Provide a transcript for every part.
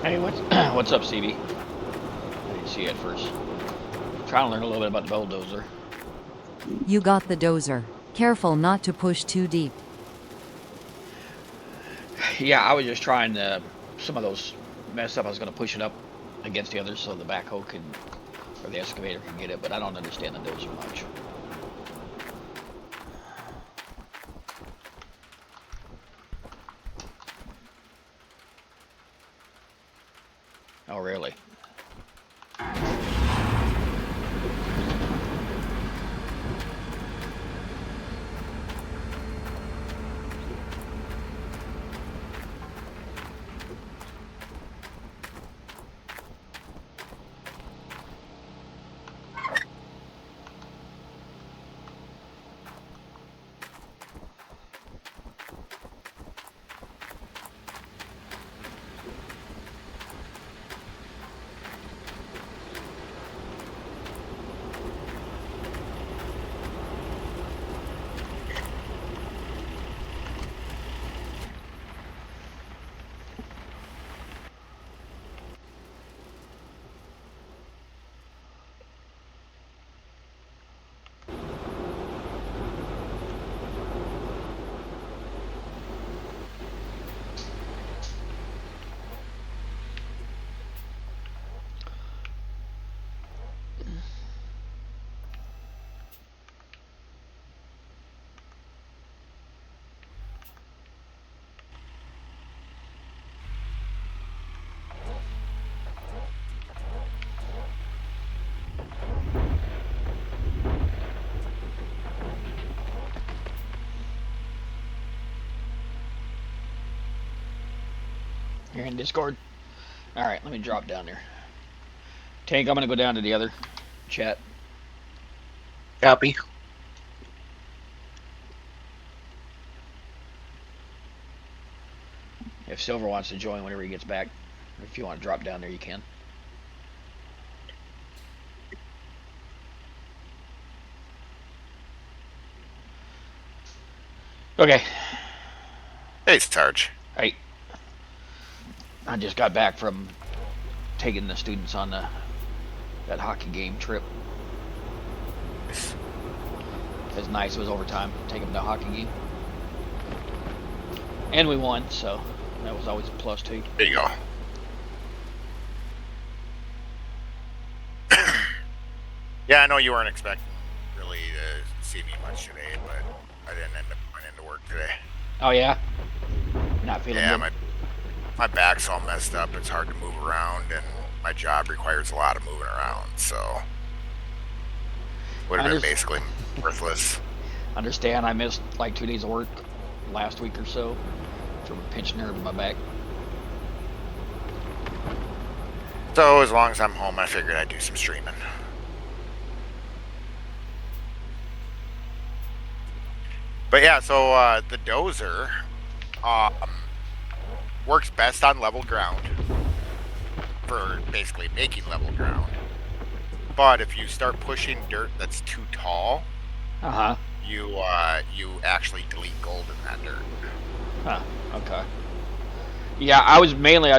Hey, what's up, CB? I didn't see you at first. Trying to learn a little bit about the bulldozer. You got the dozer. Careful not to push too deep. Yeah, I was just trying to. Some of those messed up. I was going to push it up against the others so the backhoe could, or the excavator could get it, but I don't understand the dozer much. Oh, really? You're in Discord? Alright, let me drop down there. Tank, I'm going to go down to the other chat. Copy. If Silver wants to join whenever he gets back, if you want to drop down there, you can. Okay. Hey, Sarge. Hey. I just got back from taking the students on that hockey game trip. It was nice. It was overtime. Take them to a hockey game. And we won, so that was always a plus too. There you go. Yeah, I know you weren't expecting really to see me much today, but I didn't end up going into work today. Oh yeah? Not feeling Yeah, good? my back's all messed up. It's hard to move around, and my job requires a lot of moving around, so would have been basically worthless. Understand, I missed like 2 days of work last week or so from a pinched nerve in my back. So as long as I'm home, I figured I'd do some streaming. But yeah, so the dozer works best on level ground for basically making level ground. But if you start pushing dirt that's too tall, you actually delete gold in that dirt. Huh. Okay. Yeah, I was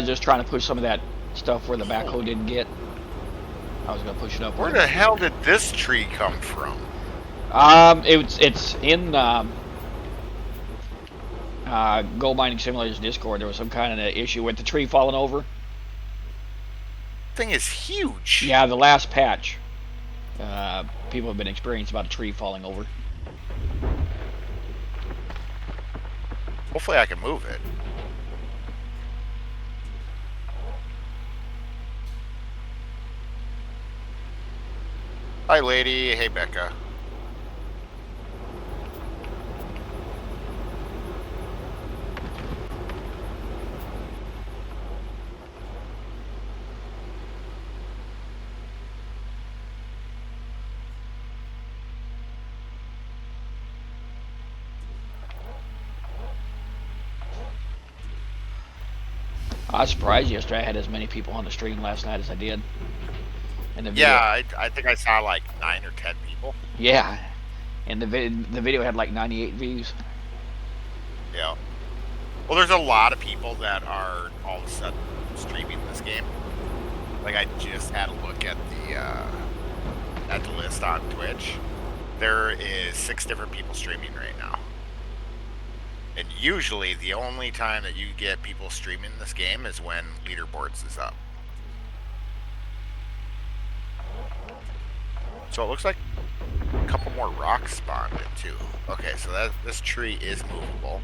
just trying to push some of that stuff where the backhoe didn't get. I was gonna push it up. Where the hell did this tree come from? It's in Gold Mining Simulators Discord. There was some kind of issue with the tree falling over. Thing is huge. Yeah, the last patch. People have been experiencing about a tree falling over. Hopefully I can move it. Hi, lady. Hey, Becca. I was surprised yesterday I had as many people on the stream last night as I did. And the video, yeah, I think I saw like 9 or 10 people. Yeah, and the video had like 98 views. Yeah. Well, there's a lot of people that are all of a sudden streaming this game. Like, I just had a look at the list on Twitch. There is 6 different people streaming right now. And usually the only time that you get people streaming this game is when leaderboards is up. So it looks like a couple more rocks spawned in too. Okay, so this tree is movable.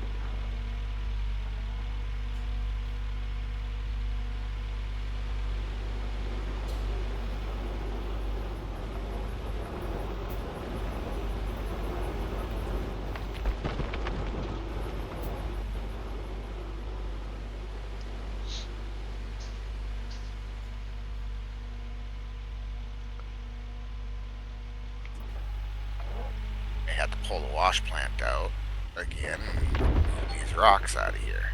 Had to pull the wash plant out again and move these rocks out of here.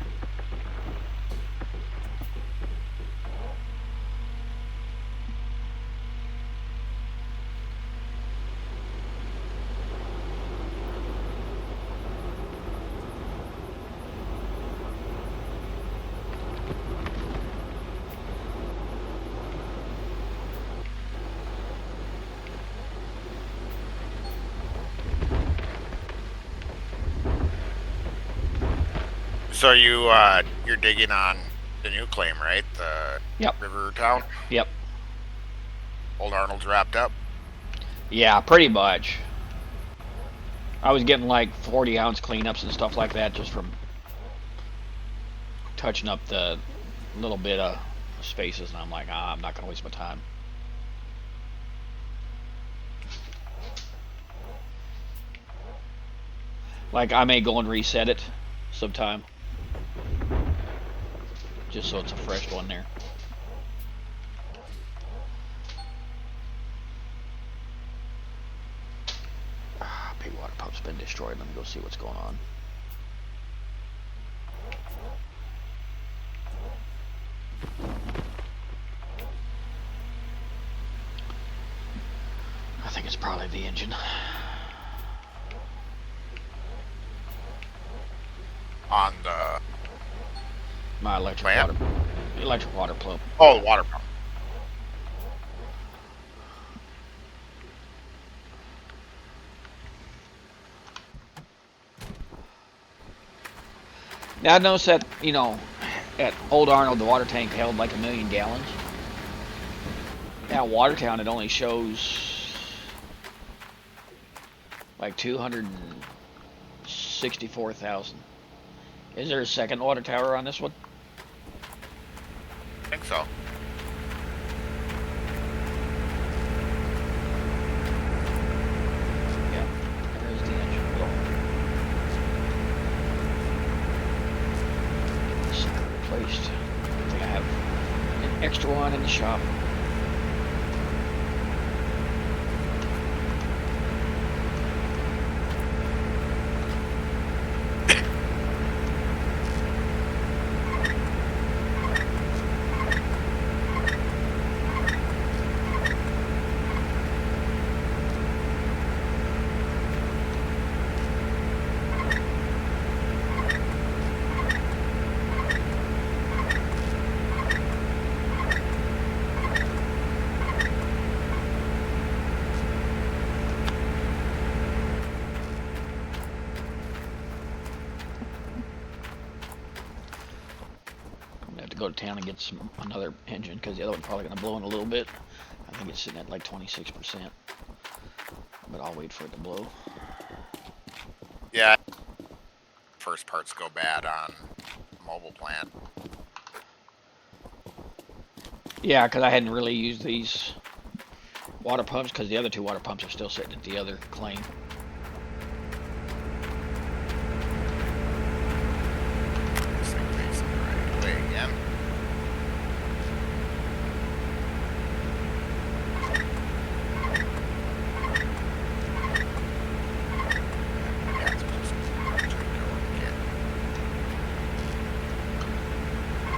So you're digging on the new claim, right? The River Town? Yep. Old Arnold's wrapped up? Yeah, pretty much. I was getting like 40-ounce cleanups and stuff like that just from touching up the little bit of spaces, and I'm like, I'm not going to waste my time. Like, I may go and reset it sometime. Just so it's a fresh one there. Big water pump's been destroyed. Let me go see what's going on. I think it's probably the engine. On the... My electric water pump. Oh, the water pump. Now I noticed that, you know, at Old Arnold the water tank held like 1 million gallons. Now Watertown it only shows like 264,000. Is there a second water tower on this one? I think so. Yeah, there's the engine. This replaced. I think I have an extra one in the shop. Go to town and get another engine because the other one's probably going to blow in a little bit. I think it's sitting at like 26%, but I'll wait for it to blow. Yeah, first parts go bad on mobile plant. Yeah, because I hadn't really used these water pumps because the other 2 water pumps are still sitting at the other claim. This thing facing the right way again.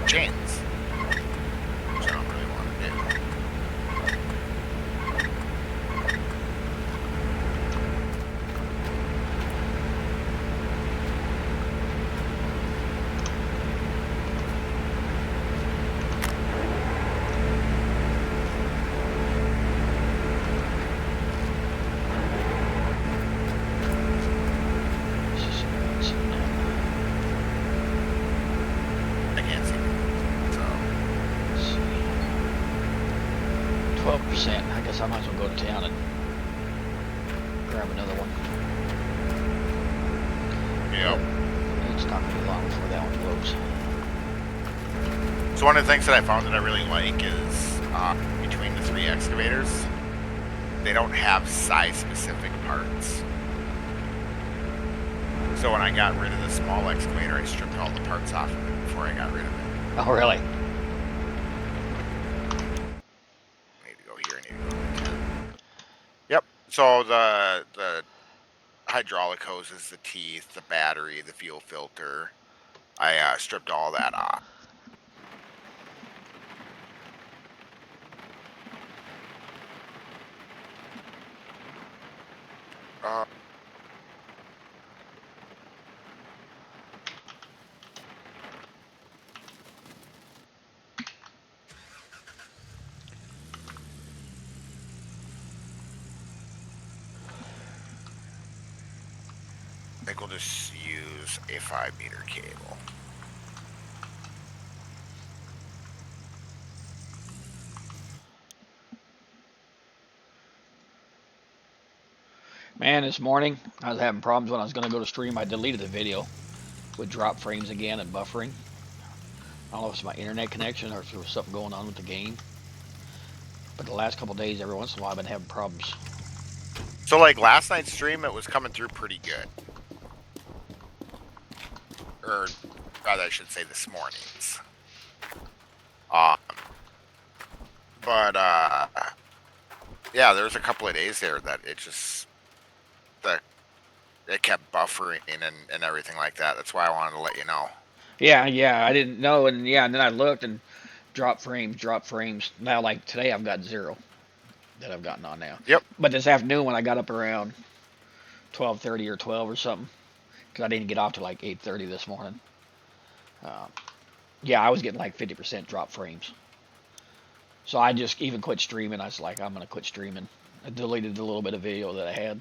Chains, which I don't really want to do. 100%. I guess I might as well go to town and grab another one. Yep. It's not going to be long before that one blows. So one of the things that I found that I really like is between the 3 excavators, they don't have size-specific parts. So when I got rid of the small excavator, I stripped all the parts off of it before I got rid of it. Oh, really? I need to go here. I need to go there. Yep. So the hydraulic hoses, the teeth, the battery, the fuel filter, I stripped all that off. I think we'll just use a 5-meter cable. Man, this morning I was having problems when I was going to go to stream. I deleted the video with drop frames again and buffering. I don't know if it's my internet connection or if there was something going on with the game. But the last couple days, every once in a while, I've been having problems. So like last night's stream, it was coming through pretty good. Or rather, I should say this morning's. But yeah, there was a couple of days there that it just it kept buffering and everything like that. That's why I wanted to let you know. Yeah, I didn't know, and yeah, and then I looked and drop frames. Now, like today, I've got 0 that I've gotten on now. Yep. But this afternoon, when I got up around 12:30 or 12 or something, because I didn't get off till like 8:30 this morning. Yeah, I was getting like 50% drop frames. So I just even quit streaming. I was like, I'm gonna quit streaming. I deleted the little bit of video that I had.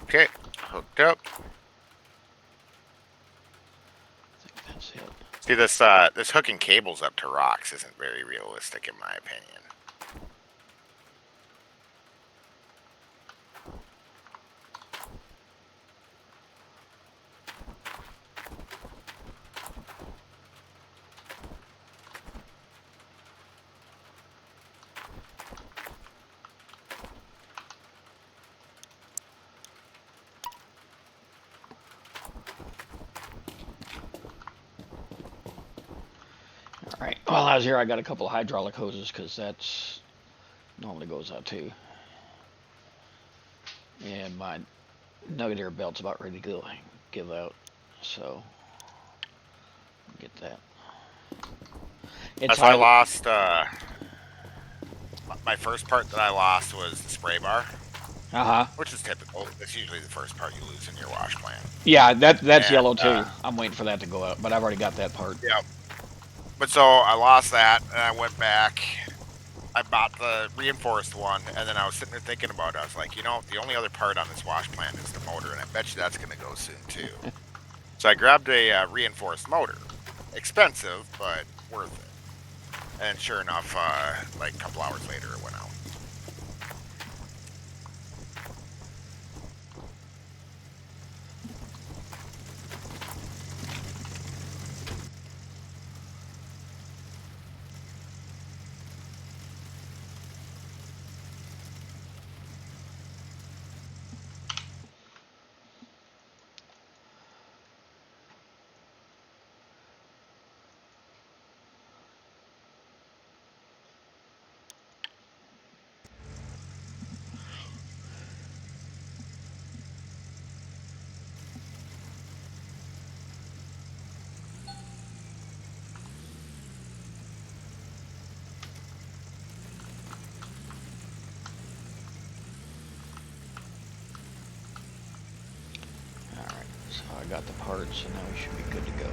Okay, hooked up. I think that's it. See, this hooking cables up to rocks isn't very realistic in my opinion. Alright, while I was here, I got a couple of hydraulic hoses because that's normally goes out too. And my nugget air belt's about ready to go give out, so get that. As I lost, my first part that I lost was the spray bar. Which is typical. That's usually the first part you lose in your wash plant. Yeah, that's yellow too. I'm waiting for that to go out, but I've already got that part. Yeah. But so I lost that, and I went back. I bought the reinforced one, and then I was sitting there thinking about it. I was like, you know, the only other part on this wash plant is the motor, and I bet you that's going to go soon too. So I grabbed a reinforced motor. Expensive, but worth it. And sure enough, like a couple hours later, it went out. I got the parts, so now we should be good to go.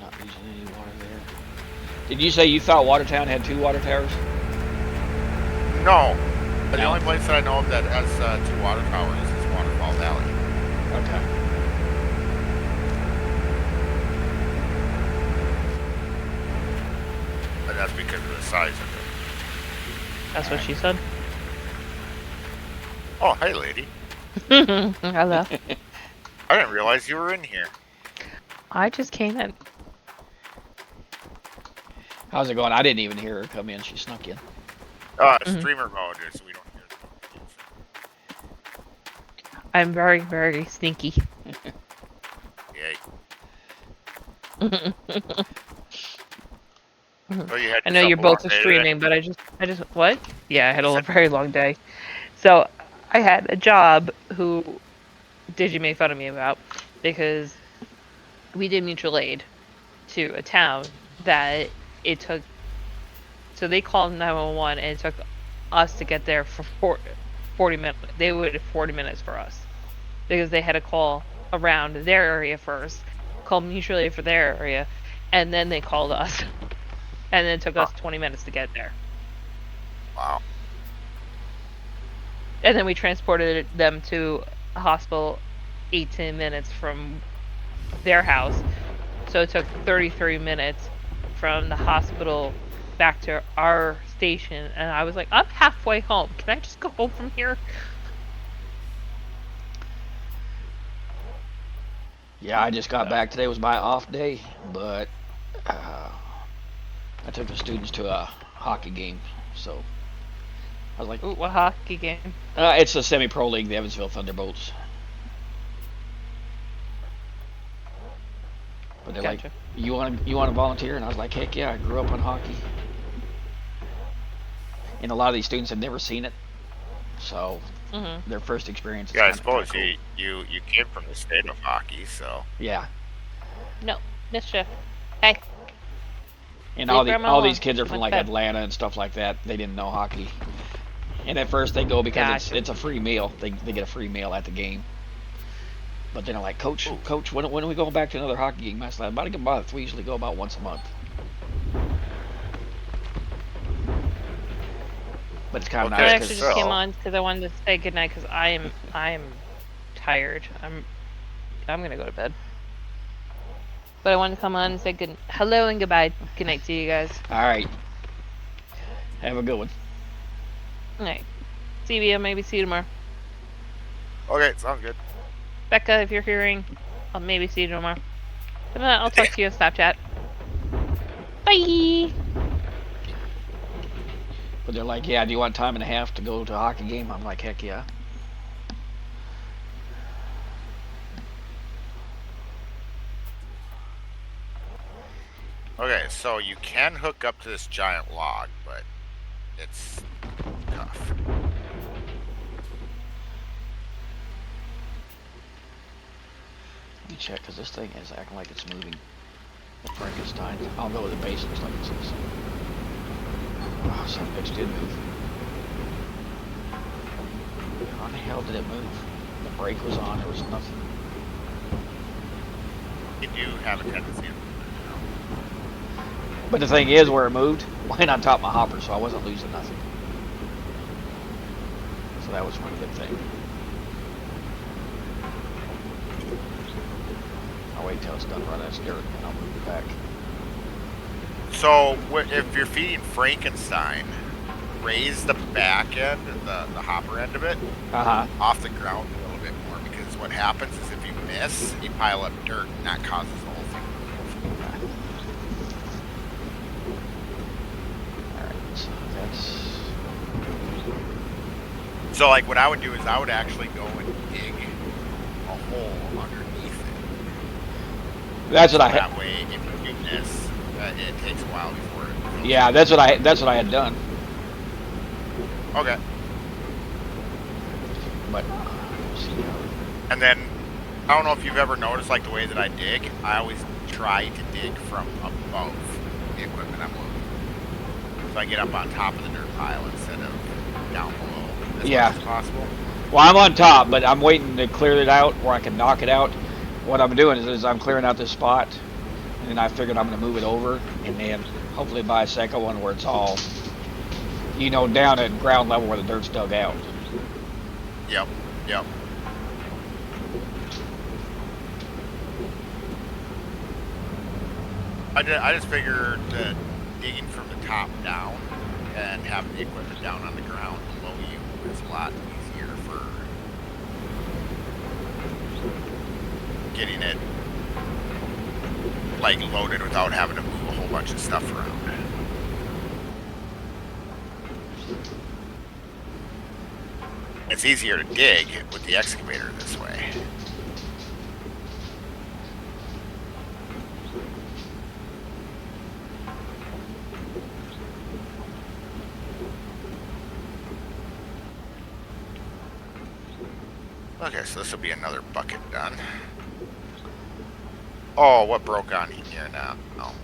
Not using any water there. Did you say you thought Watertown had 2 water towers? No. The only place that I know of that has 2 water towers is Waterfall Valley. Okay. But that's because of the size of it. That's what she said. Oh, hey, lady. Hello. I didn't realize you were in here. I just came in. How's it going? I didn't even hear her come in. She snuck in. Streamer mode, so we don't hear the I'm very, very sneaky. Yay. Oh, you had I know you're both streaming, but I just, what? Yeah, I had a very long day. So, I had a job who Digi made fun of me about because we did mutual aid to a town that it took, so they called 911 and it took us to get there for 40 minutes. They waited 40 minutes for us because they had to call around their area first, call mutual aid for their area, and then they called us. And then it took us 20 minutes to get there. Wow. And then we transported them to a hospital 18 minutes from their house. So it took 33 minutes from the hospital back to our station. And I was like, I'm halfway home. Can I just go home from here? Yeah, I just got back today. It was my off day, but I took the students to a hockey game. So I was like, ooh, what hockey game? It's a semi-pro league, the Evansville Thunderbolts. But they're like, you want to volunteer? And I was like, heck yeah, I grew up on hockey. And a lot of these students had never seen it, so their first experience. Yeah, I suppose cool. you came from the state of hockey, so yeah. No, mischief. Hey. And all these kids are from like Atlanta and stuff like that. They didn't know hockey. And at first they go because it's a free meal. They get a free meal at the game. But then they're like, Coach, when are we going back to another hockey game? I said, about a month. We usually go about once a month. But it's kind of nice. I actually just came on because I wanted to say goodnight because I am tired. I'm gonna go to bed. But I wanted to come on and say hello and goodbye. Good night to you guys. All right. Have a good one. All right. See you. Maybe see you tomorrow. Okay, sounds good. Becca, if you're hearing, I'll maybe see you tomorrow. But I'll talk to you on Snapchat. Bye. But they're like, yeah, do you want time and a half to go to a hockey game? I'm like, heck yeah. Okay, so you can hook up to this giant log, but it's tough. Let me check, because this thing is acting like it's moving. The Frankenstein. I'll go with the base. Looks like it's the same. Oh, some bitch did move. How the hell did it move? The brake was on. There was nothing. You do have a tendency to. But the thing is, where it moved, went on top of my hopper, so I wasn't losing nothing. So that was one good thing. I'll wait till it's done running that dirt, and I'll move it back. So, if you're feeding Frankenstein, raise the back end, the hopper end of it, off the ground a little bit more, because what happens is if you miss, you pile up dirt, and that causes the whole thing to move. So like what I would do is I would actually go and dig a hole underneath it. That's what that way if you do miss, it takes a while before it. Yeah, that's what I had done. Okay. But see, and then I don't know if you've ever noticed, like the way that I dig. I always try to dig from above the equipment I'm loading, so I get up on top of the dirt pile instead of down below as much as possible. Well, I'm on top, but I'm waiting to clear it out where I can knock it out. What I'm doing is I'm clearing out this spot, and then I figured I'm going to move it over, and then hopefully buy a second one where it's all, you know, down at ground level where the dirt's dug out. Yep, yep. I just figured that digging from the top down and having the equipment down on the ground below you is a lot easier for getting it like loaded without having to move a whole bunch of stuff around. It's easier to dig with the excavator this way. Okay, so this will be another bucket done. Oh, what broke on here now? Oh.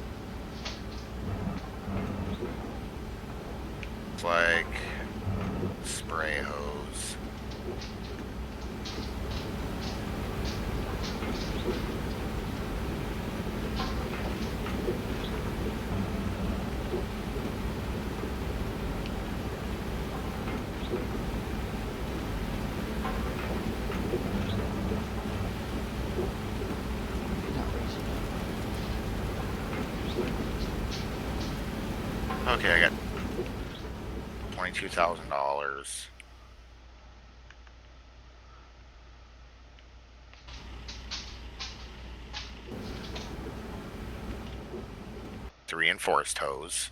It's like spray hose. Okay, I got $22,000. The reinforced hose.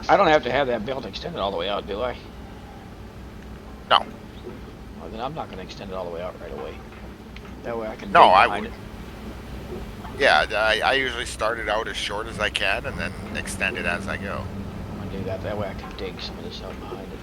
I don't have to have that belt extended all the way out, do I? No. Well, then I'm not going to extend it all the way out right away. That way I can. No, I would. it. Yeah, I usually start it out as short as I can and then extend it as I go. I'm going to do that. That way I can dig some of this out behind it.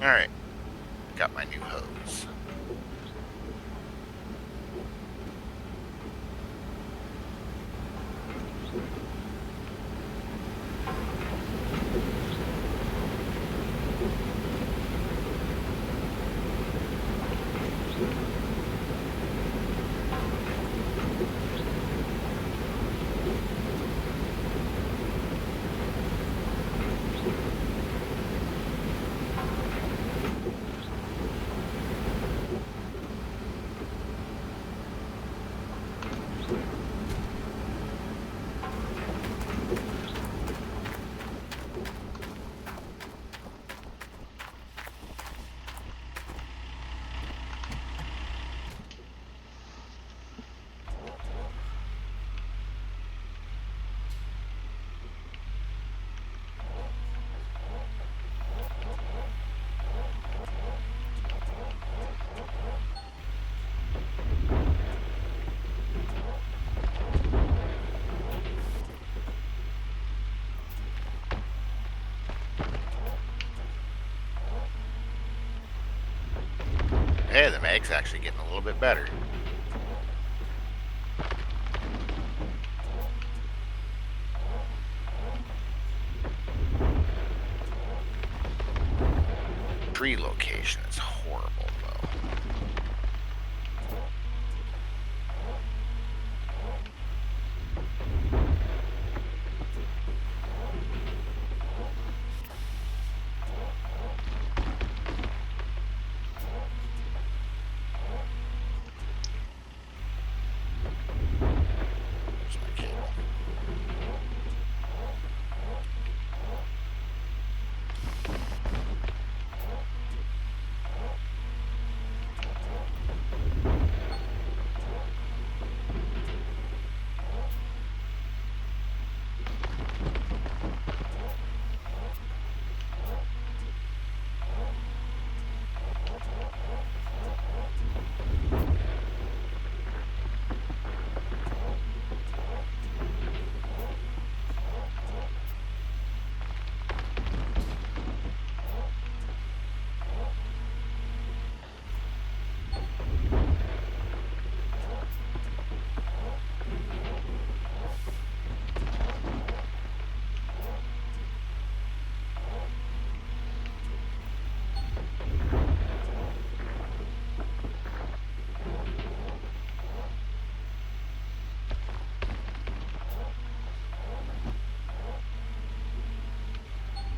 Alright, got my new hose. Hey, the mag's actually getting a little bit better. Tree location is horrible, though.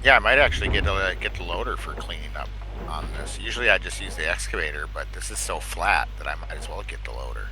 Yeah, I might actually get the loader for cleaning up on this. Usually I just use the excavator, but this is so flat that I might as well get the loader.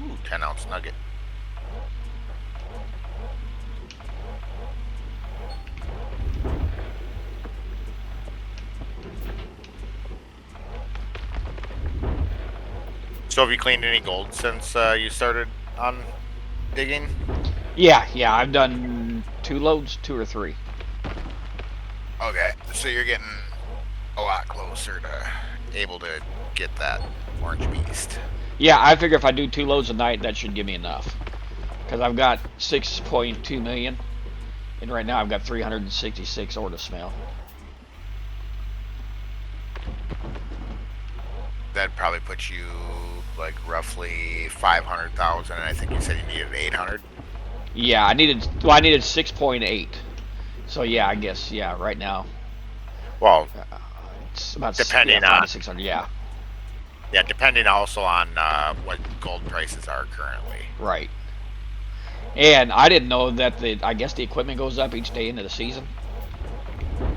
Ooh, 10-ounce nugget. So have you cleaned any gold since you started on digging? Yeah, I've done 2 loads, 2 or 3. Okay, so you're getting a lot closer to able to get that orange beast. Yeah, I figure if I do 2 loads a night, that should give me enough. Because I've got 6.2 million, and right now I've got 366 ore to smell. That'd probably put you like roughly 500,000, and I think you said you needed 800. Yeah, I needed 6.8. So yeah, I guess right now. Well, it's about depending on 600. Yeah. Yeah, depending also on what gold prices are currently. Right. And I didn't know that I guess the equipment goes up each day into the season.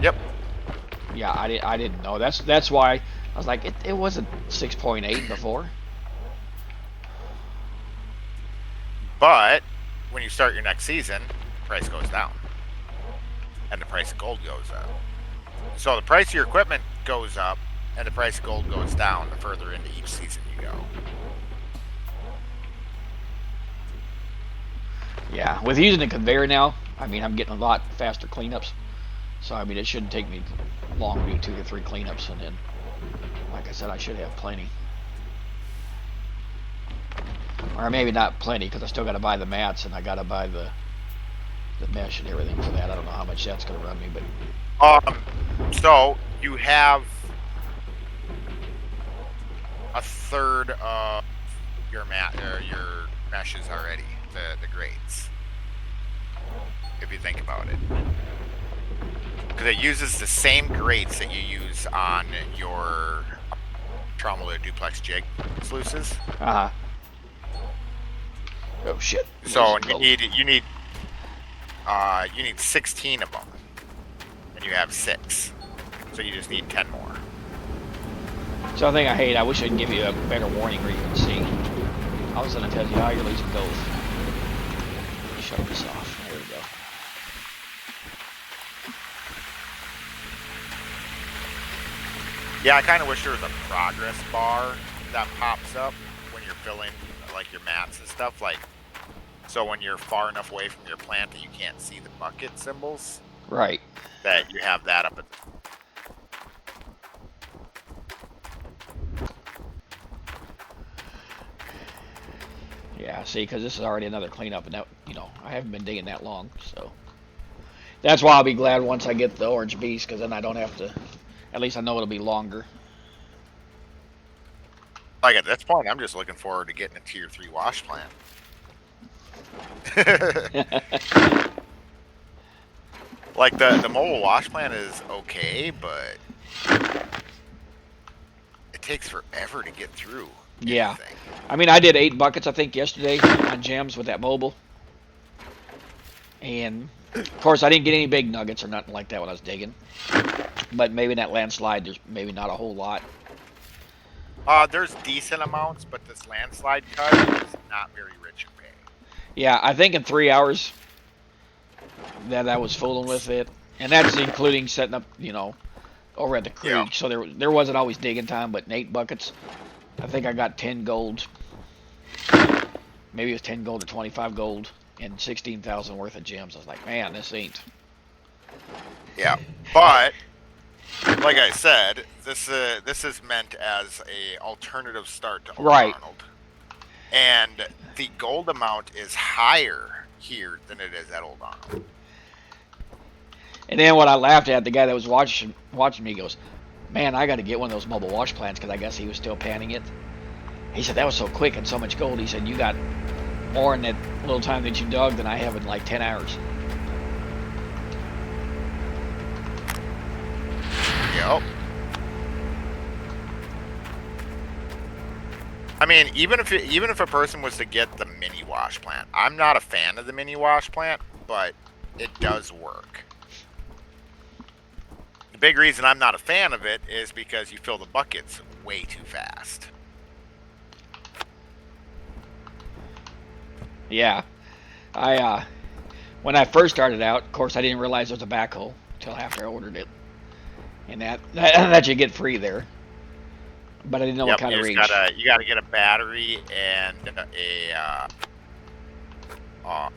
Yep. Yeah, I didn't know. That's why I was like it wasn't 6.8 before. But when you start your next season, the price goes down. And the price of gold goes up. So the price of your equipment goes up and the price of gold goes down the further into each season you go. Yeah, with using the conveyor now, I mean I'm getting a lot faster cleanups. So I mean it shouldn't take me long to do 2 or 3 cleanups, and then like I said, I should have plenty. Or maybe not plenty, because I still got to buy the mats and I got to buy the mesh and everything for that. I don't know how much that's going to run me, but so you have a third of your your meshes already, the grates. If you think about it, because it uses the same grates that you use on your Tromolo duplex jig sluices. Oh shit. So you need 16 of them, and you have 6. So you just need 10 more. So the thing I hate, I wish I'd give you a better warning where you can see. I was gonna tell you how you're losing gold. Shut this off. There we go. Yeah, I kind of wish there was a progress bar that pops up when you're filling like your mats and stuff, like so when you're far enough away from your plant that you can't see the bucket symbols. Right. That you have that up at Yeah, see, because this is already another cleanup, and that, I haven't been digging that long, so that's why I'll be glad once I get the orange beast, because then I don't have to. At least I know it'll be longer. Like at this point, I'm just looking forward to getting a tier 3 wash plant. Like the mobile wash plant is okay, but it takes forever to get through. Yeah. Anything. I mean, I did 8 buckets, I think, yesterday on gems with that mobile. And, of course, I didn't get any big nuggets or nothing like that when I was digging. But maybe in that landslide, there's maybe not a whole lot. There's decent amounts, but this landslide cut is not very rich in pay. Yeah, I think in 3 hours that I was fooling with it. And that's including setting up, you know, over at the creek. Yeah. So there wasn't always digging time, but in 8 buckets, I think I got 10 gold. Maybe it was 10 gold or 25 gold and 16,000 worth of gems. I was like, man, this ain't. Yeah, but like I said, this is meant as a alternative start to Old Arnold, and the gold amount is higher here than it is at Old Arnold. And then what I laughed at, the guy that was watching me goes, man, I got to get one of those mobile wash plants, because I guess he was still panning it. He said, that was so quick and so much gold. He said, you got more in that little time that you dug than I have in like 10 hours. Yep. I mean, even if a person was to get the mini wash plant, I'm not a fan of the mini wash plant, but it does work. The big reason I'm not a fan of it is because you fill the buckets way too fast. Yeah. When I first started out, of course, I didn't realize there was a backhoe until after I ordered it. And that you get free there. But I didn't know what kind of range. You gotta get a battery and a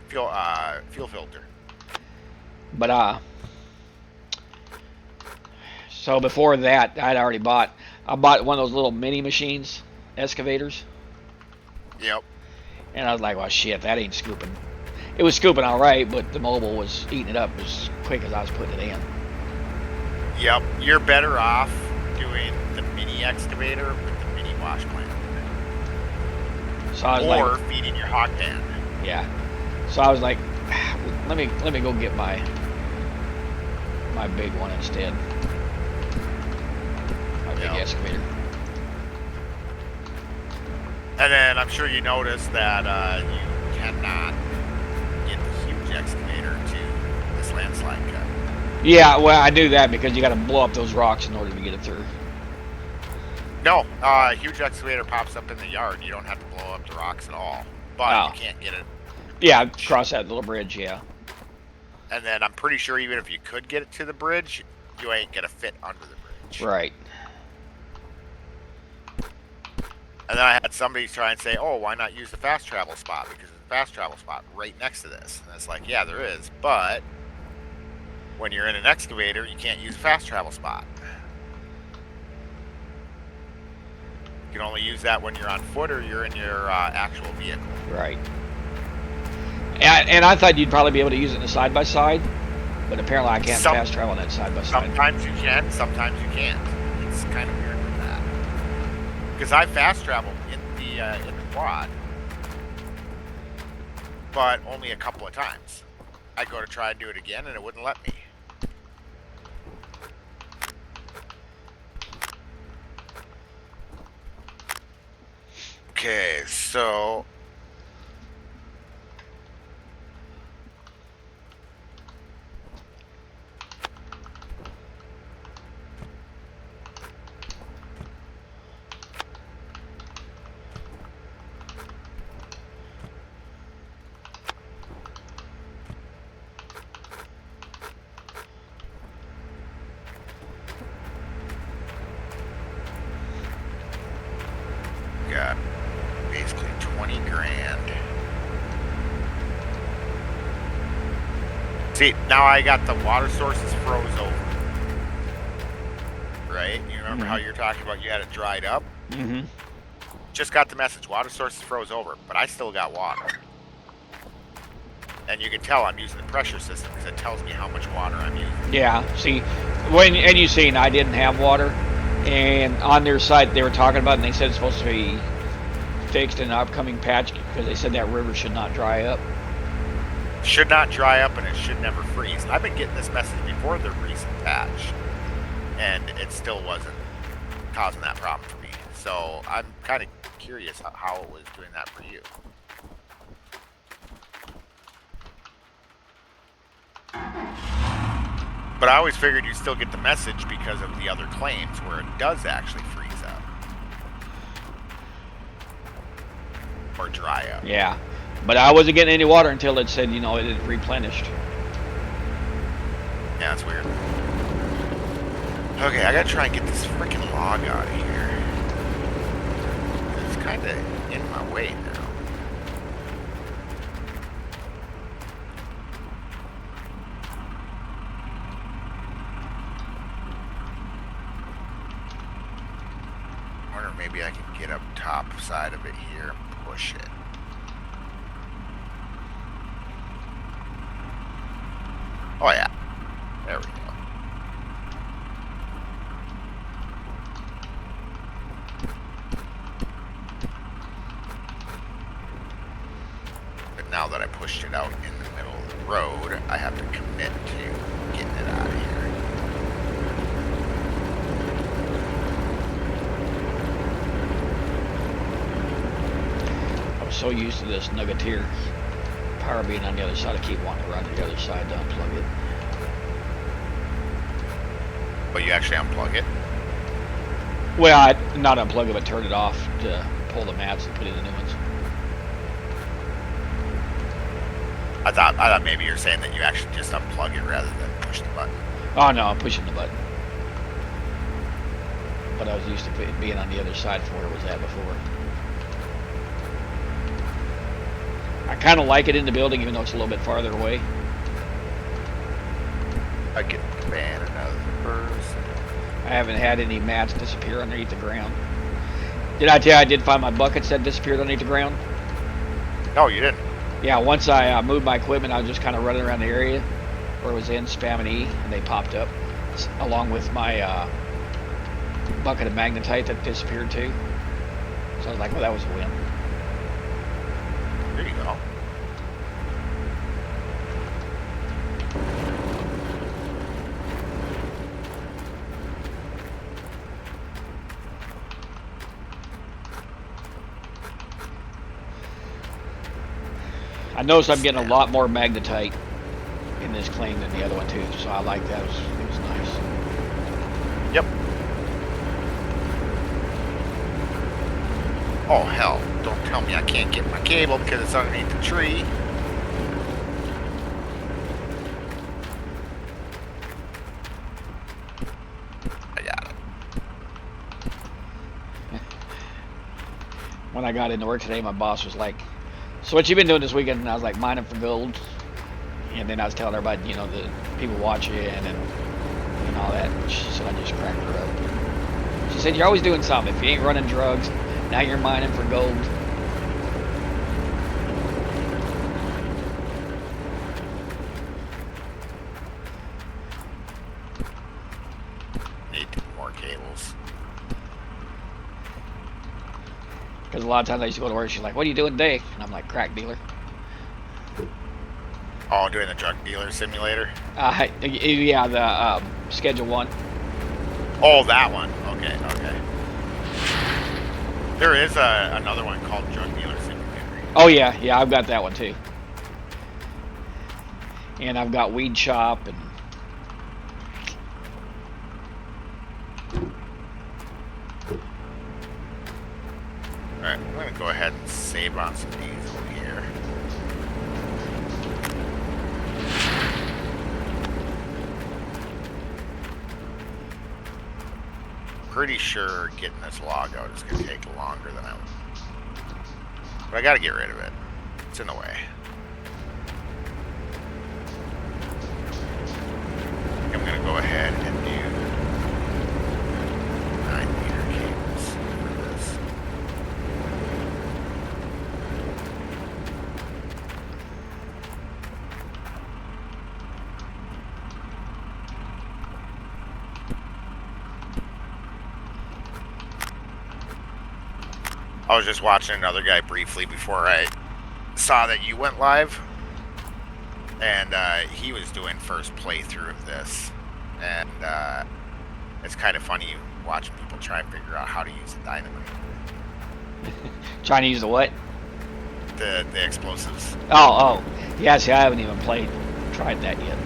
fuel filter. But so before that, I bought one of those little mini machines, excavators. Yep. And I was like, well, shit, that ain't scooping. It was scooping all right, but the mobile was eating it up as quick as I was putting it in. Yep. You're better off doing the mini excavator with the mini wash plant. So I was or feeding your hog pan. Yeah. So I was like, let me go get my big one instead. My big excavator. And then I'm sure you noticed that you cannot get the huge excavator to this landslide cut. Yeah, well, I knew that because you got to blow up those rocks in order to get it through. No, a huge excavator pops up in the yard. You don't have to blow up the rocks at all. But you can't get it. Yeah, cross that little bridge, yeah. And then I'm pretty sure even if you could get it to the bridge, you ain't going to fit under the bridge. Right. And then I had somebody try and say, oh, why not use the fast travel spot? Because there's a fast travel spot right next to this. And it's like, yeah, there is. But when you're in an excavator, you can't use a fast travel spot. You can only use that when you're on foot or you're in your actual vehicle. Right. And I thought you'd probably be able to use it in the side-by-side, but apparently I can't fast travel in that side-by-side. Sometimes you can, sometimes you can't. It's kind of weird with that. Because I fast traveled in the quad, but only a couple of times. I go to try and do it again, and it wouldn't let me. Okay, so got basically 20 grand. See, now I got the water sources froze over. Right? You remember how you're talking about you had it dried up? Mm-hmm. Just got the message. Water sources froze over, but I still got water. And you can tell I'm using the pressure system because it tells me how much water I'm using. Yeah, see, and you seen I didn't have water, and on their site they were talking about it, and they said it's supposed to be fixed in an upcoming patch because they said that river should not dry up. should not dry up and it should never freeze. I've been getting this message before the recent patch, and it still wasn't causing that problem for me. So I'm kind of curious how it was doing that for you. But I always figured you'd still get the message because of the other claims where it does actually freeze up. Or dry up. Yeah. But I wasn't getting any water until it said, you know, it had replenished. Yeah, that's weird. Okay, I gotta try and get this freaking log out of here. It's kind of in my way now. I wonder if maybe I can get up top side of it here and push it. Oh yeah, there we go. But now that I pushed it out in the middle of the road, I have to commit to getting it out of here. I was so used to this Nuggeteer power being on the other side, I keep wanting to run to the other side to unplug it. But you actually unplug it? Well, I not unplug it, but turn it off to pull the mats and put in the new ones. I thought maybe you're saying that you actually just unplug it rather than push the button. Oh no, I'm pushing the button. But I was used to it being on the other side from where it was at before. I kind of like it in the building, even though it's a little bit farther away. I get the ban another person. I haven't had any mats disappear underneath the ground. Did I tell you I did find my buckets that disappeared underneath the ground? No, you didn't. Yeah, once I moved my equipment, I was just kind of running around the area where it was in, spamming E, and they popped up, along with my bucket of magnetite that disappeared too. So I was like, well, that was a win. There you go. I noticed I'm getting a lot more magnetite in this claim than the other one too, so I like that. It was nice. Yep. Oh hell, don't tell me I can't get my cable because it's underneath the tree. I got it. When I got into work today, my boss was like, so what you been doing this weekend? And I was like, mining for gold. And then I was telling her about, you know, the people watching and all that. So I just cracked her up. She said, you're always doing something. If you ain't running drugs, now you're mining for gold. Need more cables. Because a lot of times I used to go to work, she's like, what are you doing today? And I'm like, crack dealer. Oh, doing the drug dealer simulator? Yeah, the Schedule 1. Oh, that one. Okay, okay. There is another one called Drug Dealer Simulator. Oh, yeah, I've got that one too. And I've got Weed Shop and... Alright, I'm going to go ahead and save on some diesel here. Pretty sure getting this log out is going to take longer than I would. But I got to get rid of it. It's in the way. I'm going to go ahead and do 9-meter cables for this. I was just watching another guy briefly before I saw that you went live. And he was doing first playthrough of this, and it's kind of funny watching people try and figure out how to use the dynamite. Trying to use the what? The explosives. Oh. Yeah, see, I haven't even tried that yet.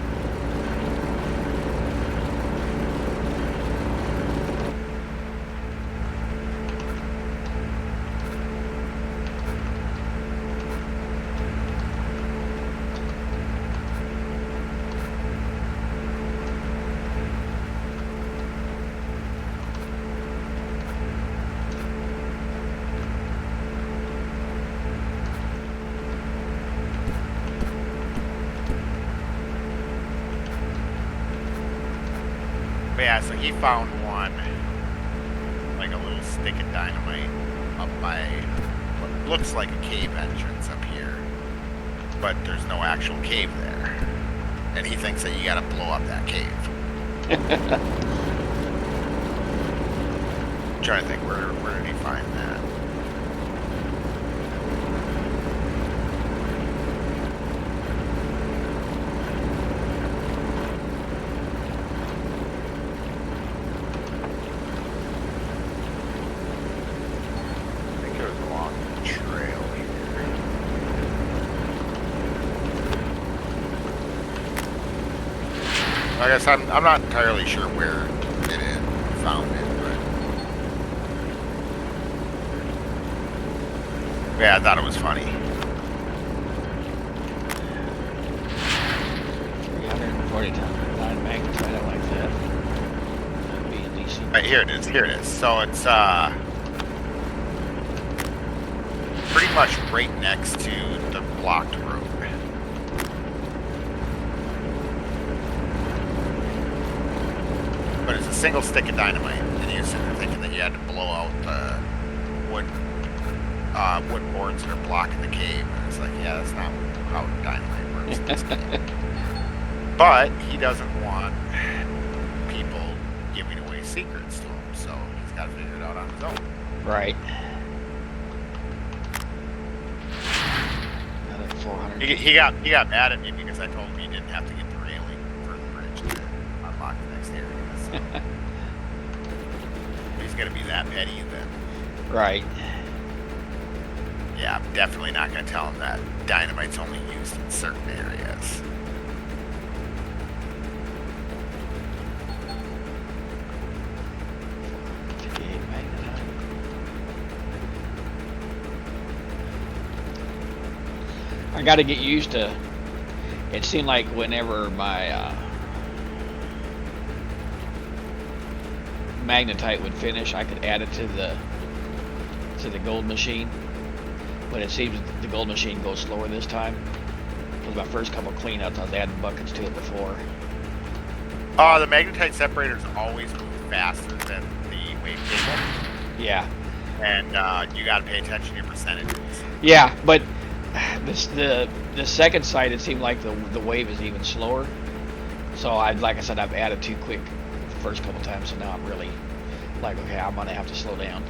Yeah, so he found one, like a little stick of dynamite up by what looks like a cave entrance up here, but there's no actual cave there. And he thinks that you gotta blow up that cave. I'm trying to think where did he find that? I guess I'm not entirely sure where it is. Found it, but yeah, I thought it was funny. 340 ton magnetite, I like that. That'd be a decent. Right, here it is. Here it is. So it's pretty much right next to the blocked road. But it's a single stick of dynamite, and you're sitting there thinking that you had to blow out the wood boards that are blocking the cave. And it's like, yeah, that's not how dynamite works in this game. But he doesn't want people giving away secrets to him, so he's got to figure it out on his own. Right. Another 400. He got mad at me because I told him he didn't have to get the railing for the bridge to unlock the next area. So he's gonna be that petty then. Right. Yeah, I'm definitely not gonna tell him that dynamite's only used in certain areas. I got to get used to. It seemed like whenever my magnetite would finish, I could add it to the gold machine. But it seems the gold machine goes slower this time. Because my first couple cleanups, I was adding buckets to it before. The magnetite separators always move faster than the wave table. Yeah. And you got to pay attention to your percentages. Yeah, but the second side, it seemed like the wave is even slower. So like I said, I've added too quick the first couple times, so now I'm really like, okay, I'm gonna have to slow down.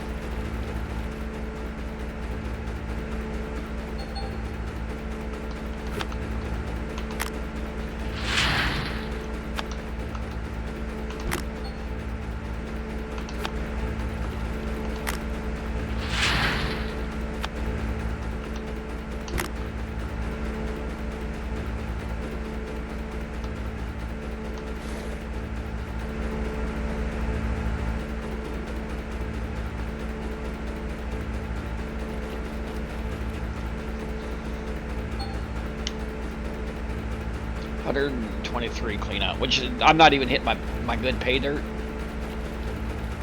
$123 clean out, which I'm not even hitting my good pay dirt,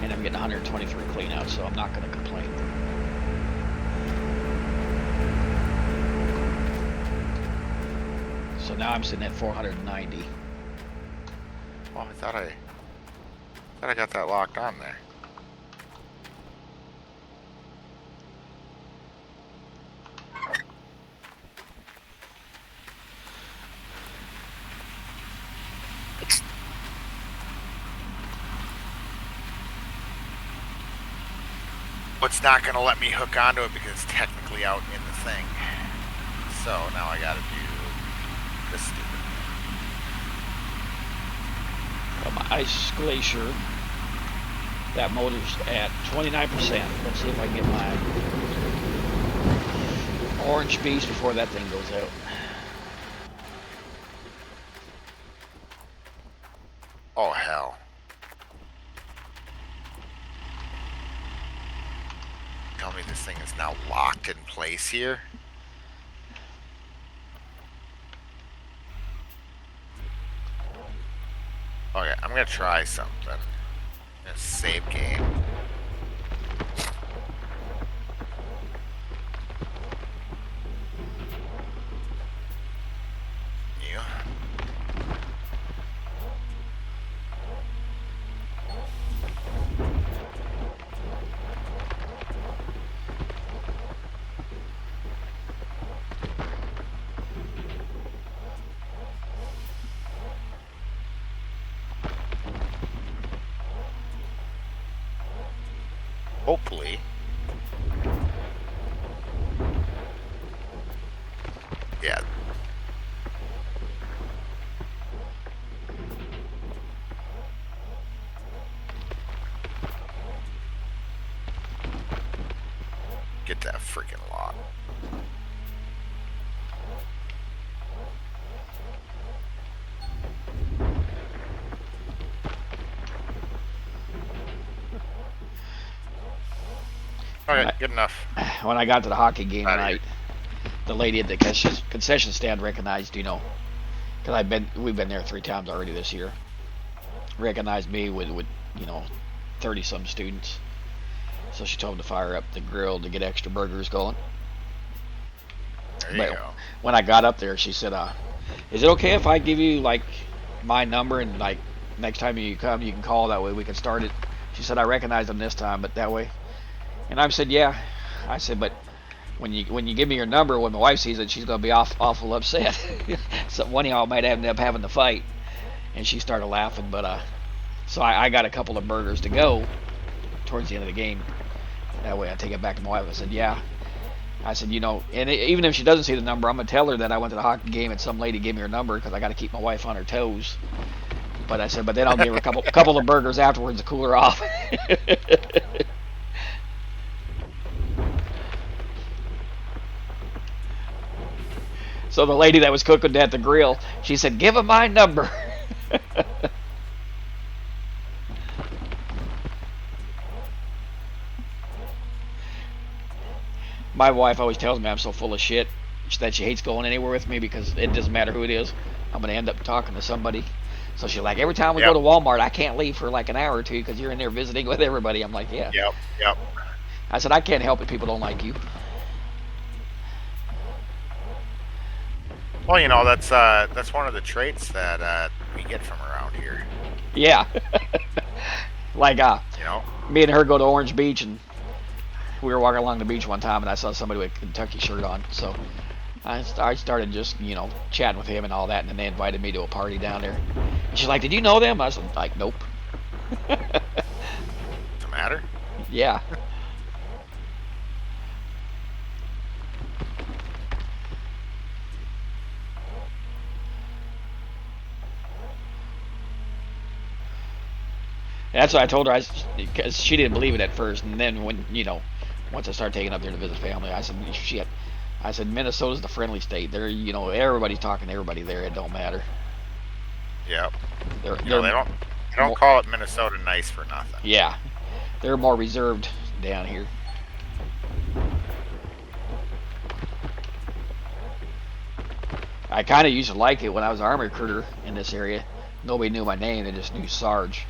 and I'm getting 123 clean out, so I'm not going to complain. So now I'm sitting at 490. Well, I thought I got that locked on there. It's not going to let me hook onto it because it's technically out in the thing. So now I got to do this stupid Got my Ice Glacier. That motor's at 29%. Let's see if I can get my Orange Beast before that thing goes out. Oh, hell. Tell me this thing is now locked in place here. Okay, I'm gonna try something. I'm gonna save game. You. Hopefully. Yeah. Get that freaking lock. Okay, good enough. When I got to the hockey game tonight, the lady at the concession stand recognized, you know, because we've been there 3 times already this year. Recognized me with you know, 30 some students. So she told me to fire up the grill to get extra burgers going. There you go. When I got up there, she said, "Is it okay if I give you like my number and like next time you come, you can call, that way we can start it?" She said, "I recognized them this time, but that way." And I said, "Yeah." I said, "But when you give me your number, when my wife sees it, she's gonna be awful upset." So one of y'all might end up having to fight. And she started laughing, but so I got a couple of burgers to go towards the end of the game. That way I take it back to my wife. I said, "Yeah." I said, "You know, and even if she doesn't see the number, I'm gonna tell her that I went to the hockey game and some lady gave me her number because I got to keep my wife on her toes." But I said, "But then I'll give her a couple of burgers afterwards to cool her off." So the lady that was cooking at the grill, she said, "Give him my number." My wife always tells me I'm so full of shit that she hates going anywhere with me because it doesn't matter who it is. I'm going to end up talking to somebody. So she's like, "Every time we go to Walmart, I can't leave for like an hour or two because you're in there visiting with everybody." I'm like, "Yeah." Yep. I said, "I can't help it. People don't like you." Well, you know, that's one of the traits that we get from around here. Yeah. Like, you know, me and her go to Orange Beach, and we were walking along the beach one time, and I saw somebody with a Kentucky shirt on. So I started just, you know, chatting with him and all that, and then they invited me to a party down there. And she's like, "Did you know them?" I was like, "Nope." What's the matter? Yeah. That's what I told her, because she didn't believe it at first, and then when, you know, once I started taking up there to visit family, I said, "Shit." I said, "Minnesota's the friendly state. They're, you know, everybody's talking to everybody there. It don't matter." Yep. You know, they don't call it Minnesota nice for nothing. Yeah. They're more reserved down here. I kind of used to like it when I was an army recruiter in this area. Nobody knew my name. They just knew Sarge.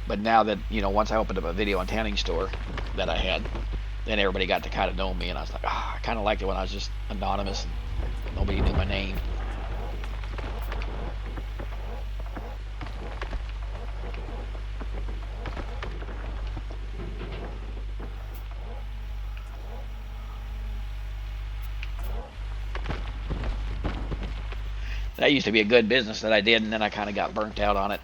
But now that, you know, once I opened up a video and tanning store that I had, then everybody got to kind of know me, and I was like, I kind of liked it when I was just anonymous and nobody knew my name. That used to be a good business that I did, and then I kind of got burnt out on it.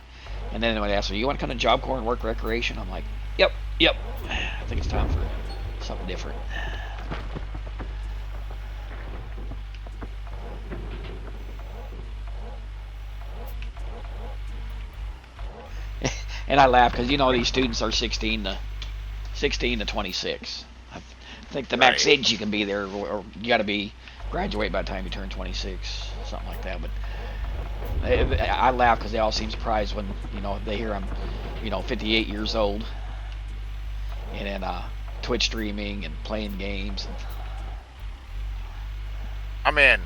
And then when they asked me, "You want to come to Job Corps and work recreation?" I'm like, yep. I think it's time for something different. And I laugh because, you know, these students are 16 to 26. I think the max age you can be there, or you got to be graduate by the time you turn 26, something like that. But I laugh because they all seem surprised when, you know, they hear I'm, you know, 58 years old, and then Twitch streaming and playing games. I mean,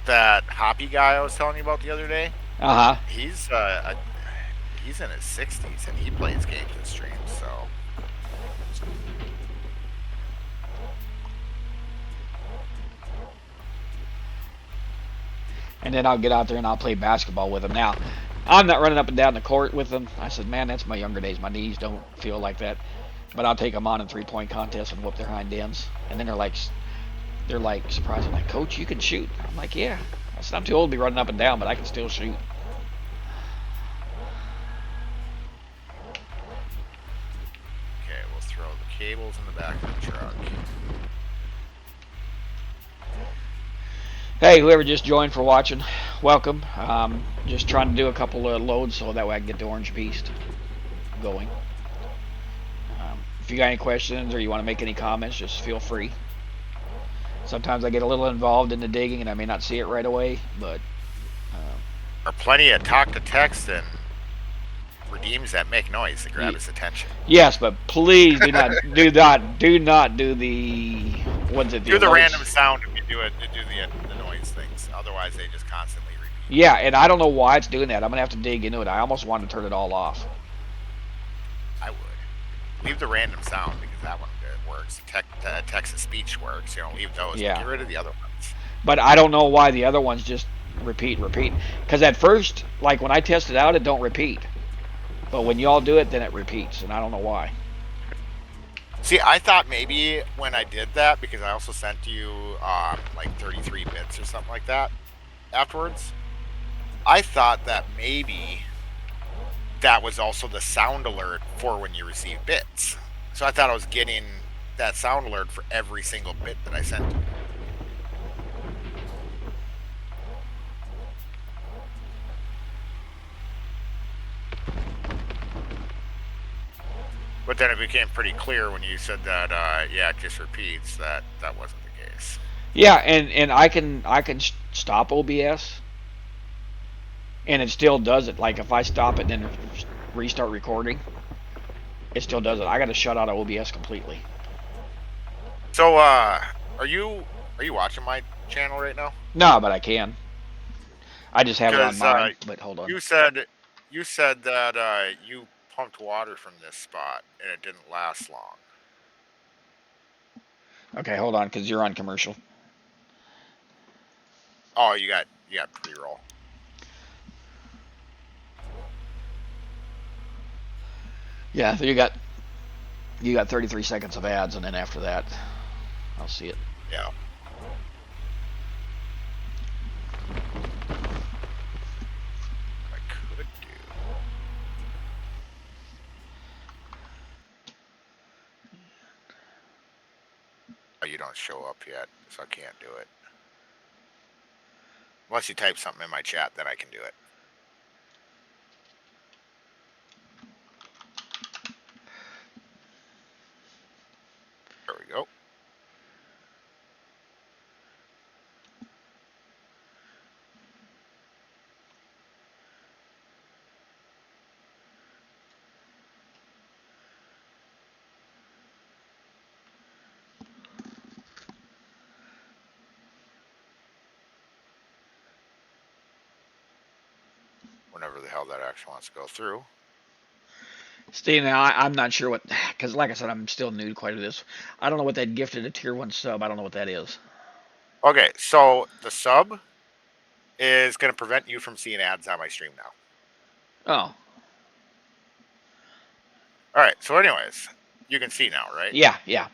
that Hoppy guy I was telling you about the other day. He's in his 60s and he plays games and streams. So. And then I'll get out there and I'll play basketball with him. Now, I'm not running up and down the court with them. I said, man, that's my younger days. My knees don't feel like that. But I'll take them on in 3-point contests and whoop their hind ends. And then they're like surprised. I'm like, Coach, you can shoot. I'm like, yeah. I said, I'm too old to be running up and down, but I can still shoot. Okay, we'll throw the cables in the back of the truck. Hey, whoever just joined for watching, welcome. Just trying to do a couple of loads so that way I can get the Orange Beast going. If you got any questions or you want to make any comments, just feel free. Sometimes I get a little involved in the digging and I may not see it right away, but... There are plenty of talk to text and redeems that make noise to grab his attention. Yes, but please do not do the... What's it? Do the random sound if you do it. Do the noise things. Otherwise, they just constantly repeat. Yeah, and I don't know why it's doing that. I'm gonna have to dig into it. I almost want to turn it all off. I would leave the random sound because that one works. Text to speech works. You know, leave those. Yeah. Get rid of the other ones. But I don't know why the other ones just repeat. Because at first, like when I test it out, it don't repeat. But when y'all do it, then it repeats, and I don't know why. See, I thought maybe when I did that, because I also sent you like 33 bits or something like that afterwards, I thought that maybe that was also the sound alert for when you receive bits. So I thought I was getting that sound alert for every single bit that I sent you. But then it became pretty clear when you said that, yeah, it just repeats, that wasn't the case. Yeah, and I can stop OBS, and it still does it. Like if I stop it and then restart recording, it still does it. I got to shut out OBS completely. So, are you watching my channel right now? No, but I can. I just have it on mine. But hold on. You said that you pumped water from this spot and it didn't last long. Okay, hold on, because you're on commercial. Oh, you got pre-roll. Yeah, so you got 33 seconds of ads, and then after that, I'll see it. Yeah. You don't show up yet, so I can't do it. Unless you type something in my chat, then I can do it. There we go. Whenever the hell that actually wants to go through. Steve, now I'm not sure what, because like I said, I'm still new to quite a bit of this. I don't know what that gifted a tier 1 sub. I don't know what that is. Okay, so the sub is going to prevent you from seeing ads on my stream now. Oh. Alright, so anyways, you can see now, right? Yeah.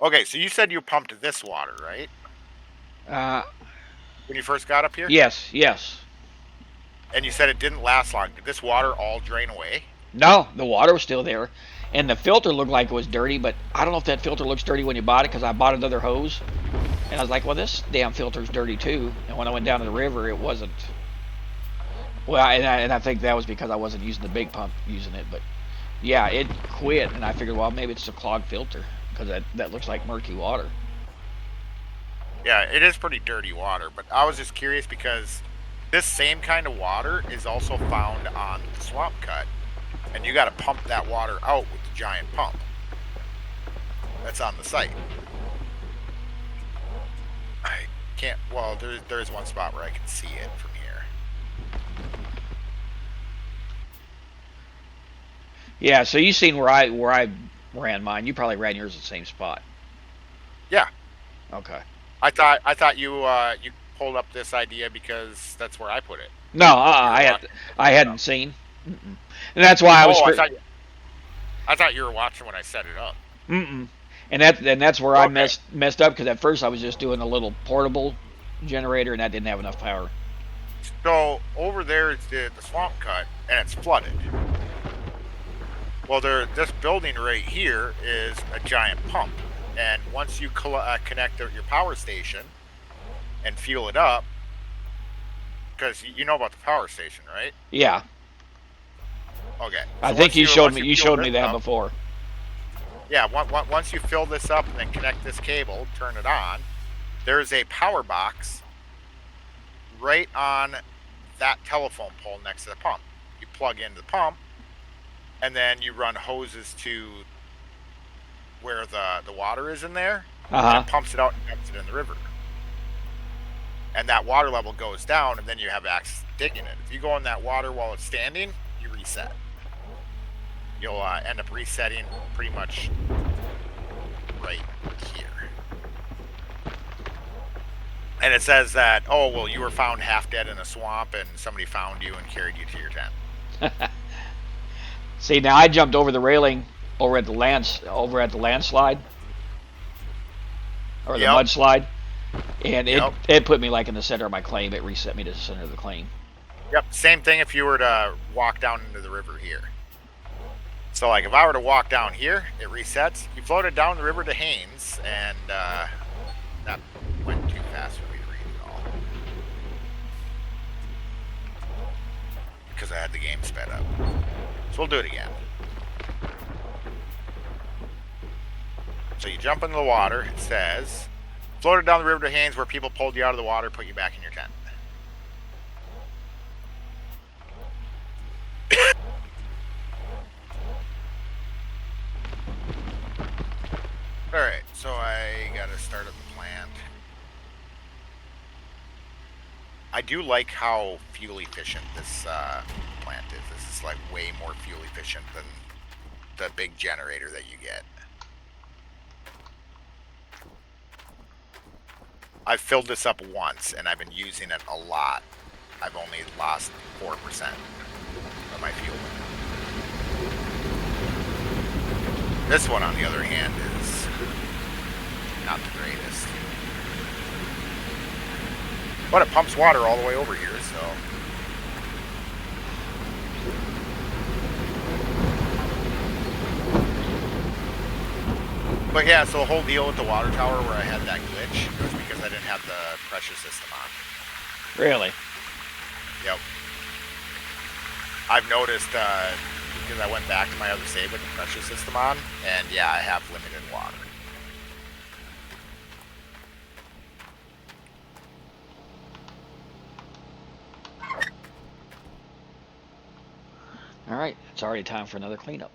Okay, so you said you pumped this water, right? When you first got up here? Yes. And you said it didn't last long. Did this water all drain away? No, the water was still there. And the filter looked like it was dirty, but I don't know if that filter looks dirty when you bought it, because I bought another hose. And I was like, well, this damn filter's dirty too. And when I went down to the river, it wasn't. Well, and I think that was because I wasn't using the big pump, using it. But yeah, it quit, and I figured, well, maybe it's a clogged filter because that looks like murky water. Yeah, it is pretty dirty water, but I was just curious because this same kind of water is also found on the swamp cut, and you got to pump that water out with the giant pump that's on the site. I can't. Well, there's one spot where I can see it from here. Yeah, so you seen where I ran mine. You probably ran yours at the same spot. Yeah. Okay. I thought you you pulled up this idea because that's where I put it. No, I hadn't seen, and that's why I was. Oh, I thought you were watching when I set it up. And that's where I messed up because at first I was just doing a little portable generator and that didn't have enough power. So over there is the swamp cut and it's flooded. Well, this building right here is a giant pump, and once you connect your power station and fuel it up, because you know about the power station, right? Yeah. Okay. So I think you showed me that before. Yeah. Once you fill this up and then connect this cable, turn it on, there's a power box right on that telephone pole next to the pump. You plug into the pump, and then you run hoses to where the water is in there, and it pumps it out and dumps it in the river. And that water level goes down, and then you have access to digging it. If you go in that water while it's standing, you reset. You'll end up resetting pretty much right here. And it says that, oh, well, you were found half dead in a swamp, and somebody found you and carried you to your tent. See, now I jumped over the railing over at the landslide or the mudslide, and it put me like in the center of my claim. It reset me to the center of the claim. Yep, same thing if you were to walk down into the river here. So, like, if I were to walk down here, it resets. You floated down the river to Haines, and that went too fast for me to read it all. Because I had the game sped up. So we'll do it again. So you jump into the water. It says, floated down the river to Haines where people pulled you out of the water, put you back in your tent. Alright, so I gotta start up the plant. I do like how fuel efficient this plant is. This is like way more fuel efficient than the big generator that you get. I've filled this up once and I've been using it a lot. I've only lost 4% of my fuel. This one, on the other hand, is not the greatest. But it pumps water all the way over here, so... But yeah, so the whole deal with the water tower where I had that glitch was because I didn't have the pressure system on. Really? Yep. I've noticed, because I went back to my other save with the pressure system on, and yeah, I have limited water. Alright, it's already time for another cleanup.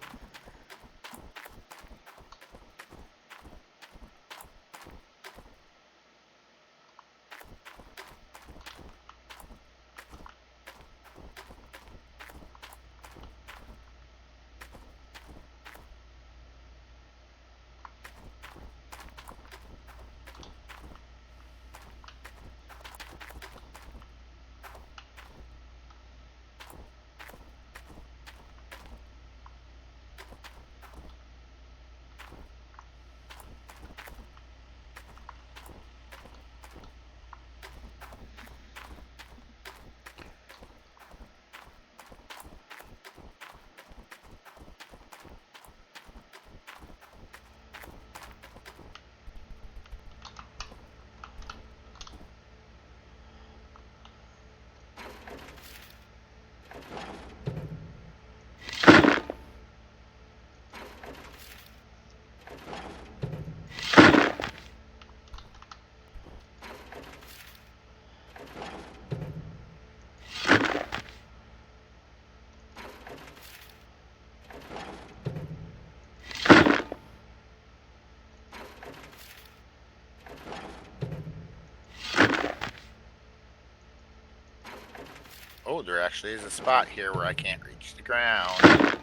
there actually is a spot here where I can't reach the ground.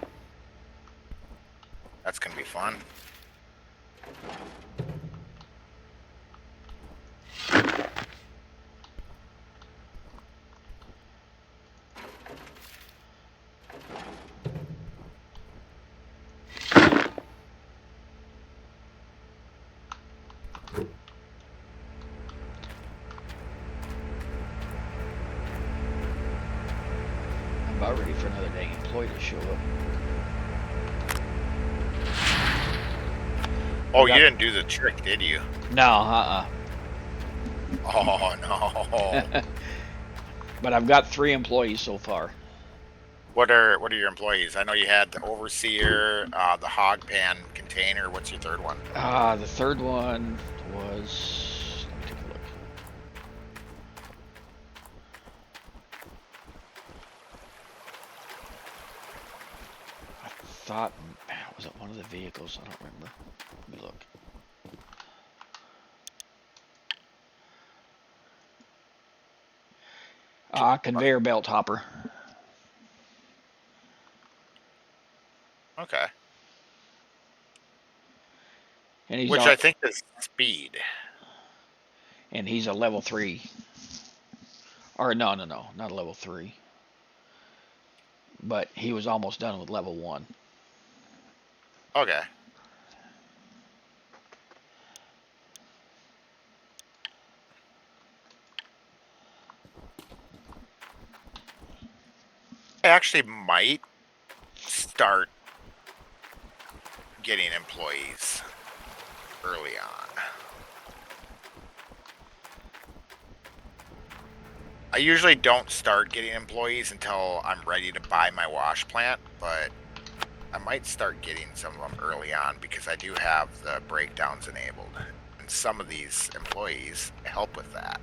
That's gonna be fun. I'm about ready for another dang employee to show up. Oh, you didn't do the trick, did you? No, Oh, no. But I've got 3 employees so far. What are your employees? I know you had the overseer, the hog pan container. What's your third one? The third one was. Let me take a look. I thought, was it one of the vehicles? I don't remember. Let me look. Conveyor belt hopper. Okay. And he's Which I think is speed. And he's a level 3. Or no, not a level 3. But he was almost done with level 1. Okay. I actually might start getting employees early on. I usually don't start getting employees until I'm ready to buy my wash plant, but I might start getting some of them early on because I do have the breakdowns enabled. And some of these employees help with that.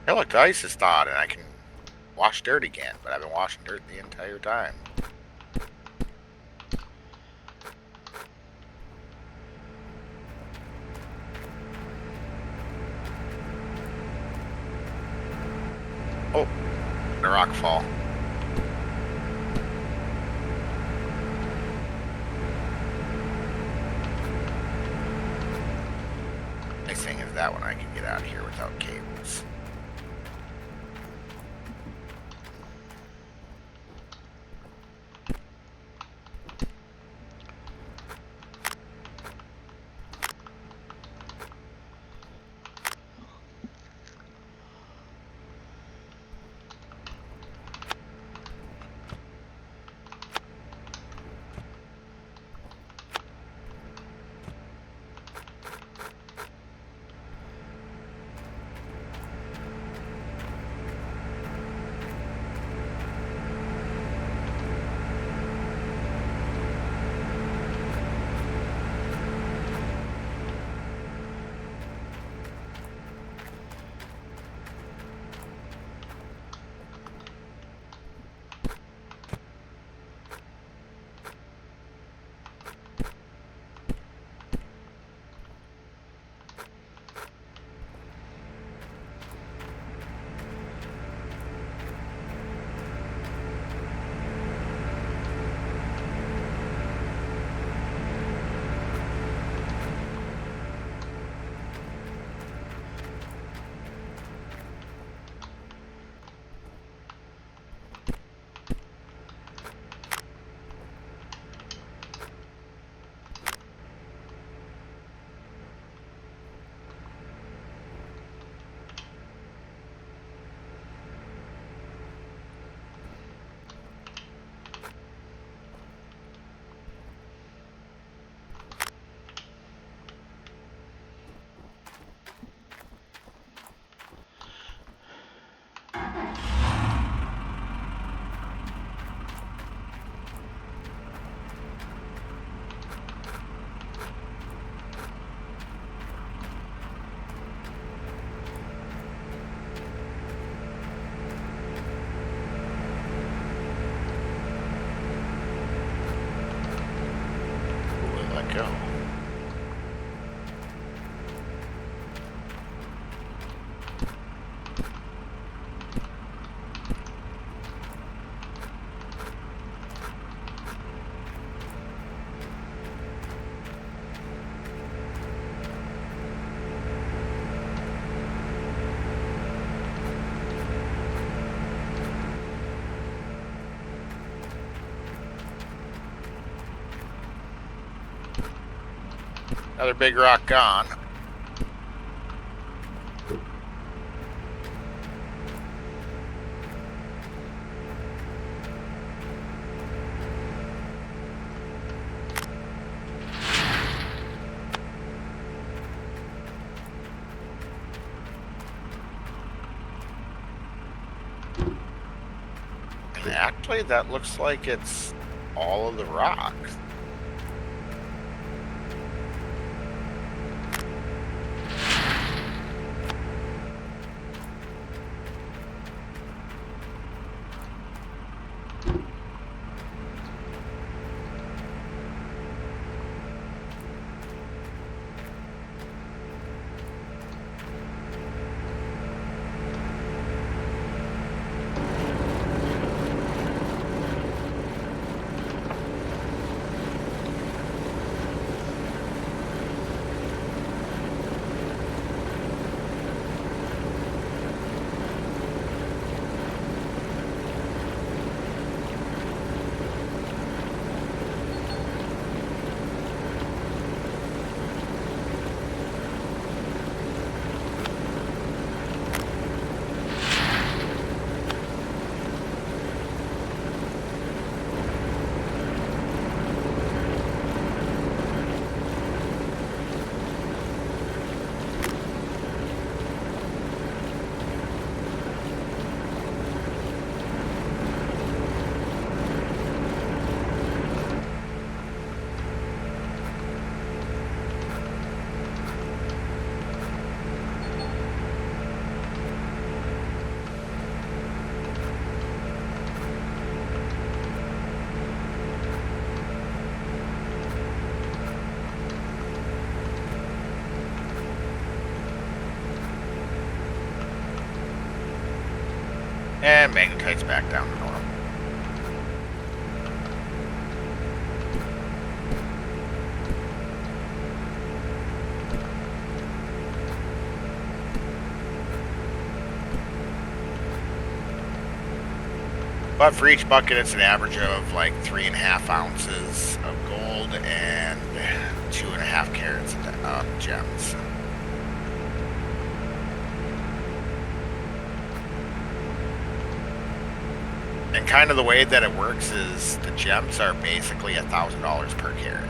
Hey, look, the ice is thawed and I can wash dirt again, but I've been washing dirt the entire time. Oh, the rock fall. Nice thing is that one I can get out of here without cables. go. Another big rock gone. And actually, that looks like it's all of the rocks. And magnetite's back down to normal. But for each bucket, it's an average of like 3.5 ounces of gold and 2.5 carats of gems. And kind of the way that it works is the gems are basically $1,000 per carat.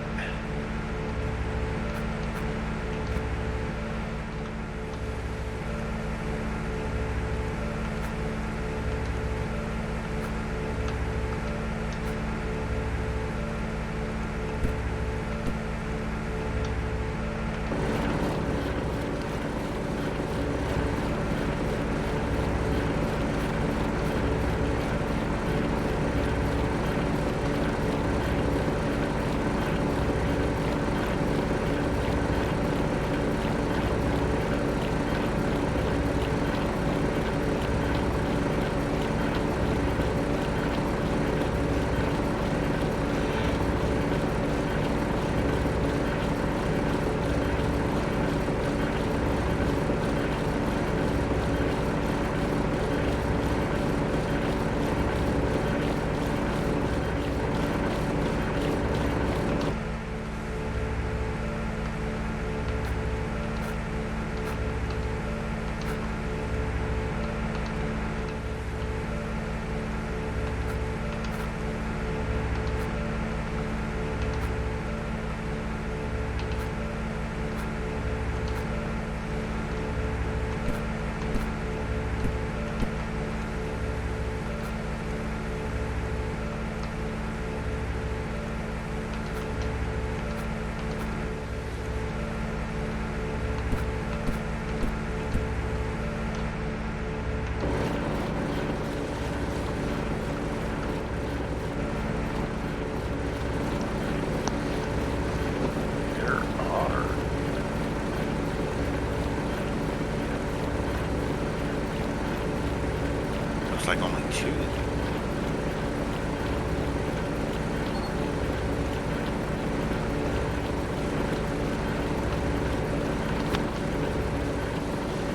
like only 2.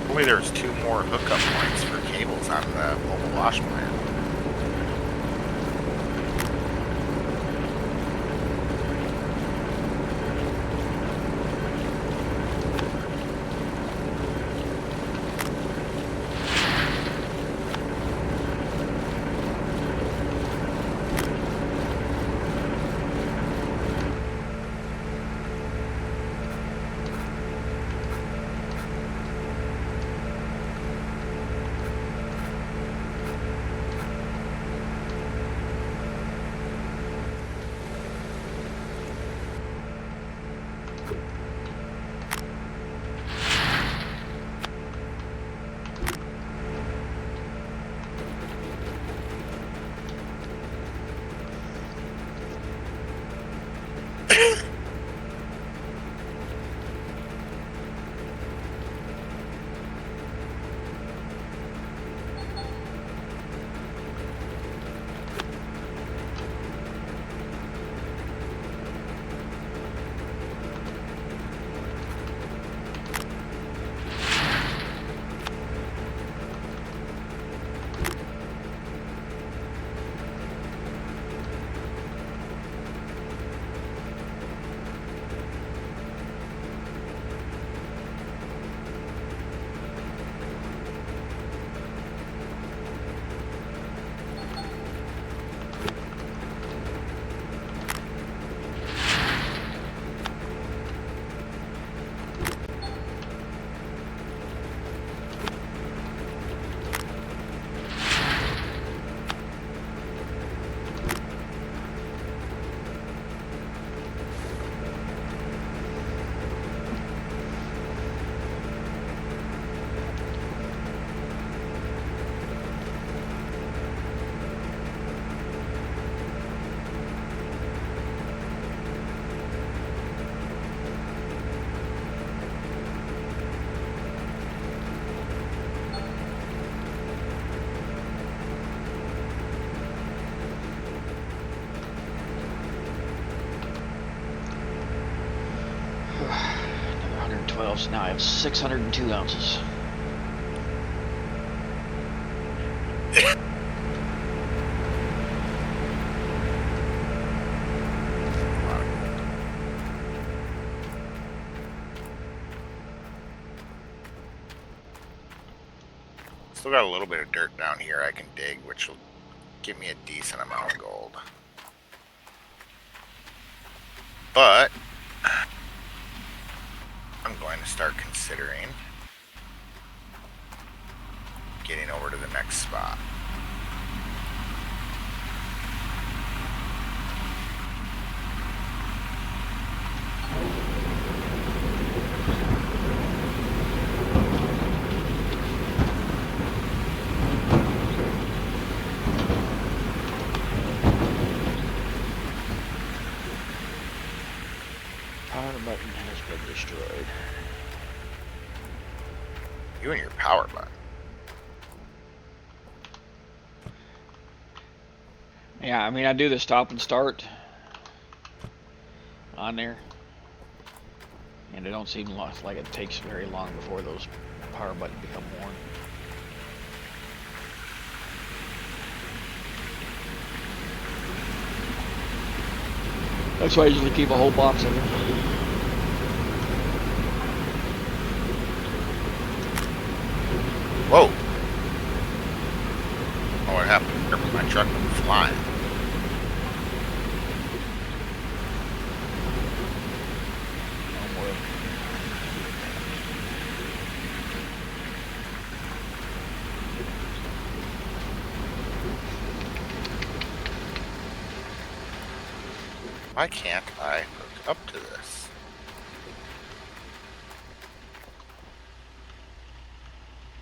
Only there's 2 more hookup points for cables on the mobile wash plant. Another 112, so now I have 602 ounces. Still got a little bit of dirt down here I can dig, which will give me a decent amount of gold. But I'm going to start considering getting over to the next spot. Power button has been destroyed. You and your power button. Yeah, I mean, I do the stop and start on there, and it don't seem like it takes very long before those power buttons become worn. That's why I usually keep a whole box of them. Whoa! Oh, what happened? My truck went flying. Why can't I hook up to this?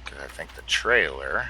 Because I think the trailer...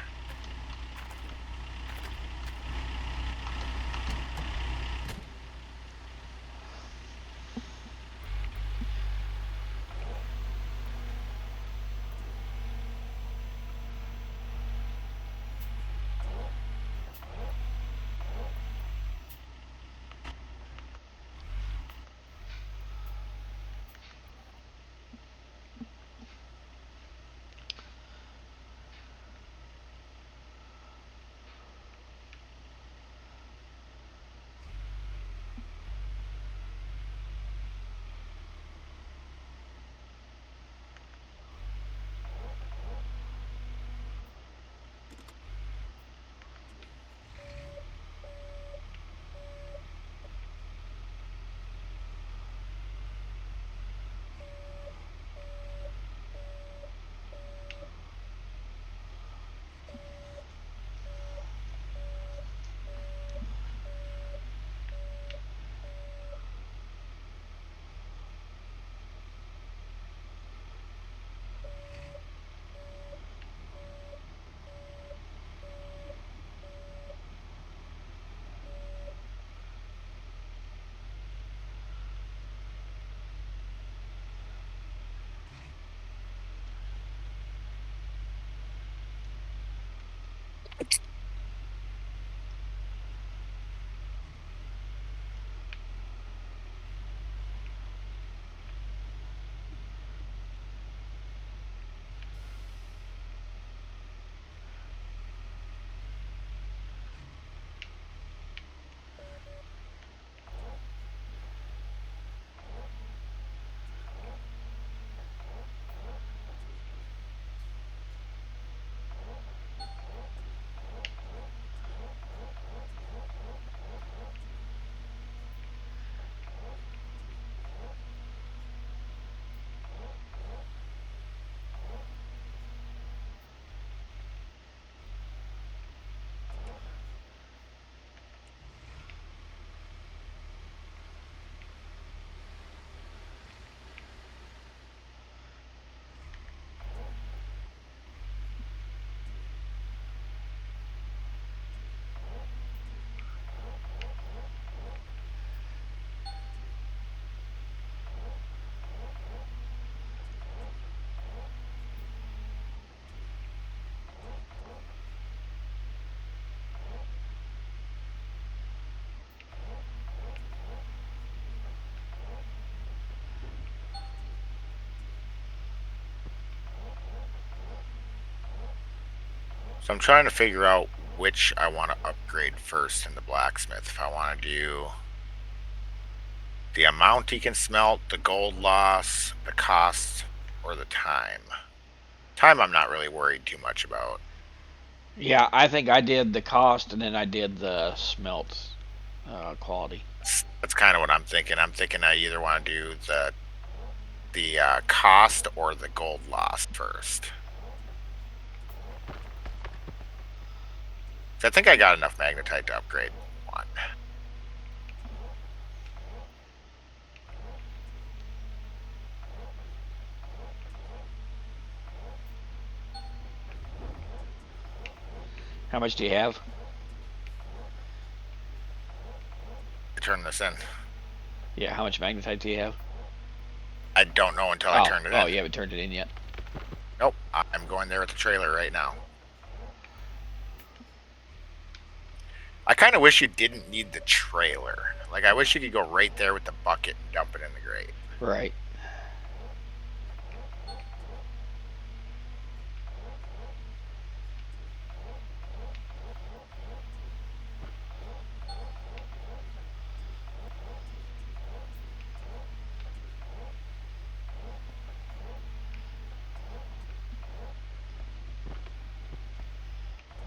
So I'm trying to figure out which I want to upgrade first in the blacksmith. If I want to do the amount he can smelt, the gold loss, the cost, or the time. Time I'm not really worried too much about. Yeah, I think I did the cost and then I did the smelt quality. That's kind of what I'm thinking. I'm thinking I either want to do the cost or the gold loss first. So I think I got enough magnetite to upgrade one. How much do you have? Turn this in. Yeah, how much magnetite do you have? I don't know until I turn it in. Oh, you haven't turned it in yet? Nope, I'm going there with the trailer right now. I kind of wish you didn't need the trailer. Like, I wish you could go right there with the bucket and dump it in the grate. Right.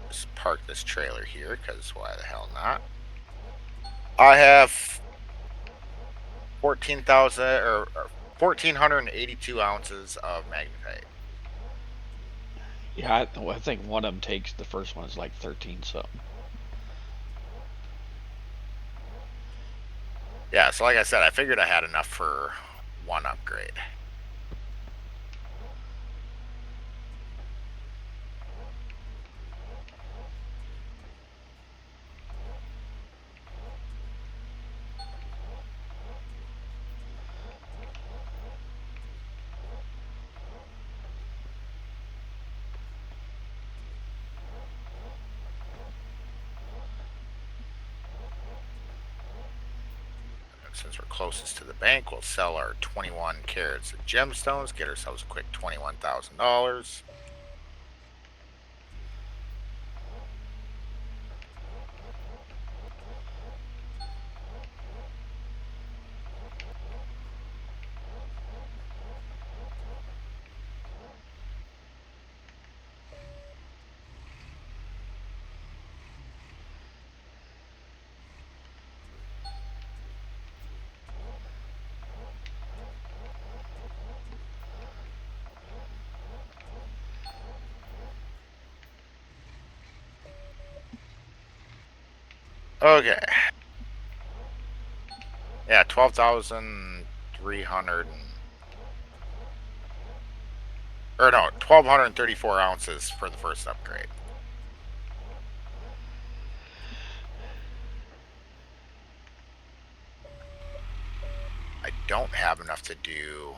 Just park this trailer here, because why the hell not? I have 14,000 or 1,482 ounces of magnetite. Yeah, I think one of them takes, the first one is like 13 something. Yeah, so like I said, I figured I had enough for one upgrade. Since we're closest to the bank, we'll sell our 21 carats of gemstones, get ourselves a quick $21,000. Okay. Yeah, 12,300 or no, 1,234 ounces for the first upgrade. I don't have enough to do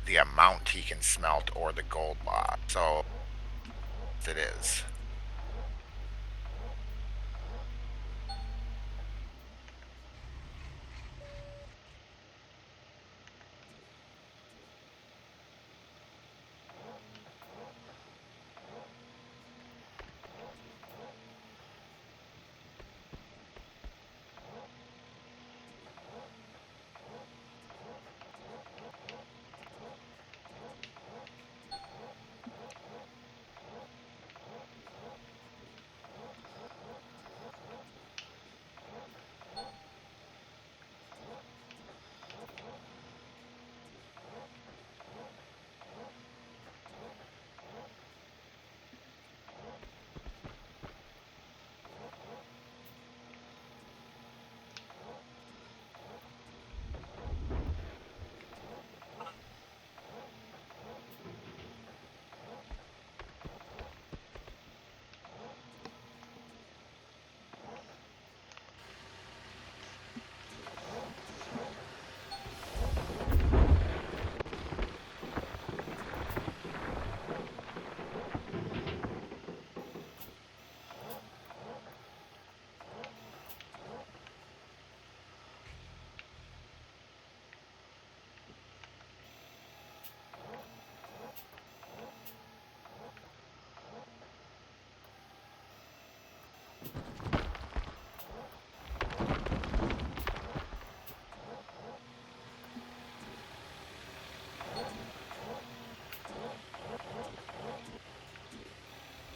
the amount he can smelt or the gold lot, so it is.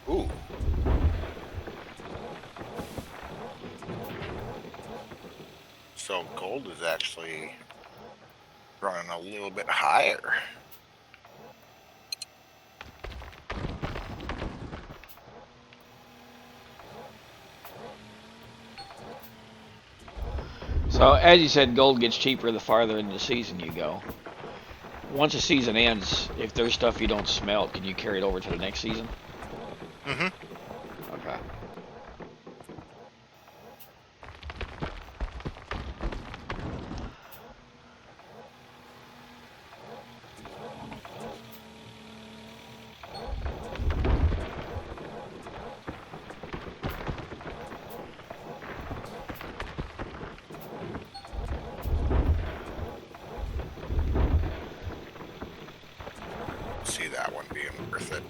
Ooh. So gold is actually running a little bit higher. So, as you said, gold gets cheaper the farther into the season you go. Once a season ends, if there's stuff you don't smelt, can you carry it over to the next season? Mm-hmm. Okay. See that one being worth it.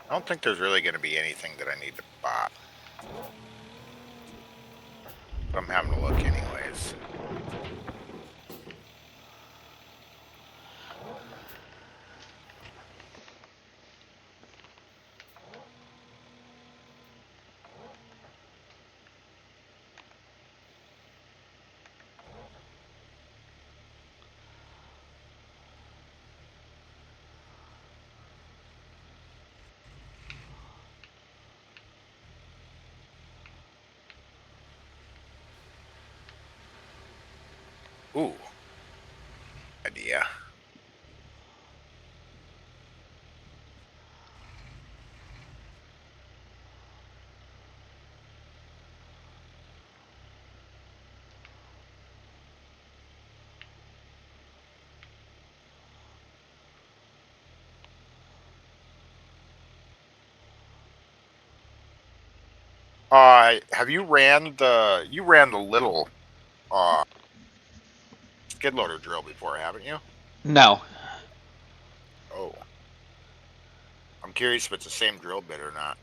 I don't think there's really going to be anything that I need to buy. But I'm having a look anyways. Ooh. Idea. Have you ran the little skid loader drill before, haven't you? No. Oh. I'm curious if it's the same drill bit or not.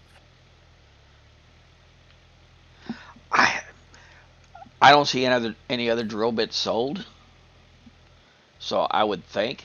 I don't see any other drill bits sold. So I would think.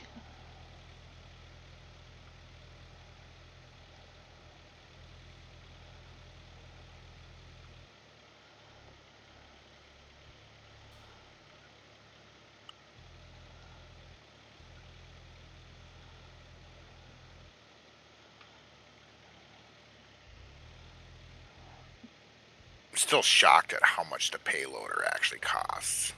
I'm still shocked at how much the payloader actually costs.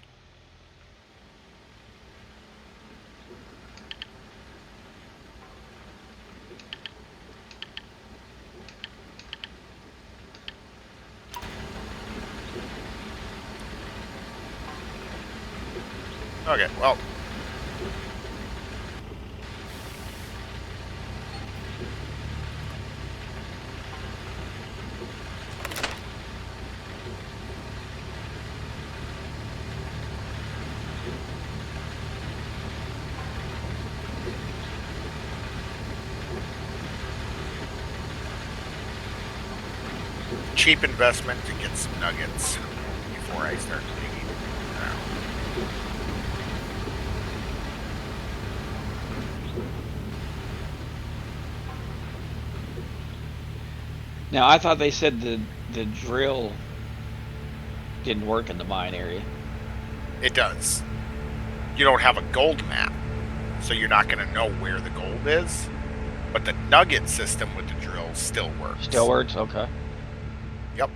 Okay, well. Cheap investment to get some nuggets before I start digging around. Now I thought they said the drill didn't work in the mine area. It does. You don't have a gold map, so you're not going to know where the gold is. But the nugget system with the drill still works. Still works? Okay. Yep.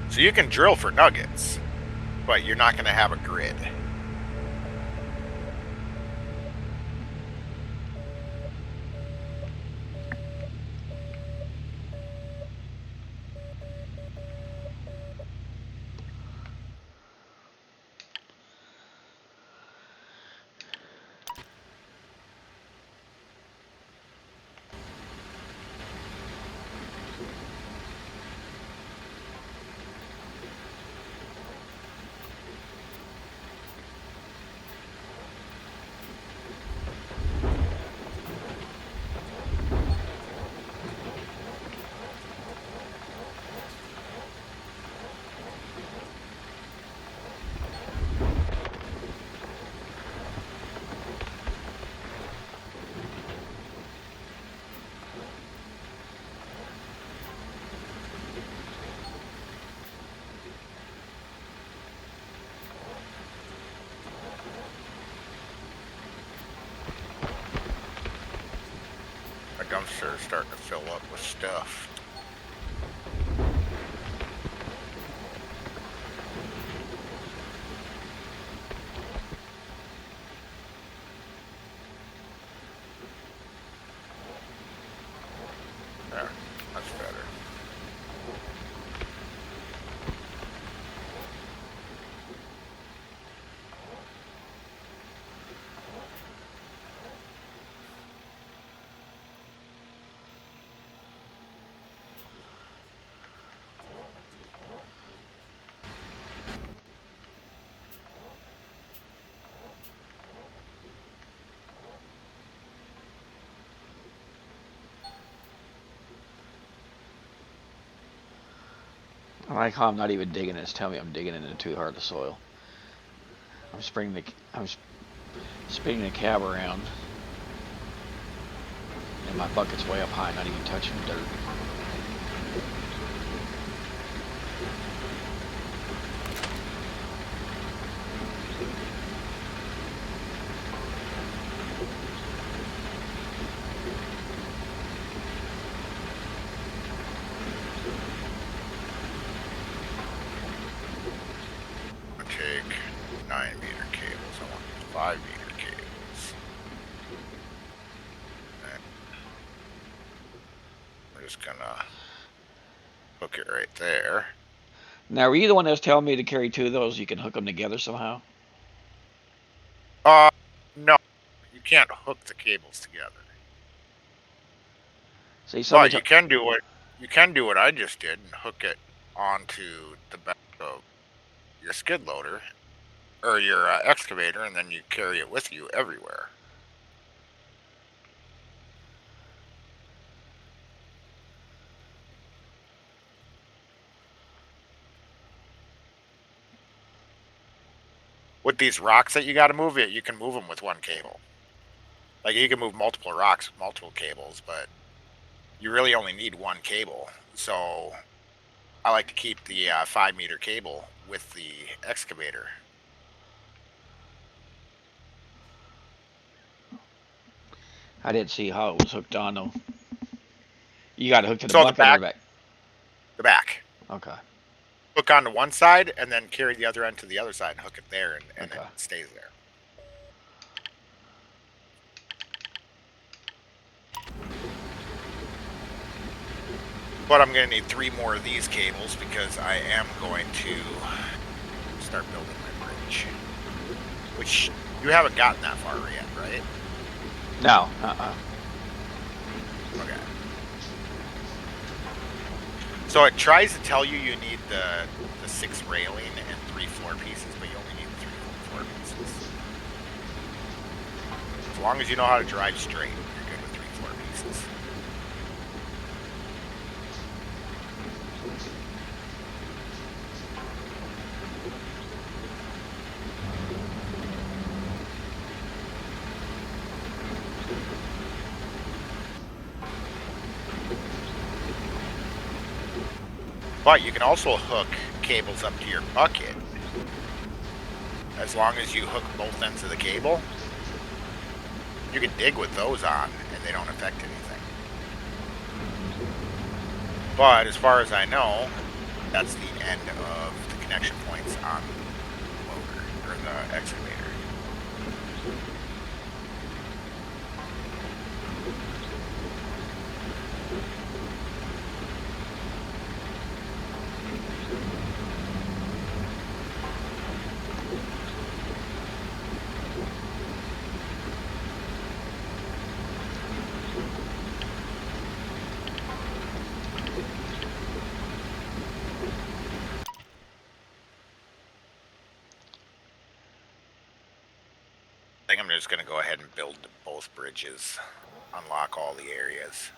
So you can drill for nuggets, but you're not going to have a grid. dumpster is starting to fill up with stuff. There, that's better. I like how I'm not even digging it. It's telling me I'm digging into too hard of soil. I'm spinning the cab around, and my bucket's way up high, not even touching dirt. Take 9-meter cables. I want 5-meter cables. And we're just gonna hook it right there. Now, were you the one that was telling me to carry 2 of those? You can hook them together somehow? No. You can't hook the cables together. See, But you can do what I just did and hook it onto the back of your skid loader or your excavator, and then you carry it with you everywhere. With these rocks that you got to move, you can move them with one cable. Like, you can move multiple rocks with multiple cables, but you really only need one cable. So I like to keep the 5-meter cable with the excavator. I didn't see how it was hooked on though. You got to hook to the So bucket or the back? The back. Okay. Hook onto one side and then carry the other end to the other side and hook it there, and Okay. it stays there. But I'm going to need 3 more of these cables because I am going to start building my bridge. Which you haven't gotten that far yet, right? No. Okay. So it tries to tell you need the 6 railing and 3 floor pieces, but you only need 3 floor pieces. As long as you know how to drive straight, you're good with 3 floor pieces. But you can also hook cables up to your bucket. As long as you hook both ends of the cable, you can dig with those on and they don't affect anything. But as far as I know, that's the end of the connection points on the loader or the excavator. I think I'm just going to go ahead and build both bridges, unlock all the areas.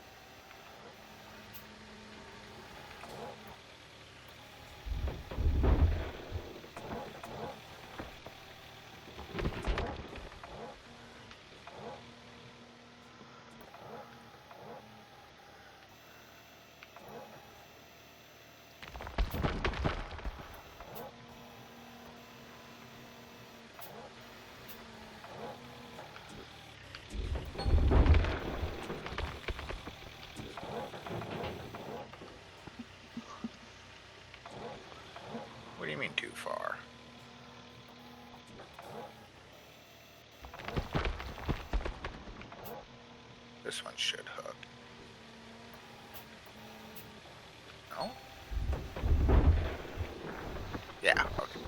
far. This one should hook. No? Yeah, okay.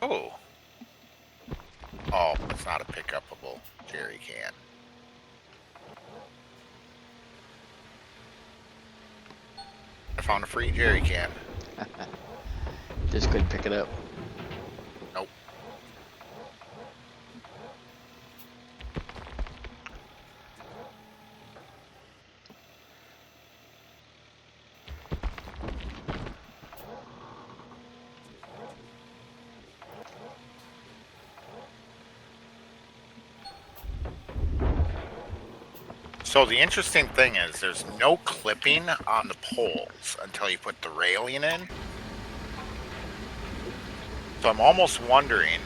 Oh. Oh, it's not a pick-upable jerry can. I found a free jerry can. Just couldn't pick it up. Nope. So the interesting thing is there's no clipping on the poles until you put the railing in. So I'm almost wondering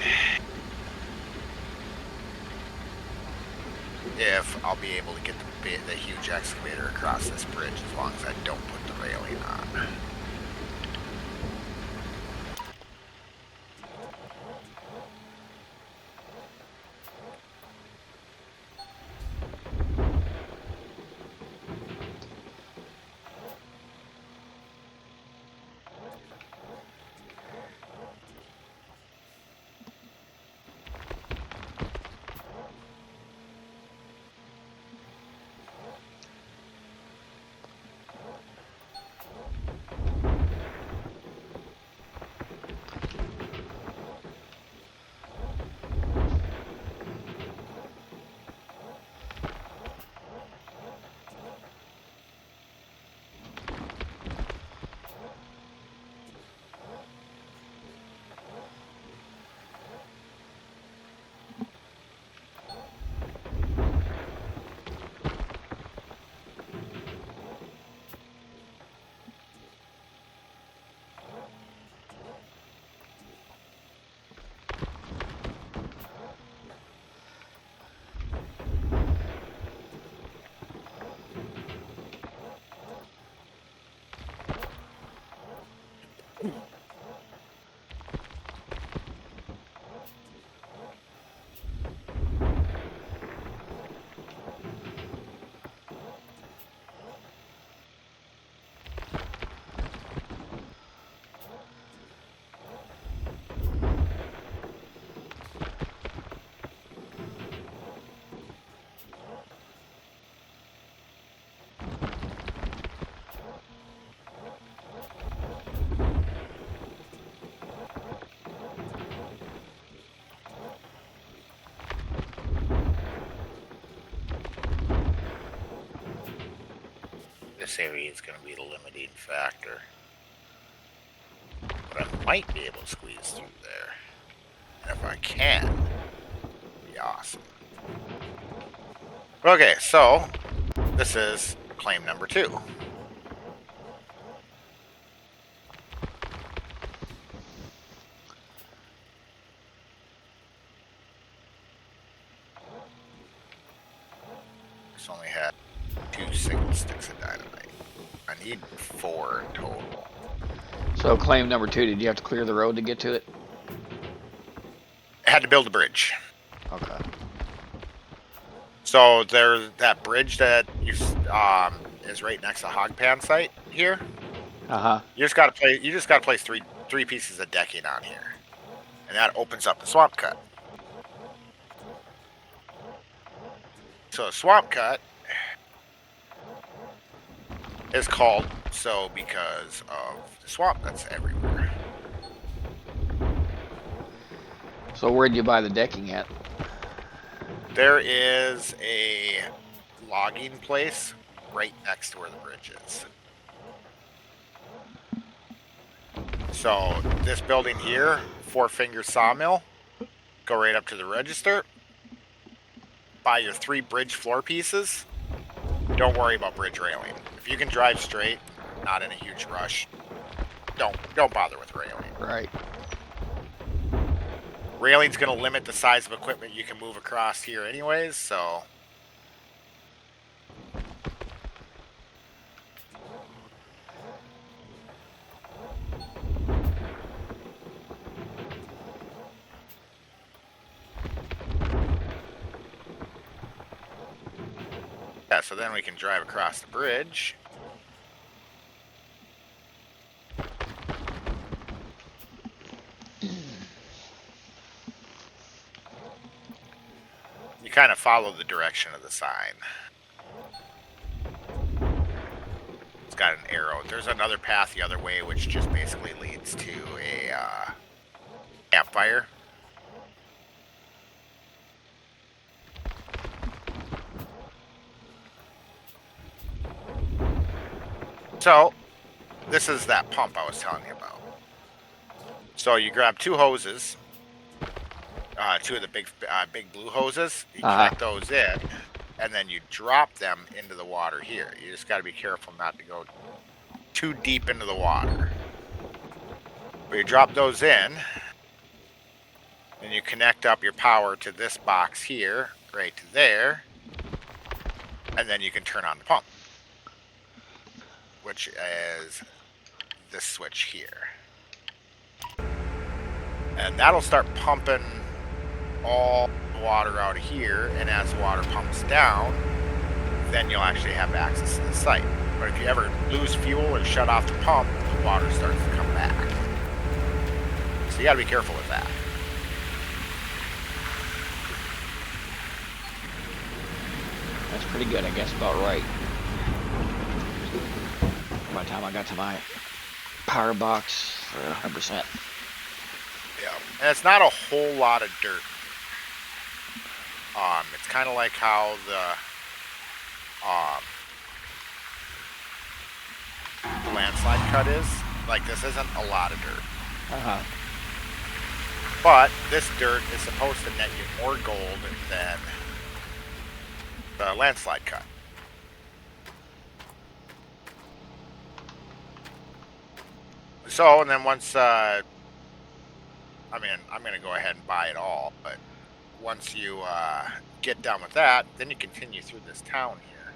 if I'll be able to get the huge excavator across this bridge as long as I don't put the railing on. this area is going to be the limiting factor. But I might be able to squeeze through there. And if I can, it'd be awesome. Okay, so this is claim number 2. This only had 2 single sticks of dynamite. I need 4 total. So claim number 2, did you have to clear the road to get to it? I had to build a bridge. Okay. So there's that bridge that is right next to Hogpan site here. You just gotta place three pieces of decking on here, and that opens up the swamp cut. So a swamp cut is called so because of the swamp that's everywhere. So where'd you buy the decking at? There is a logging place right next to where the bridge is. So this building here, Four Finger Sawmill, go right up to the register, buy your 3 bridge floor pieces. Don't worry about bridge railing. If you can drive straight, not in a huge rush, don't bother with railing. Right. Railing's going to limit the size of equipment you can move across here anyways, so... Yeah, so then we can drive across the bridge. You kind of follow the direction of the sign. It's got an arrow. There's another path the other way, which just basically leads to a campfire. So, this is that pump I was telling you about. So you grab 2 hoses. 2 of the big blue hoses. You connect those in, and then you drop them into the water here. You just got to be careful not to go too deep into the water. But you drop those in, and you connect up your power to this box here, right to there, and then you can turn on the pump, which is this switch here. And that'll start pumping all the water out of here, and as the water pumps down, then you'll actually have access to the site. But if you ever lose fuel or shut off the pump, the water starts to come back. So you gotta be careful with that. That's pretty good, I guess, about right. By the time I got to my power box for 100%. Yeah, and it's not a whole lot of dirt. It's kind of like how the landslide cut is. Like, this isn't a lot of dirt. But this dirt is supposed to net you more gold than the landslide cut. So, and then once, I mean, I'm going to go ahead and buy it all, but once you get done with that, then you continue through this town here.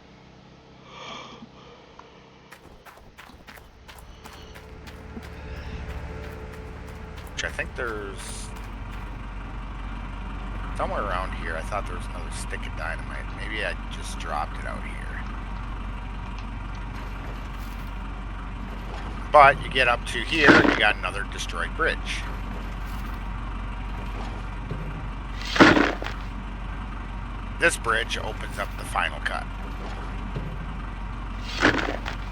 Which I think there's... somewhere around here, I thought there was another stick of dynamite. Maybe I just dropped it out here. But you get up to here, and you got another destroyed bridge. This bridge opens up the final cut.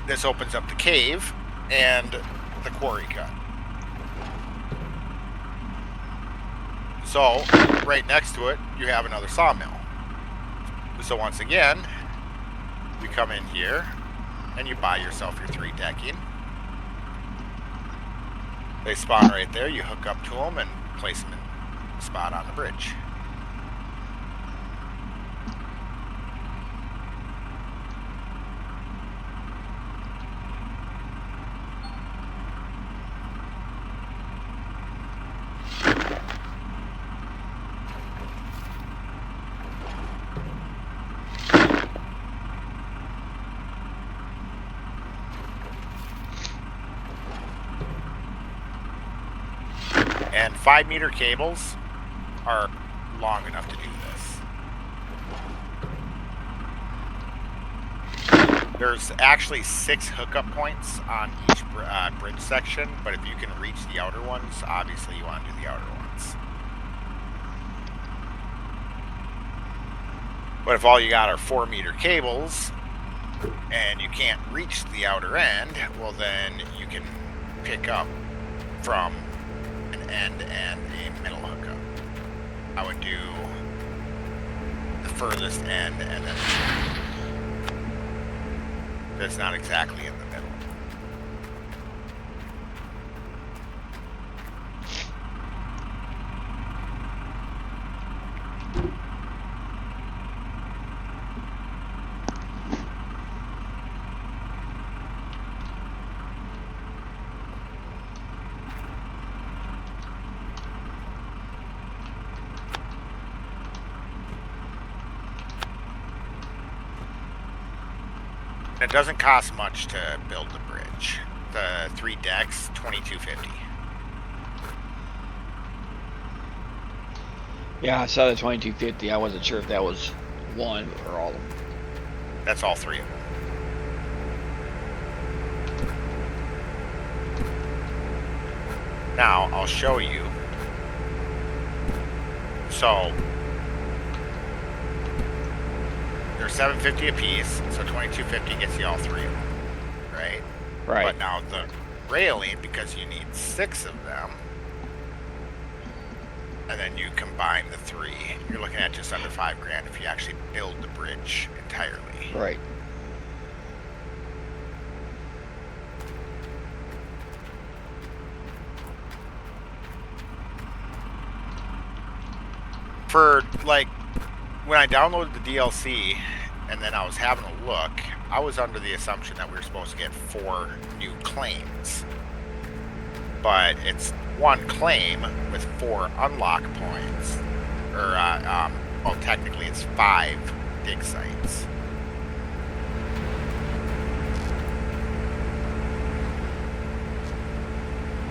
This opens up the cave and the quarry cut. So, right next to it, you have another sawmill. So once again, we come in here, and you buy yourself your 3 decking. They spawn right there. You hook up to them and place them in the spot on the bridge. And 5-meter cables are long enough to do this. There's actually 6 hookup points on each bridge section, but if you can reach the outer ones, obviously you want to do the outer ones. But if all you got are 4-meter cables and you can't reach the outer end, well then you can pick up from an end and a middle hookup. I would do the furthest end and then that's not exactly in the middle. It doesn't cost much to build the bridge. The 3 decks, $22.50. Yeah, I saw the 2250. I wasn't sure if that was one or all of them. That's all 3 of them. Now, I'll show you. So, they're $7.50 a piece, so $22.50 gets you all 3 of them, right? Right. But now the railing, because you need 6 of them, and then you combine the 3, you're looking at just under $5,000 if you actually build the bridge entirely. Right. For, like, when I downloaded the DLC and then I was having a look, I was under the assumption that we were supposed to get 4 new claims. But it's 1 claim with 4 unlock points. Or, well, technically it's 5 dig sites.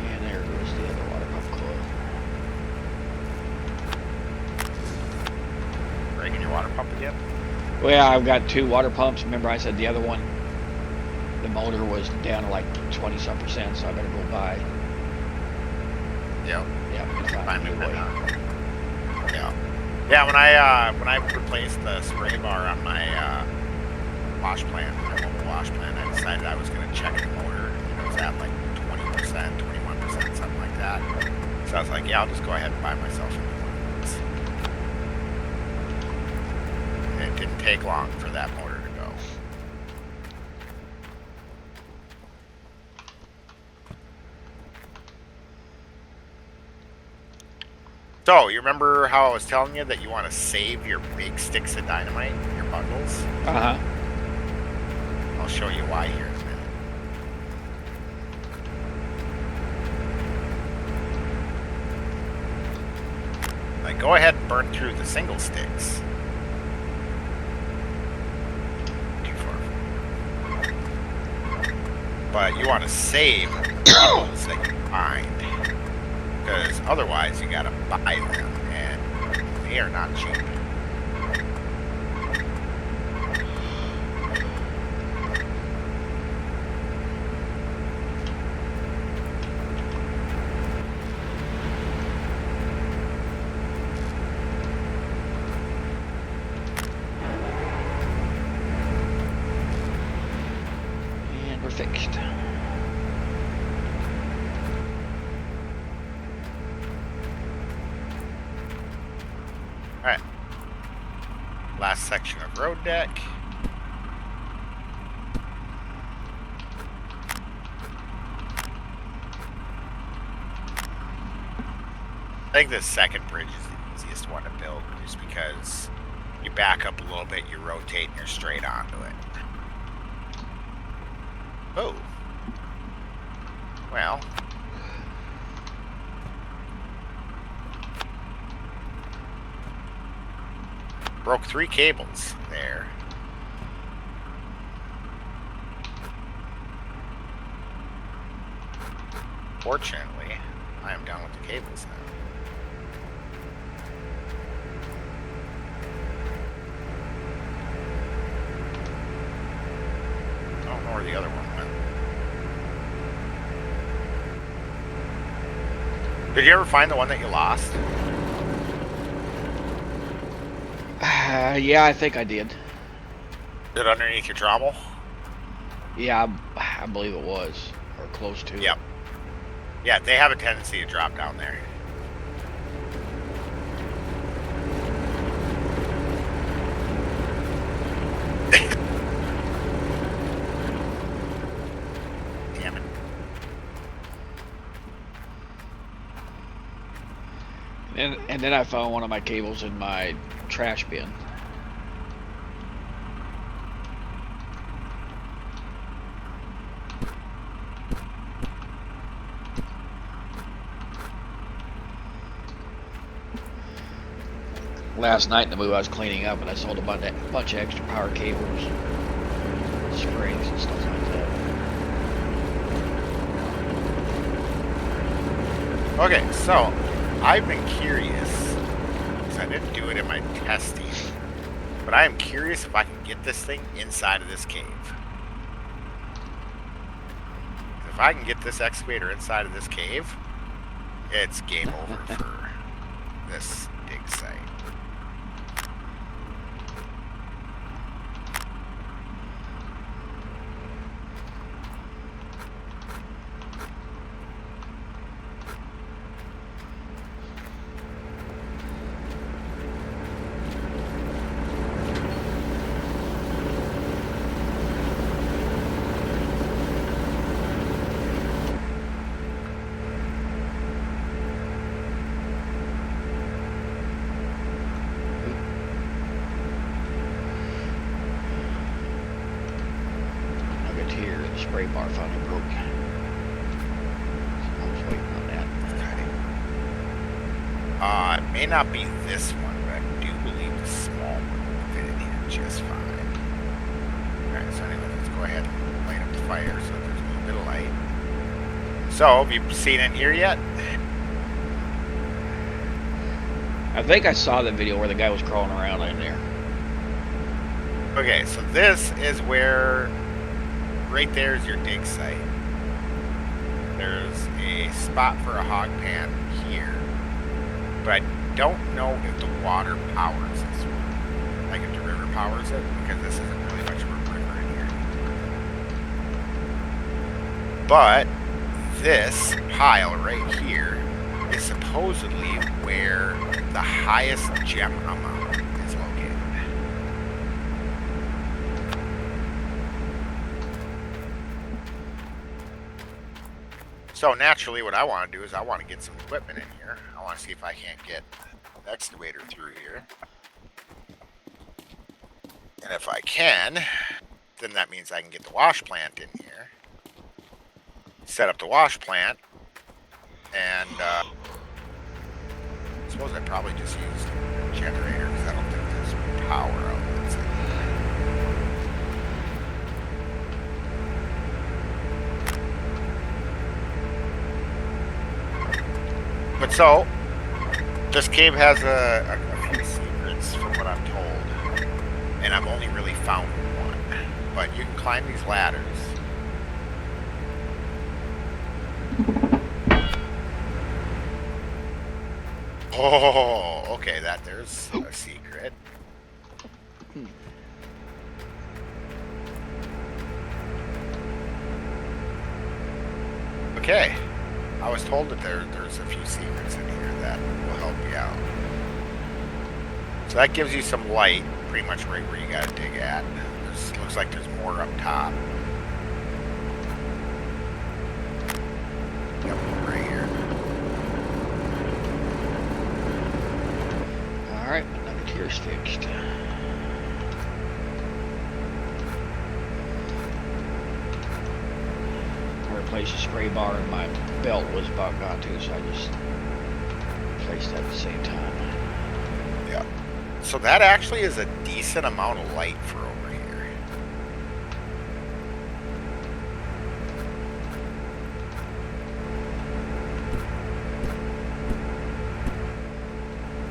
And there goes the other water pump club. Breaking your water pump again? Well, yeah, I've got 2 water pumps. Remember I said the other one, the motor was down to like 20-some%, so I better go buy. Yeah. Yeah, it's not Find a it new way. Yeah. Yeah, when I replaced the spray bar on my wash plant, my mobile wash plant, I decided I was going to check the motor. It was at like 20%, 21%, something like that. So I was like, yeah, I'll just go ahead and buy myself a new one. And it didn't take long for that motor to go. So, you remember how I was telling you that you want to save your big sticks of dynamite, your bundles? Uh-huh. I'll show you why here in a minute. Like, go ahead and burn through the single sticks. Too far. But you want to save bundles that you find. Because otherwise you gotta buy them, and they are not cheap. And we're fixed. Alright. Last section of road deck. think the second bridge is the easiest one to build, just because you back up a little bit, you rotate, and you're straight onto it. Oh. Well. Broke 3 cables there. Fortunately, I am done with the cables now. I don't know where the other one went. Did you ever find the one that you lost? Yeah, I think I did. Is it underneath your trommel? Yeah, I believe it was, or close to. Yep. Yeah, they have a tendency to drop down there. Damn it. And then I found one of my cables in my trash bin. Last night in the movie I was cleaning up and I sold a bunch of extra power cables, springs and stuff like that. Okay, so I've been curious, because I didn't do it in my testing, but I am curious if I can get this thing inside of this cave. If I can get this excavator inside of this cave, it's game over for this dig site. Spray bar finally broke. So I was waiting on that. It may not be this one, but I do believe the small one will fit in here just fine. Alright, so anyway, let's go ahead and light up the fire so that there's a little bit of light. So, have you seen it here yet? I think I saw the video where the guy was crawling around in there. Okay, so this is where, right there is your dig site. There's a spot for a hog pan here, but I don't know if the water powers this one. Like if the river powers it, because this isn't really much of a river in here. But this pile right here is supposedly where the highest gem amount is located. So naturally what I want to do is I want to get some equipment in here. I want to see if I can't get the excavator through here. And if I can, then that means I can get the wash plant in here. Set up the wash plant. And I suppose I probably just use the generator because I don't think there's power outlets in here. But so, this cave has a few secrets from what I'm told. And I've only really found one. But you can climb these ladders. Oh, okay, there's a secret. Okay. I was told that there's a few secrets in here that will help you out. So that gives you some light, pretty much right where you gotta dig at. Looks like there's more up top. Yep, right here. tires fixed. I replaced the spray bar and my belt was about gone too, so I just replaced that at the same time. Yeah. So that actually is a decent amount of light for over here.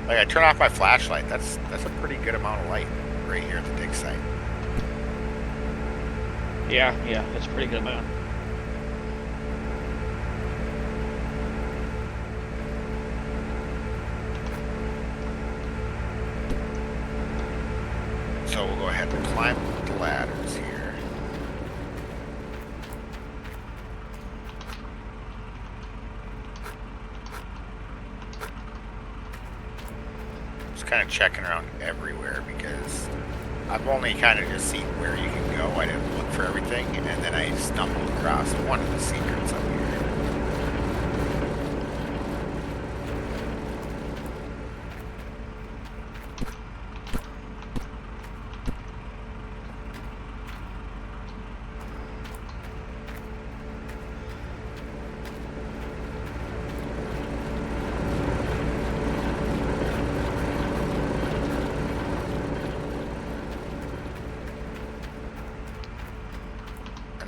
Like I turn off my flashlight, that's a pretty good amount of light right here at the dig site. Yeah, that's a pretty good amount. So we'll go ahead and climb the ladders here. Just kind of checking around everywhere because I've only kind of just seen where you can go. I didn't look for everything, and then I stumbled across one of the secrets up here.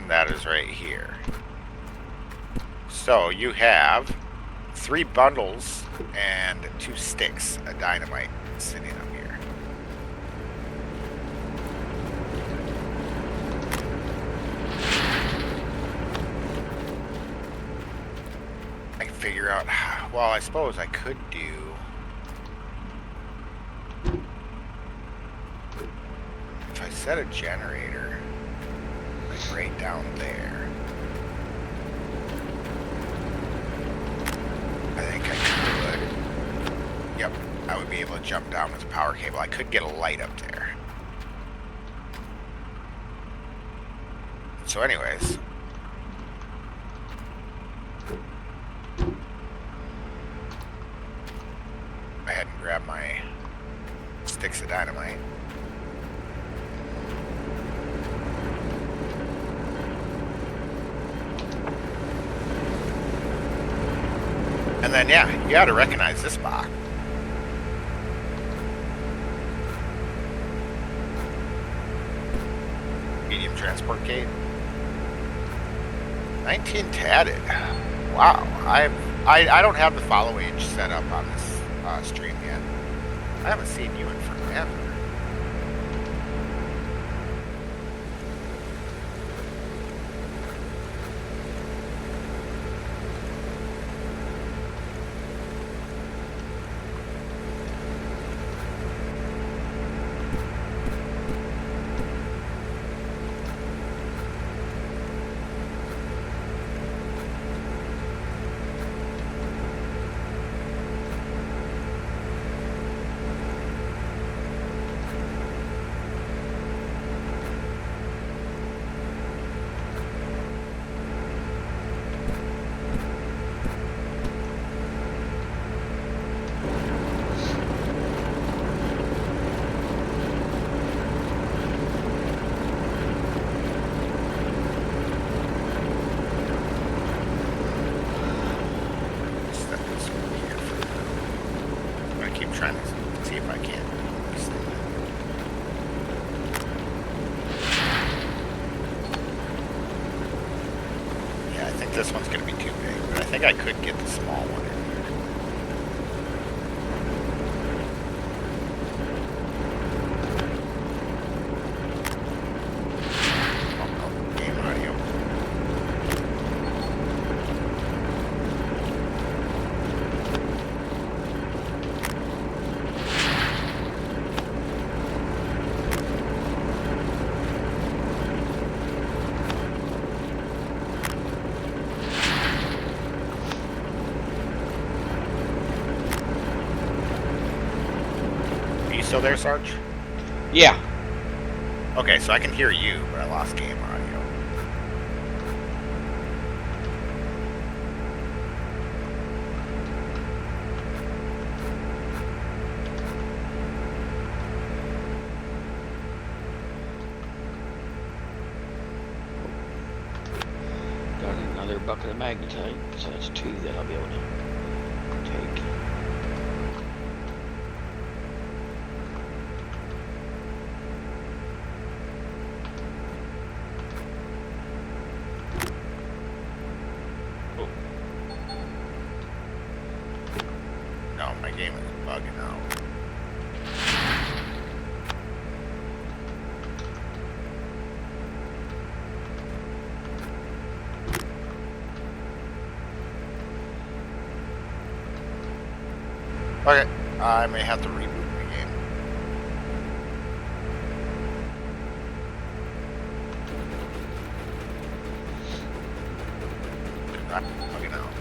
That is right here. So you have 3 bundles and 2 sticks of dynamite sitting up here. I can figure out, well, I suppose I could do if I set a generator right down there. I think I could. Yep, I would be able to jump down with the power cable. I could get a light up there. So anyways. I had to grab my sticks of dynamite. And then, yeah, you got to recognize this box. Medium transport gate. 19 tatted. Wow. I don't have the follow age set up on this stream yet. I haven't seen you in forever. Trying to see if I can. Yeah, I think this one's going to be too big, but I think I could get the small one in here. Oh, no, game audio. Still there, Sarge? Yeah. Okay, so I can hear you, but I lost game audio. Got another bucket of magnetite, so that's 2 that I'll be able to take. No, my game is bugging out. Okay, I may have to reboot my game. I'm bugging out.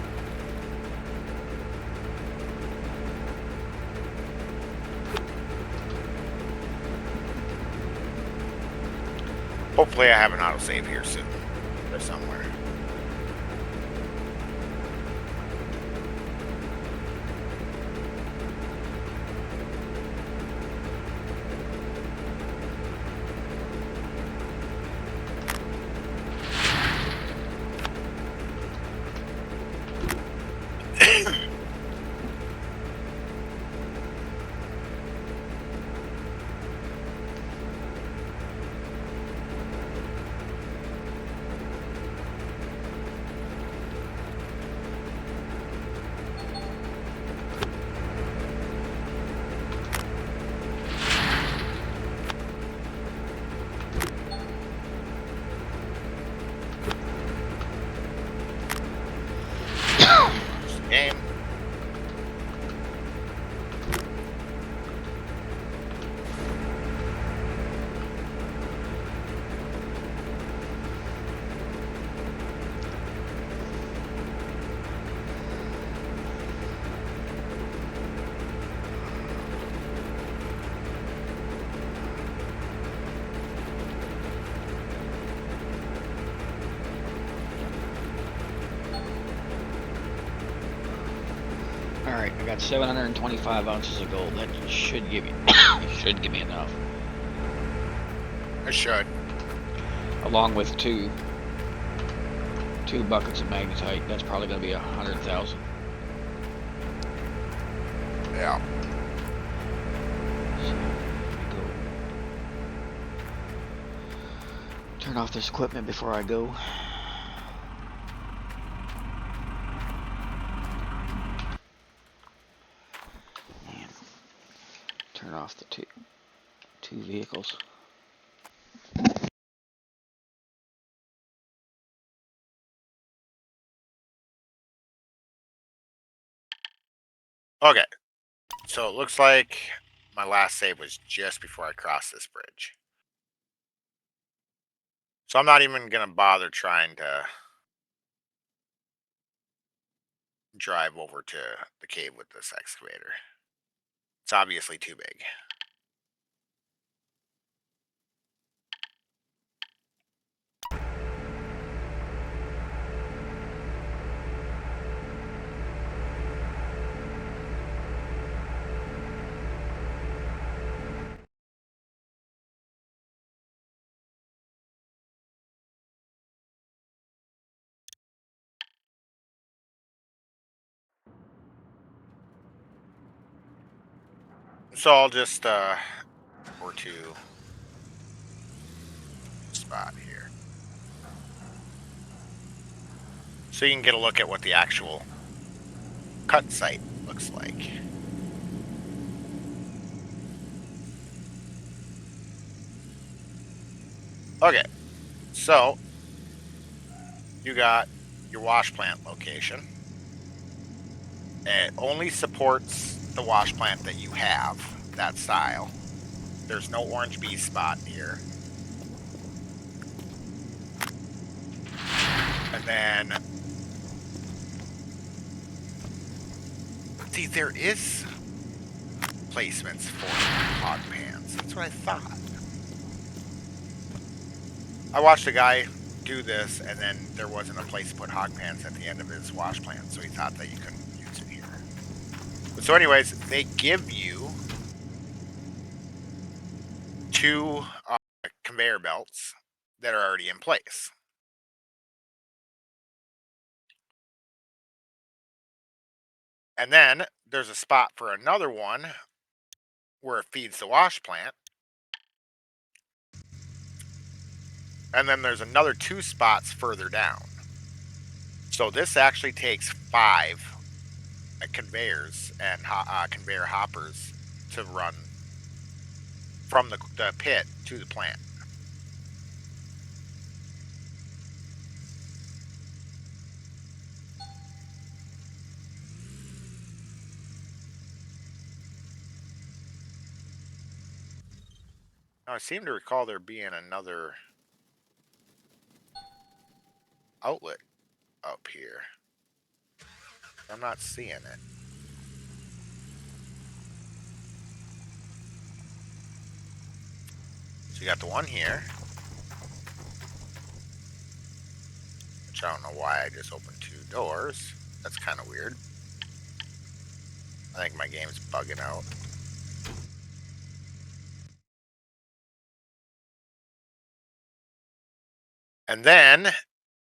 Hopefully I have an autosave here soon. Or somewhere. Game. Alright, I got 725 ounces of gold. That should give me enough. I should. Along with two buckets of magnetite. That's probably gonna be 100,000. Yeah. So, let me go turn off this equipment before I go. And turn off the two vehicles. Okay. So it looks like my last save was just before I crossed this bridge. So I'm not even going to bother trying to drive over to the cave with this excavator. It's obviously too big. So I'll just or to spot here. So you can get a look at what the actual cut site looks like. Okay, so you got your wash plant location. It only supports the wash plant that you have, that style. There's no orange bee spot here. And then, see, there is placements for hog pans. That's what I thought. I watched a guy do this, and then there wasn't a place to put hog pans at the end of his wash plant, so he thought that you couldn't use it here. But so anyways, they give you 2 conveyor belts that are already in place. And then there's a spot for another one where it feeds the wash plant. And then there's another 2 spots further down. So this actually takes 5 conveyors and conveyor hoppers to run from the pit to the plant. Now, I seem to recall there being another outlet up here. I'm not seeing it. So you got the one here, which I don't know why I just opened 2 doors. That's kind of weird. I think my game's bugging out. And then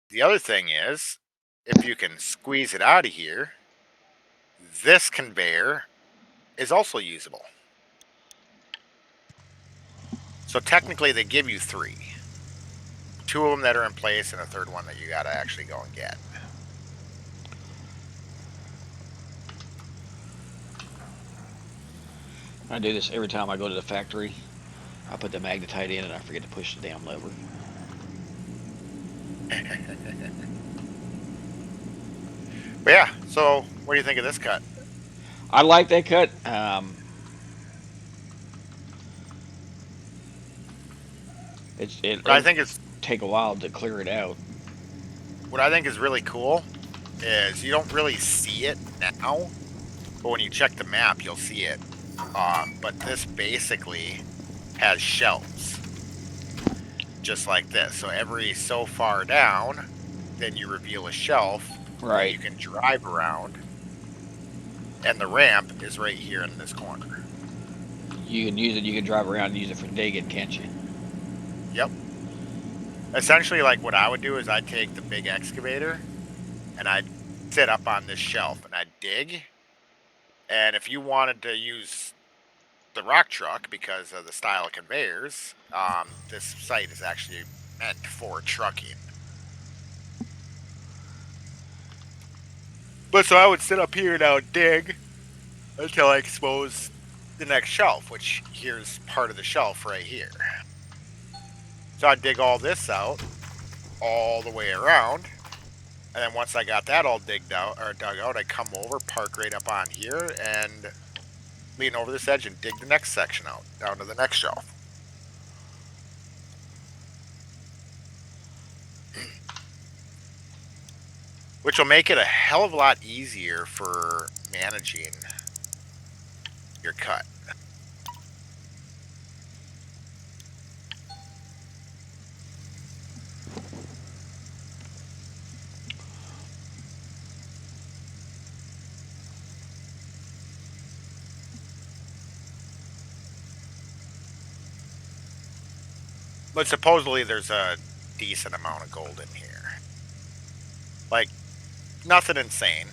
the other thing is, if you can squeeze it out of here, this conveyor is also usable. So technically they give you 3. 2 of them that are in place and a 3rd one that you gotta actually go and get. I do this every time I go to the factory. I put the magnetite in and I forget to push the damn lever. But yeah, so what do you think of this cut? I like that cut. I think it's take a while to clear it out. What I think is really cool is you don't really see it now, but when you check the map, you'll see it. But this basically has shelves, just like this. So every so far down, then you reveal a shelf. Right. You can drive around, and the ramp is right here in this corner. You can use it. You can drive around and use it for digging, can't you? Yep. Essentially, like what I would do is I'd take the big excavator, and I'd sit up on this shelf, and I'd dig. And if you wanted to use the rock truck because of the style of conveyors, this site is actually meant for trucking. But so I would sit up here and I would dig until I expose the next shelf, which here's part of the shelf right here. So I'd dig all this out, all the way around, and then once I got that all dug out, I'd come over, park right up on here, and lean over this edge and dig the next section out, down to the next shelf. Which will make it a hell of a lot easier for managing your cut. But supposedly there's a decent amount of gold in here. Like, nothing insane.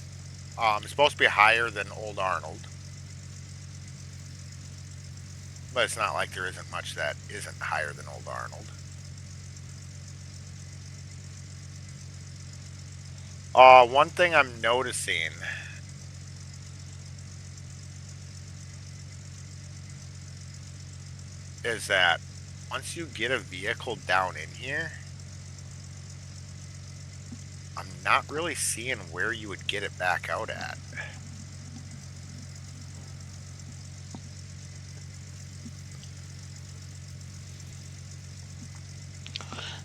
It's supposed to be higher than Old Arnold. But it's not like there isn't much that isn't higher than Old Arnold. One thing I'm noticing is that once you get a vehicle down in here, I'm not really seeing where you would get it back out at.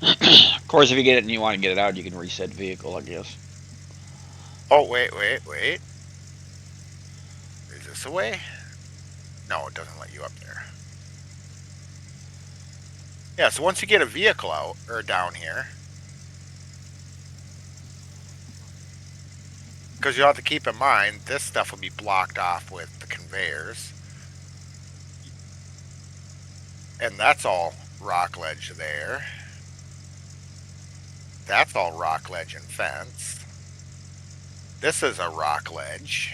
Of course, if you get it and you want to get it out, you can reset vehicle, I guess. Oh, wait. Is this a way? No, it doesn't let you up there. Yeah, so once you get a vehicle out, or down here, because you have to keep in mind, this stuff will be blocked off with the conveyors. And that's all rock ledge there. That's all rock ledge and fence. This is a rock ledge.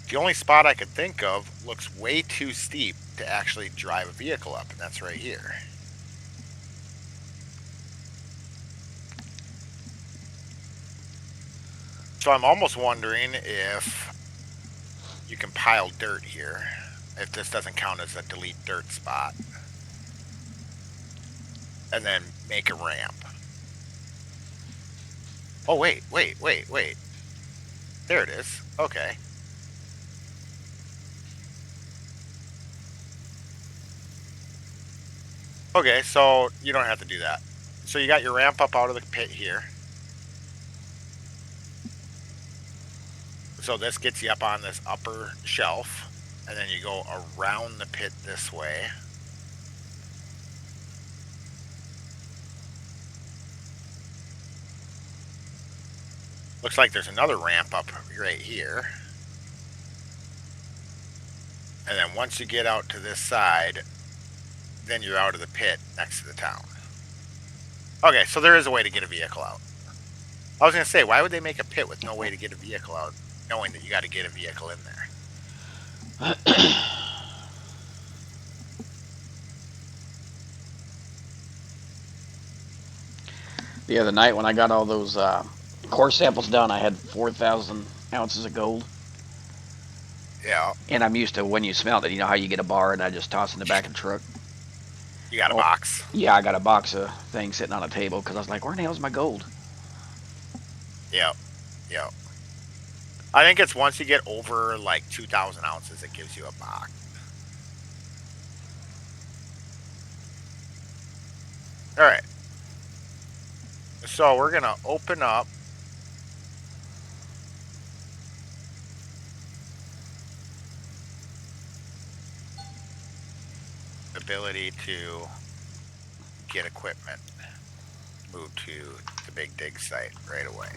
The only spot I could think of looks way too steep to actually drive a vehicle up, and that's right here. So I'm almost wondering if you can pile dirt here, if this doesn't count as a delete dirt spot, and then make a ramp. Oh, wait. There it is. Okay. Okay, so you don't have to do that. So you got your ramp up out of the pit here. So this gets you up on this upper shelf, and then you go around the pit this way. Looks like there's another ramp up right here. And then once you get out to this side, then you're out of the pit next to the town. Okay, so there is a way to get a vehicle out. I was going to say, why would they make a pit with no way to get a vehicle out, knowing that you got to get a vehicle in there? The other night when I got all those core samples done, I had 4,000 ounces of gold. Yeah. And I'm used to when you smelt it, you know how you get a bar and I just toss in the back of the truck? You got a box? Yeah, I got a box of things sitting on a table because I was like, where the hell's my gold? Yep. I think it's once you get over like 2,000 ounces, it gives you a box. All right. So we're going to open up ability to get equipment. Move to the big dig site right away.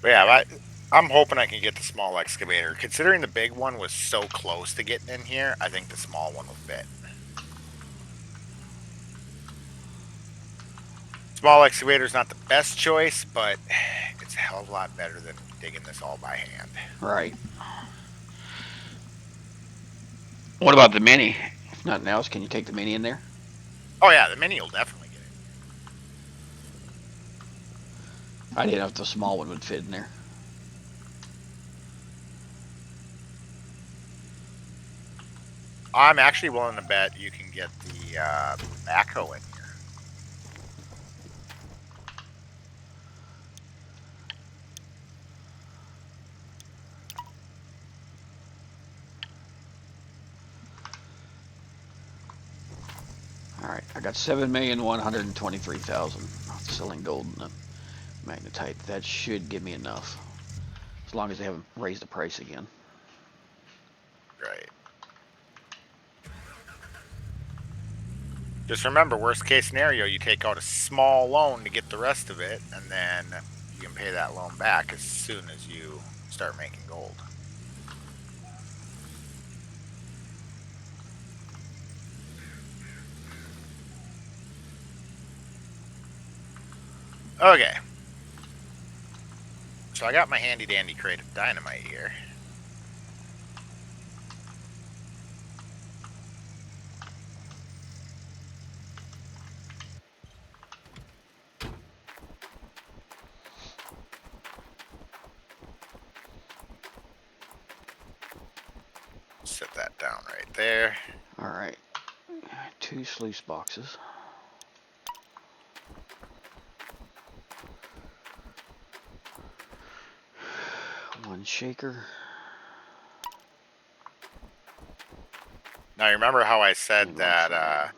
But yeah, I'm hoping I can get the small excavator. Considering the big one was so close to getting in here, I think the small one will fit. Small excavator is not the best choice, but it's a hell of a lot better than digging this all by hand. Right. What about the mini? If nothing else, can you take the mini in there? Oh yeah, the mini will definitely get in. I didn't know if the small one would fit in there. I'm actually willing to bet you can get the backhoe in here. Alright, I got 7,123,000 selling gold in the magnetite. That should give me enough. As long as they haven't raised the price again. Right. Just remember, worst case scenario, you take out a small loan to get the rest of it, and then you can pay that loan back as soon as you start making gold. Okay. So I got my handy dandy crate of dynamite here. Set that down right there. Alright. 2 sluice boxes. One shaker. Now, you remember how I said that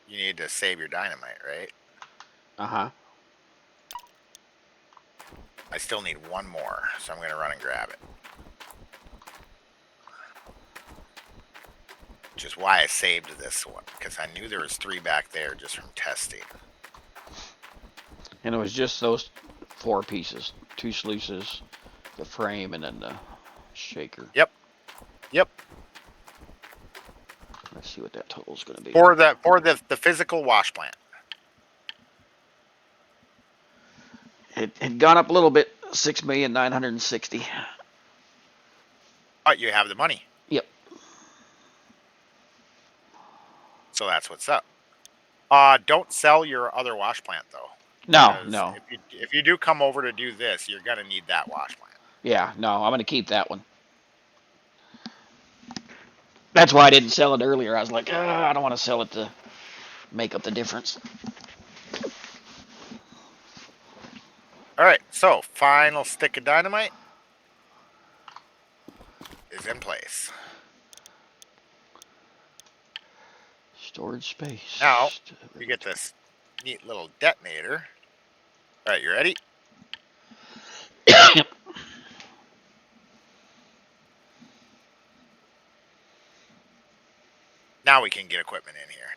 you need to save your dynamite, right? Uh-huh. I still need one more, so I'm going to run and grab it. Which is why I saved this one, because I knew there was 3 back there just from testing. And it was just those 4 pieces. 2 sluices, the frame, and then the shaker. Yep. Let's see what that total is going to be. For the physical wash plant. It had gone up a little bit, 6,960,000. But you have the money. Yep. So that's what's up. Don't sell your other wash plant though. No. If you do come over to do this, you're gonna need that wash plant. Yeah, no, I'm gonna keep that one. That's why I didn't sell it earlier. I was like, I don't want to sell it to make up the difference. All right, so final stick of dynamite is in place. Storage space. Now you get this neat little detonator. All right, you ready? Yep. Now we can get equipment in here.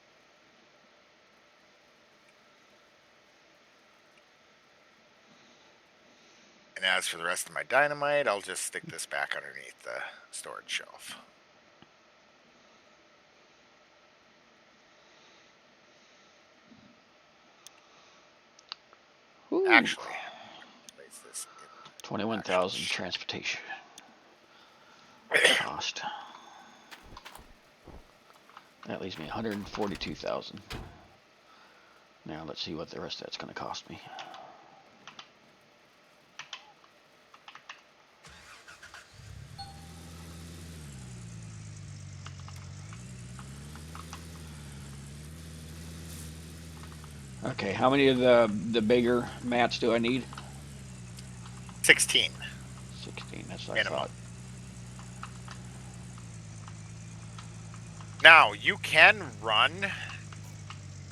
And as for the rest of my dynamite, I'll just stick this back underneath the storage shelf. Ooh. Actually, place this in 21,000 transportation cost. That leaves me 142,000. Now let's see what the rest of that's going to cost me. Okay, how many of the bigger mats do I need? 16. 16, that's what I thought. Now, you can run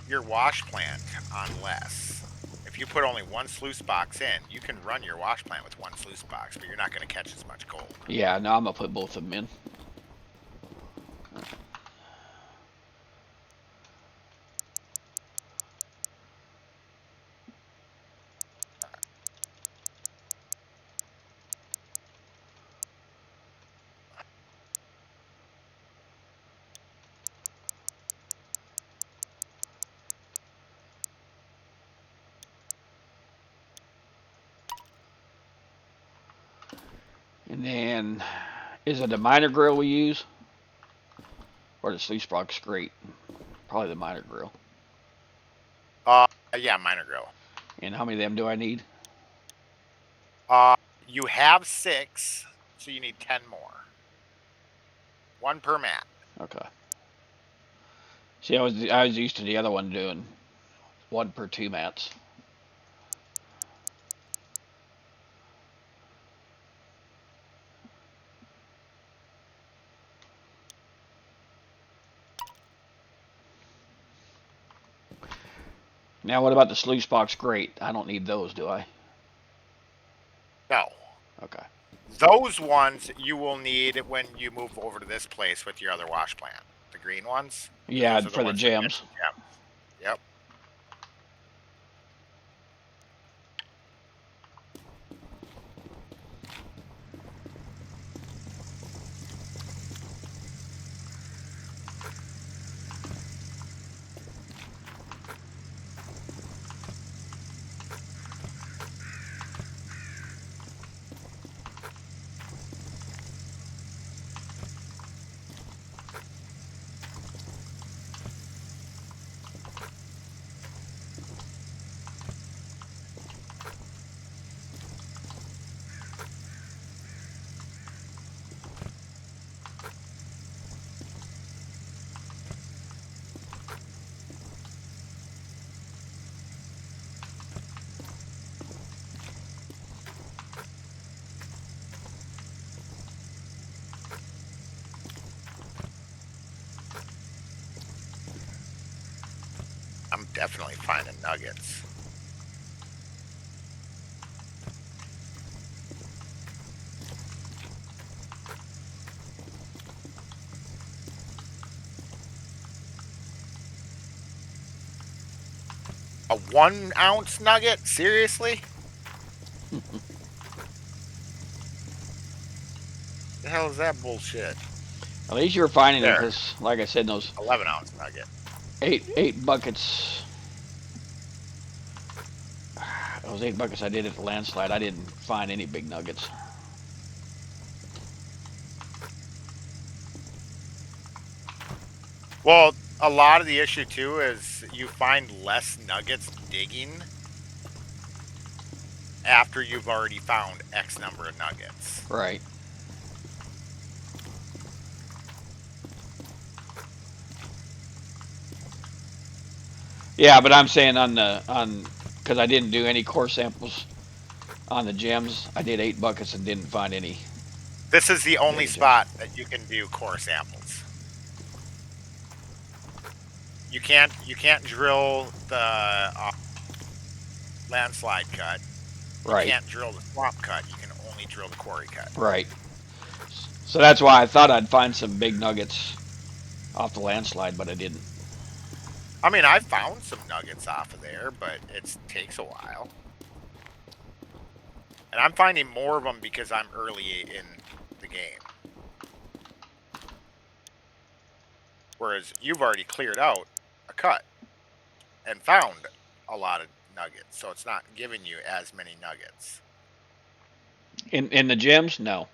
your wash plant on less. If you put only one sluice box in, you can run your wash plant with one sluice box, but you're not going to catch as much gold. Yeah, no, I'm going to put both of them in. And then, is it a miner grill we use? Or the sluice box grate? Probably the miner grill. Yeah, miner grill. And how many of them do I need? You have 6, so you need 10 more. 1 per mat. Okay. See, I was used to the other one doing 1 per 2 mats. Now, what about the sluice box grate? I don't need those, do I? No. Okay. Those ones you will need when you move over to this place with your other wash plant. The green ones? Yeah, for the gems. Yep. I'm definitely finding nuggets. A 1 ounce nugget? Seriously? The hell is that bullshit? At least you were finding it, There. because, like I said, those 11-ounce nugget. eight buckets. Those 8 buckets I did at the landslide, I didn't find any big nuggets. Well, a lot of the issue too is you find less nuggets digging after you've already found X number of nuggets. Right. Yeah, but I'm saying because I didn't do any core samples on the gems. I did 8 buckets and didn't find any. This is the only spot that you can do core samples. You can't drill the landslide cut. Right. You can't drill the swamp cut. You can only drill the quarry cut. Right. So that's why I thought I'd find some big nuggets off the landslide, but I didn't. I mean, I've found some nuggets off of there, but it takes a while. And I'm finding more of them because I'm early in the game. Whereas you've already cleared out a cut and found a lot of nuggets, so it's not giving you as many nuggets. In the gems? No.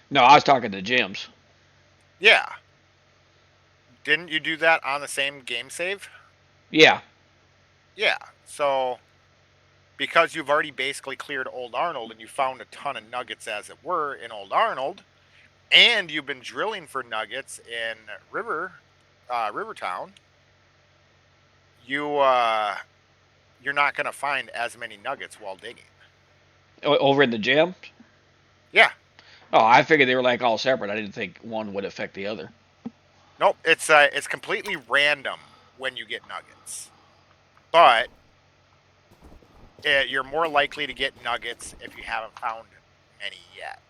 No, I was talking to gems. Yeah. Didn't you do that on the same game save? Yeah. Yeah. So, because you've already basically cleared Old Arnold and you found a ton of nuggets as it were in Old Arnold, and you've been drilling for nuggets in Rivertown, you're not going to find as many nuggets while digging. Over in the gems? Yeah. Oh, I figured they were like all separate. I didn't think one would affect the other. Nope, it's completely random when you get nuggets. But you're more likely to get nuggets if you haven't found many yet.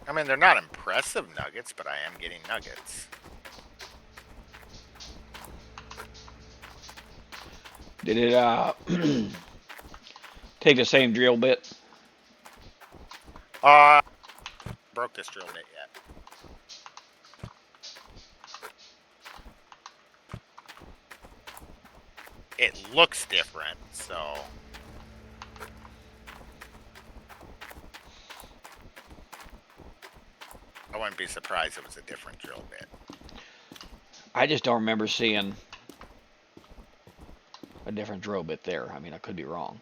I mean, they're not impressive nuggets, but I am getting nuggets. Did it take the same drill bit? Broke this drill bit yet. It looks different, so... I wouldn't be surprised if it was a different drill bit. I just don't remember seeing a different drill bit there. I mean, I could be wrong.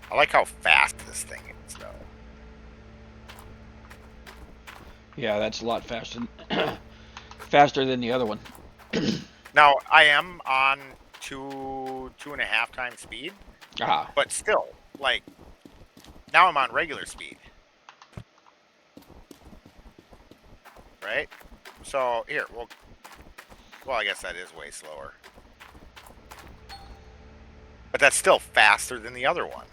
I like how fast this thing is, though. Yeah, that's a lot faster, faster than the other one. Now I am on 2.5 times speed, but still, like, now I'm on regular speed, right? So here, well, I guess that is way slower, but that's still faster than the other one.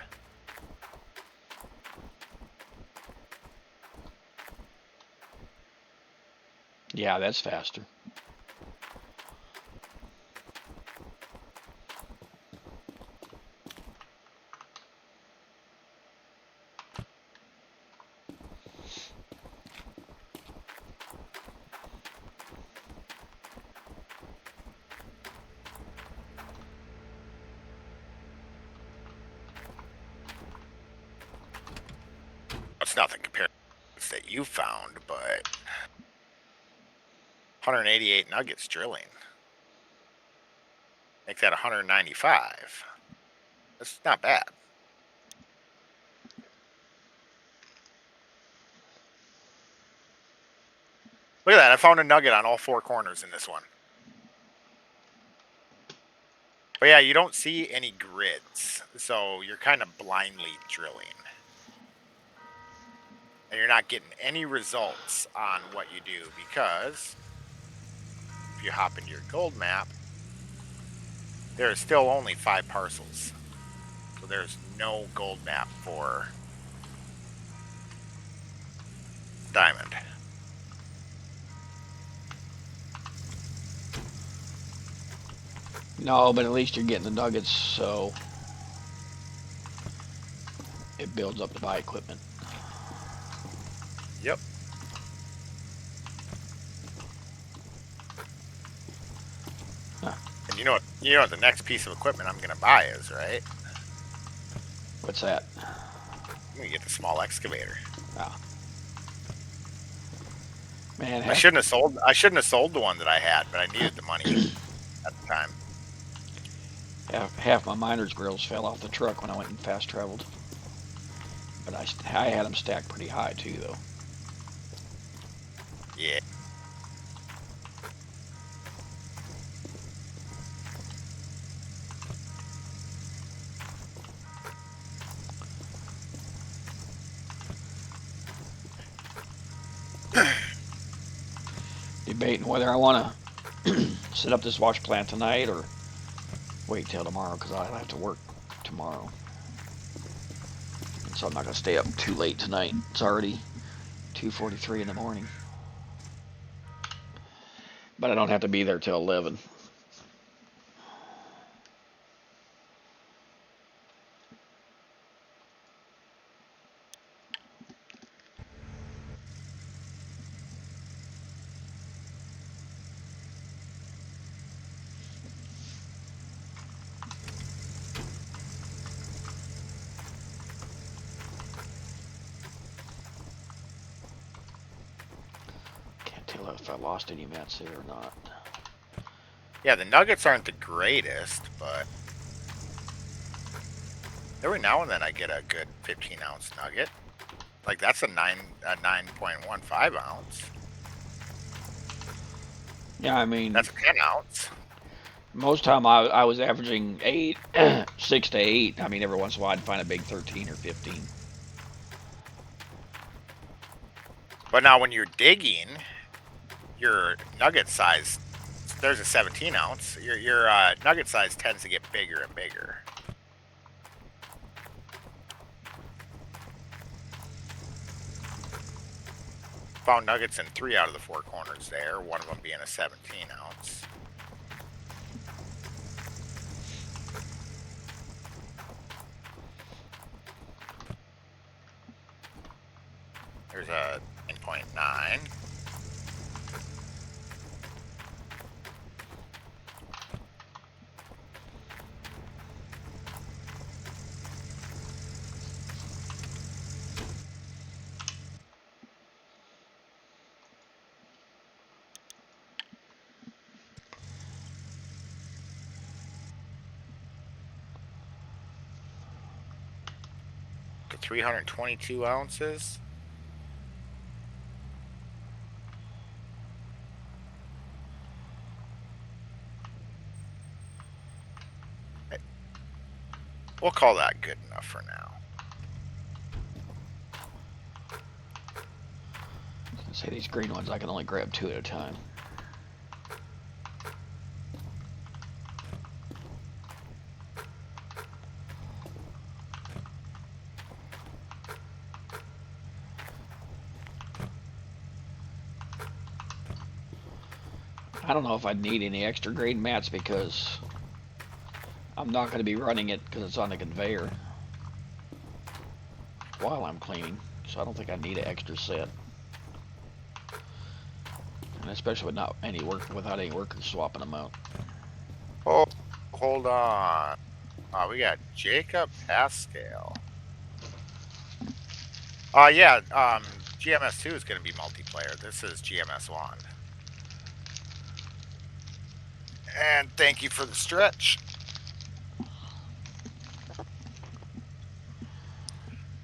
Yeah, that's faster. It's nothing compared to that you found, but 188 nuggets drilling. Make that 195. That's not bad. Look at that. I found a nugget on all 4 corners in this one. But yeah, you don't see any grids, so you're kind of blindly drilling. And you're not getting any results on what you do, because if you hop into your gold map, there is still only 5 parcels. So there's no gold map for diamond. No, but at least you're getting the nuggets, so it builds up to buy equipment. Yep. Huh. And you know what the next piece of equipment I'm gonna buy is, right? What's that? I'm gonna get the small excavator. Oh. Man, I shouldn't have sold the one that I had, but I needed the money at the time. Half my miner's grills fell off the truck when I went and fast traveled. But I had them stacked pretty high too, though. Yeah. Debating whether I want to set up this wash plant tonight or wait till tomorrow, because I'll have to work tomorrow. So I'm not going to stay up too late tonight. It's already 2:43 in the morning. But I don't have to be there till 11. If I lost any mats there or not. Yeah, the nuggets aren't the greatest, but every now and then I get a good 15-ounce nugget. Like, that's a 9.15 ounce. Yeah, I mean, that's a 10 ounce. Most time I was averaging 6 to 8. I mean, every once in a while I'd find a big 13 or 15. But now when you're digging, your nugget size, there's a 17 ounce. Your nugget size tends to get bigger and bigger. Found nuggets in 3 out of the 4 corners there, one of them being a 17 ounce. There's a 9.9. To 322 ounces. We'll call that good enough for now. I was gonna say these green ones I can only grab 2 at a time. I don't know if I'd need any extra grade mats because I'm not going to be running it because it's on the conveyor while I'm cleaning, so I don't think I need an extra set. And especially with without any workers swapping them out. Oh, hold on. We got Jacob Pascal. Yeah, GMS2 is going to be multiplayer. This is GMS1. And thank you for the stretch.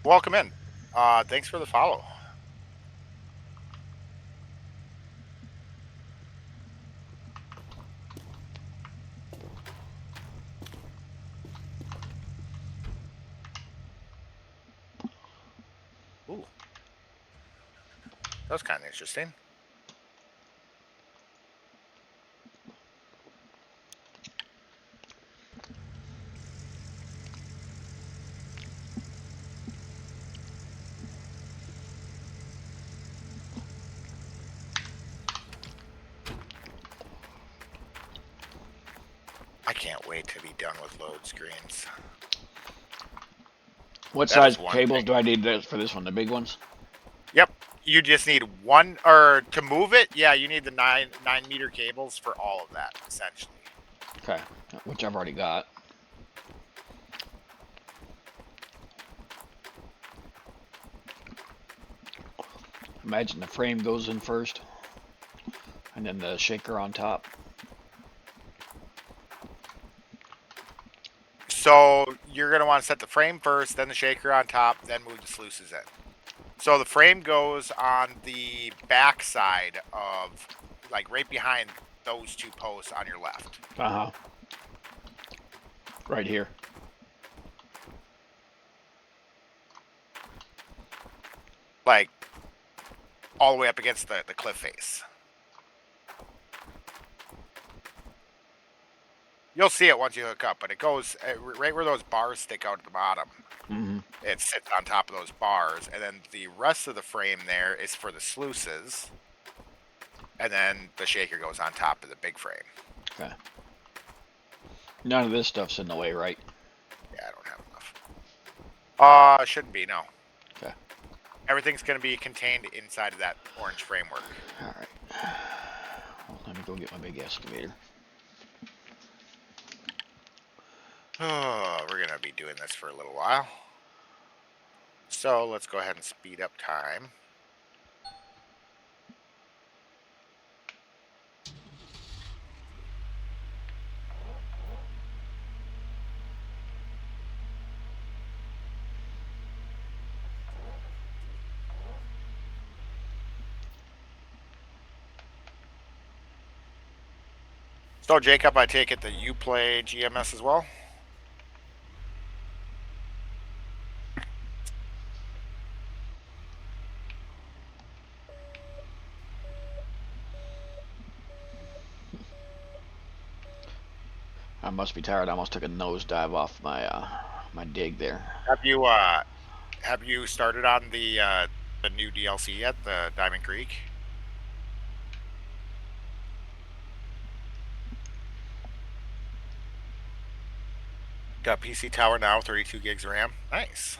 Welcome in. Thanks for the follow. Ooh. That was kind of interesting. I can't wait to be done with load screens. What size cables do I need for this one? The big ones? Yep. You just need one, or to move it, yeah, you need the 9-meter cables for all of that, essentially. Okay, which I've already got. Imagine the frame goes in first, and then the shaker on top. So you're going to want to set the frame first, then the shaker on top, then move the sluices in. So the frame goes on the back side of, like, right behind those 2 posts on your left. Uh-huh. Right here. Like, all the way up against the cliff face. You'll see it once you hook up, but it goes right where those bars stick out at the bottom. Mm-hmm. It sits on top of those bars, and then the rest of the frame there is for the sluices, and then the shaker goes on top of the big frame. Okay. None of this stuff's in the way, right? Yeah, I don't have enough. Shouldn't be, no. Okay. Everything's going to be contained inside of that orange framework. All right. Well, let me go get my big excavator. Oh, we're going to be doing this for a little while. So let's go ahead and speed up time. So Jacob, I take it that you play GMS as well? I must be tired. I almost took a nosedive off my my dig there. Have you started on the new DLC yet, the Diamond Creek? Got PC tower now, 32 gigs RAM. Nice.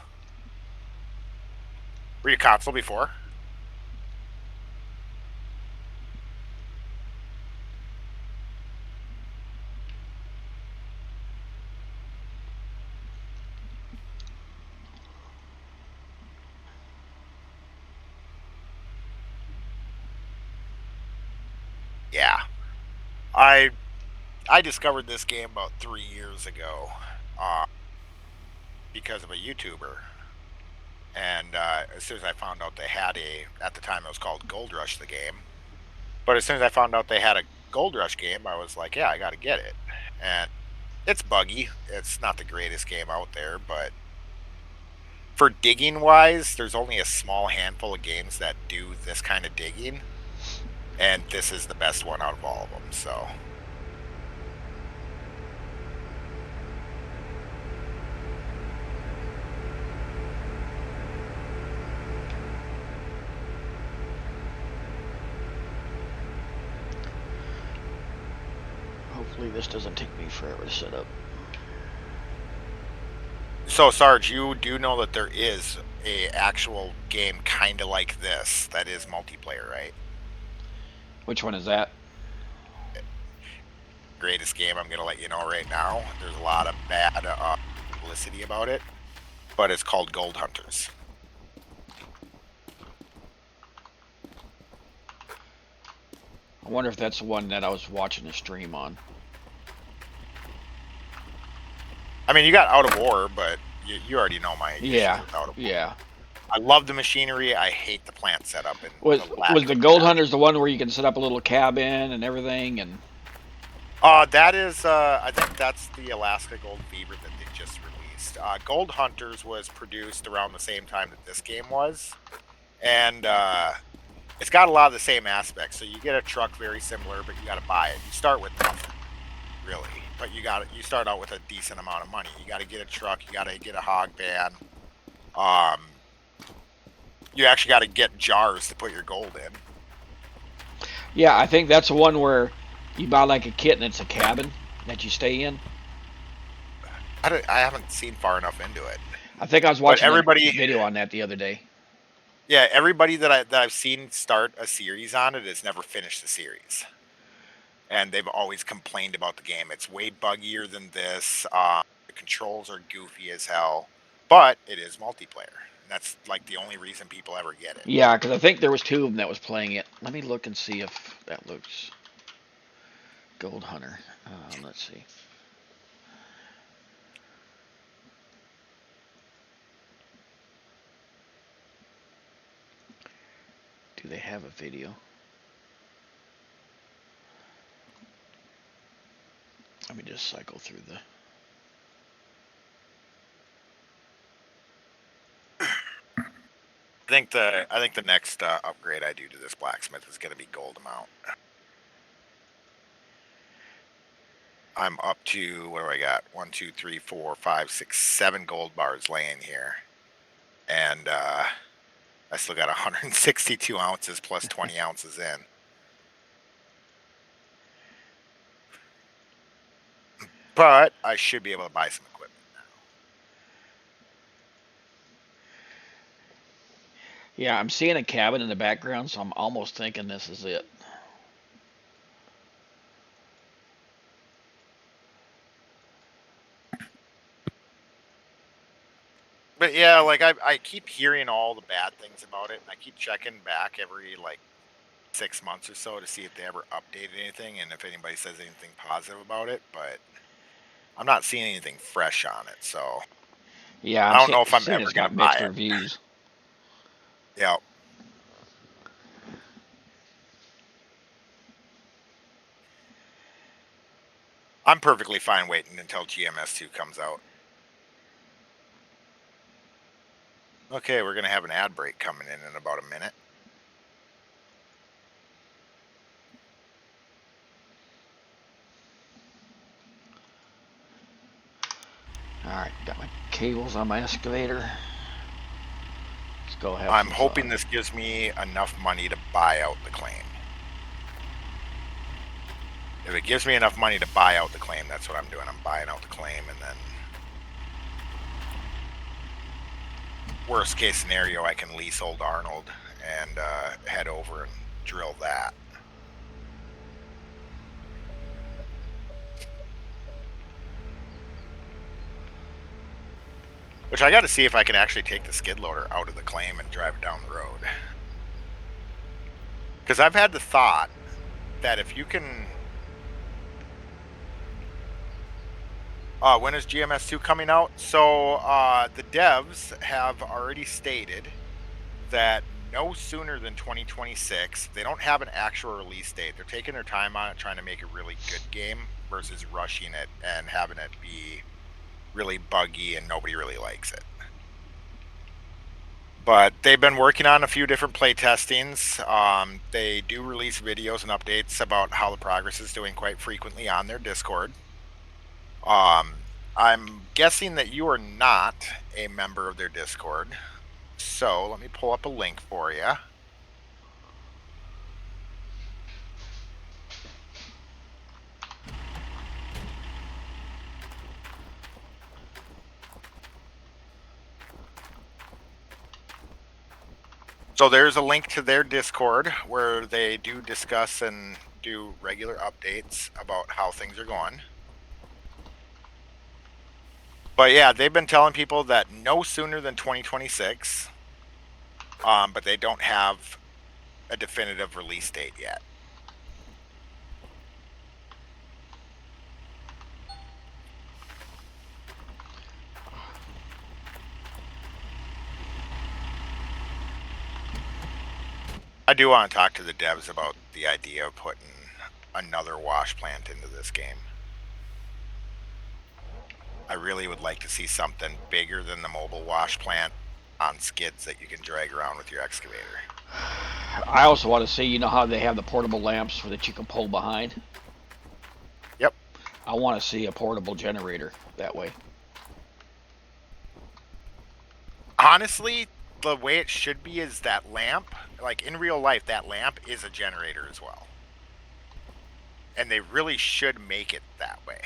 Were you console before? Yeah. I discovered this game about 3 years ago because of a YouTuber. And as soon as I found out they had at the time it was called Gold Rush, the game. But as soon as I found out they had a Gold Rush game, I was like, yeah, I got to get it. And It's buggy. It's not the greatest game out there, but for digging wise, there's only a small handful of games that do this kind of digging, and this is the best one out of all of them. So. Hopefully this doesn't take me forever to set up. So Sarge, you do know that there is a actual game kind of like this that is multiplayer, right? Which one is that? Greatest game, I'm going to let you know right now. There's a lot of bad publicity about it, but it's called Gold Hunters. I wonder if that's the one that I was watching the stream on. I mean, you got Out of War, but you already know my issues with Out of War. Yeah. I love the machinery. I hate the plant setup. And was the Gold Hunters the one where you can set up a little cabin and everything? And that is, I think that's the Alaska Gold Fever that they just released. Gold Hunters was produced around the same time that this game was, and it's got a lot of the same aspects. So you get a truck very similar, but you got to buy it. You start with nothing, really. But you start out with a decent amount of money. You got to get a truck. You got to get a hog van. You actually got to get jars to put your gold in. Yeah, I think that's the one where you buy like a kit and it's a cabin that you stay in. I haven't seen far enough into it. I think I was watching a video on that the other day. Yeah, everybody that I've seen start a series on it has never finished the series. And they've always complained about the game. It's way buggier than this. The controls are goofy as hell, but it is multiplayer. And that's like the only reason people ever get it. Yeah, because I think there was 2 of them that was playing it. Let me look and see if that looks. Gold Hunter. Let's see. Do they have a video? Let me just cycle through the. I think the next upgrade I do to this blacksmith is going to be gold amount. I'm up to, what do I got? 1, 2, 3, 4, 5, 6, 7 gold bars laying here, and I still got 162 ounces plus 20 ounces in. But I should be able to buy some equipment now. Yeah, I'm seeing a cabin in the background, so I'm almost thinking this is it. But yeah, like I keep hearing all the bad things about it, and I keep checking back every like 6 months or so to see if they ever updated anything and if anybody says anything positive about it, but I'm not seeing anything fresh on it, so yeah, I don't know if I'm ever going to buy it. Reviews. Yeah. I'm perfectly fine waiting until GMS2 comes out. Okay, we're going to have an ad break coming in about a minute. Alright, got my cables on my excavator. Let's go have I'm hoping this gives me enough money to buy out the claim. If it gives me enough money to buy out the claim, that's what I'm doing. I'm buying out the claim, and then worst case scenario, I can lease old Arnold and head over and drill that. Which I got to see if I can actually take the skid loader out of the claim and drive it down the road. Because I've had the thought that if you can... when is GMS2 coming out? So the devs have already stated that no sooner than 2026. They don't have an actual release date. They're taking their time on it, trying to make a really good game. versus rushing it and having it be really buggy and nobody really likes it. But they've been working on a few different play testings. They do release videos and updates about how the progress is doing quite frequently on their Discord. I'm guessing that you are not a member of their Discord. So let me pull up a link for you. So there's a link to their Discord where they do discuss and do regular updates about how things are going. But yeah, they've been telling people that no sooner than 2026, but they don't have a definitive release date yet. I do want to talk to the devs about the idea of putting another wash plant into this game. I really would like to see something bigger than the mobile wash plant on skids that you can drag around with your excavator. I also want to see, you know how they have the portable lamps that you can pull behind? Yep. I want to see a portable generator that way. Honestly, the way it should be is that lamp, like in real life, that lamp is a generator as well. And they really should make it that way.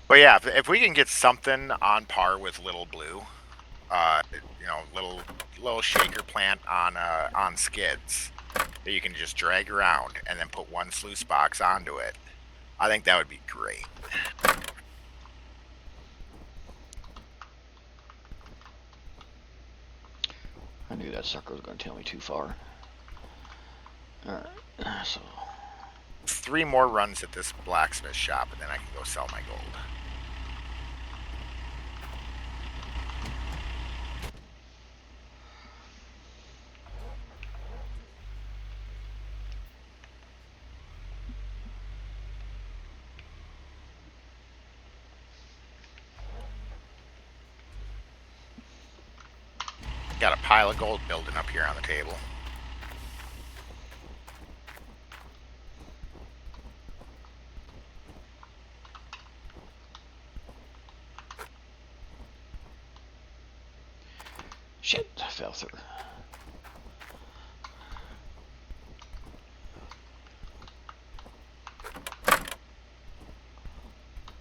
But yeah, if we can get something on par with Little Blue, you know, little shaker plant on skids that you can just drag around and then put one sluice box onto it, I think that would be great. I knew that sucker was going to tell me too far. Alright, so 3 more runs at this blacksmith shop and then I can go sell my gold. Got a pile of gold building up here on the table. shit, I fell through.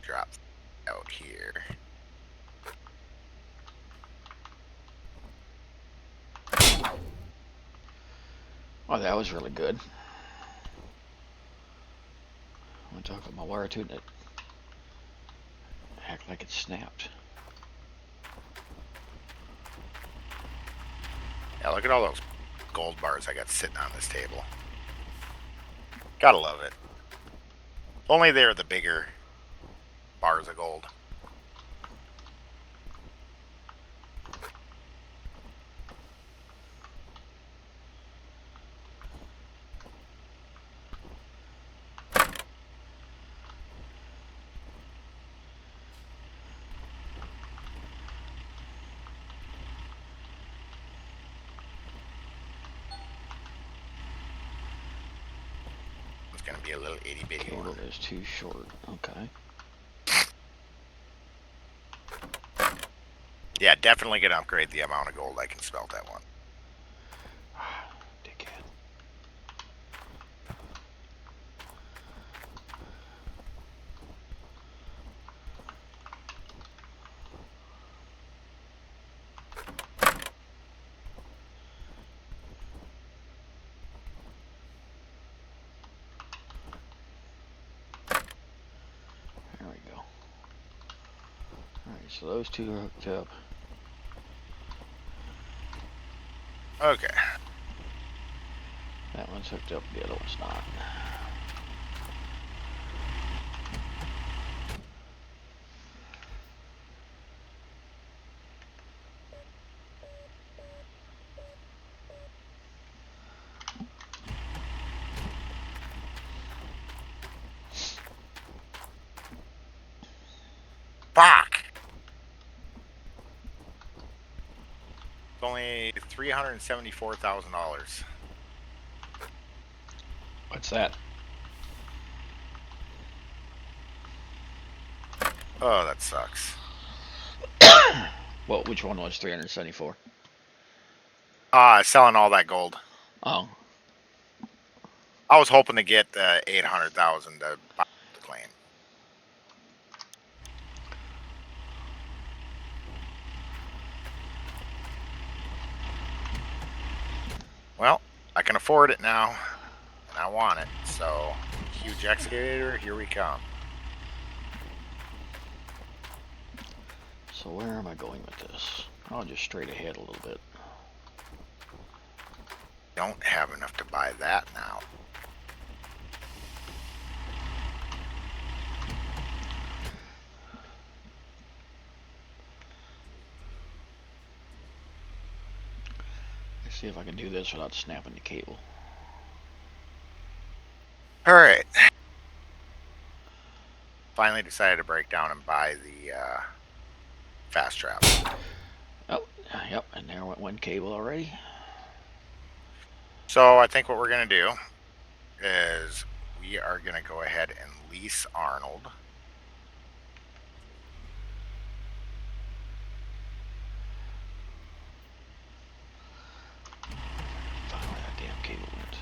Drop out here. Oh, that was really good. I'm talking about my wire too, and it act like it snapped. Yeah, look at all those gold bars I got sitting on this table. Gotta love it. Only they're the bigger bars of gold. Gonna be a little itty bitty Cable one. is too short. Okay. Yeah, definitely gonna upgrade the amount of gold I can smelt that one. Dickhead. There we go. Alright, so those two are hooked up. Okay. That one's hooked up, the other one's not. me $374,000. What's that? Oh, that sucks. Well, which one was 374? Selling all that gold. Oh. I was hoping to get 800,000 to buy the claim. Well, I can afford it now, and I want it. So, huge excavator, here we come. So where am I going with this? I'll just straight ahead a little bit. Don't have enough to buy that now. Let's see if I can do this without snapping the cable. All right. Finally decided to break down and buy the fast travel. Oh, yep, and there went one cable already. So I think what we're going to do is we are going to go ahead and lease Arnold. Find where that damn cable went.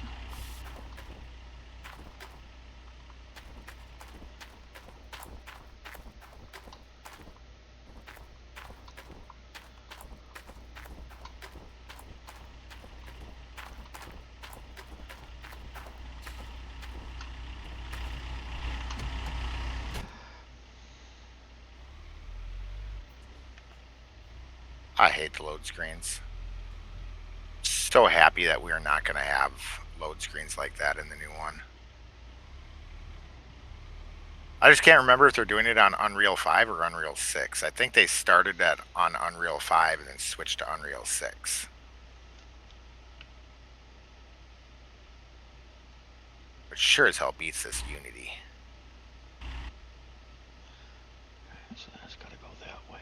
I hate the load screens. So happy that we are not going to have load screens like that in the new one. I just can't remember if they're doing it on Unreal 5 or Unreal 6. I think they started that on Unreal 5 and then switched to Unreal 6. But sure as hell beats this Unity. So that's got to go that way.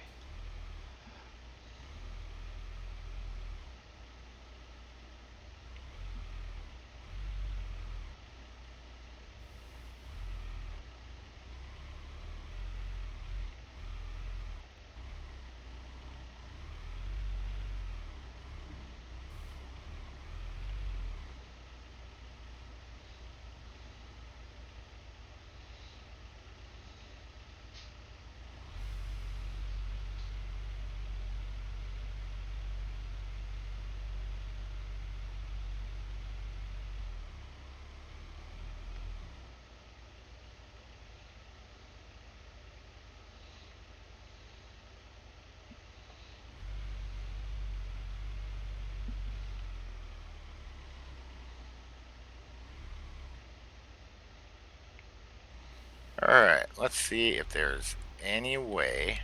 Alright, let's see if there's any way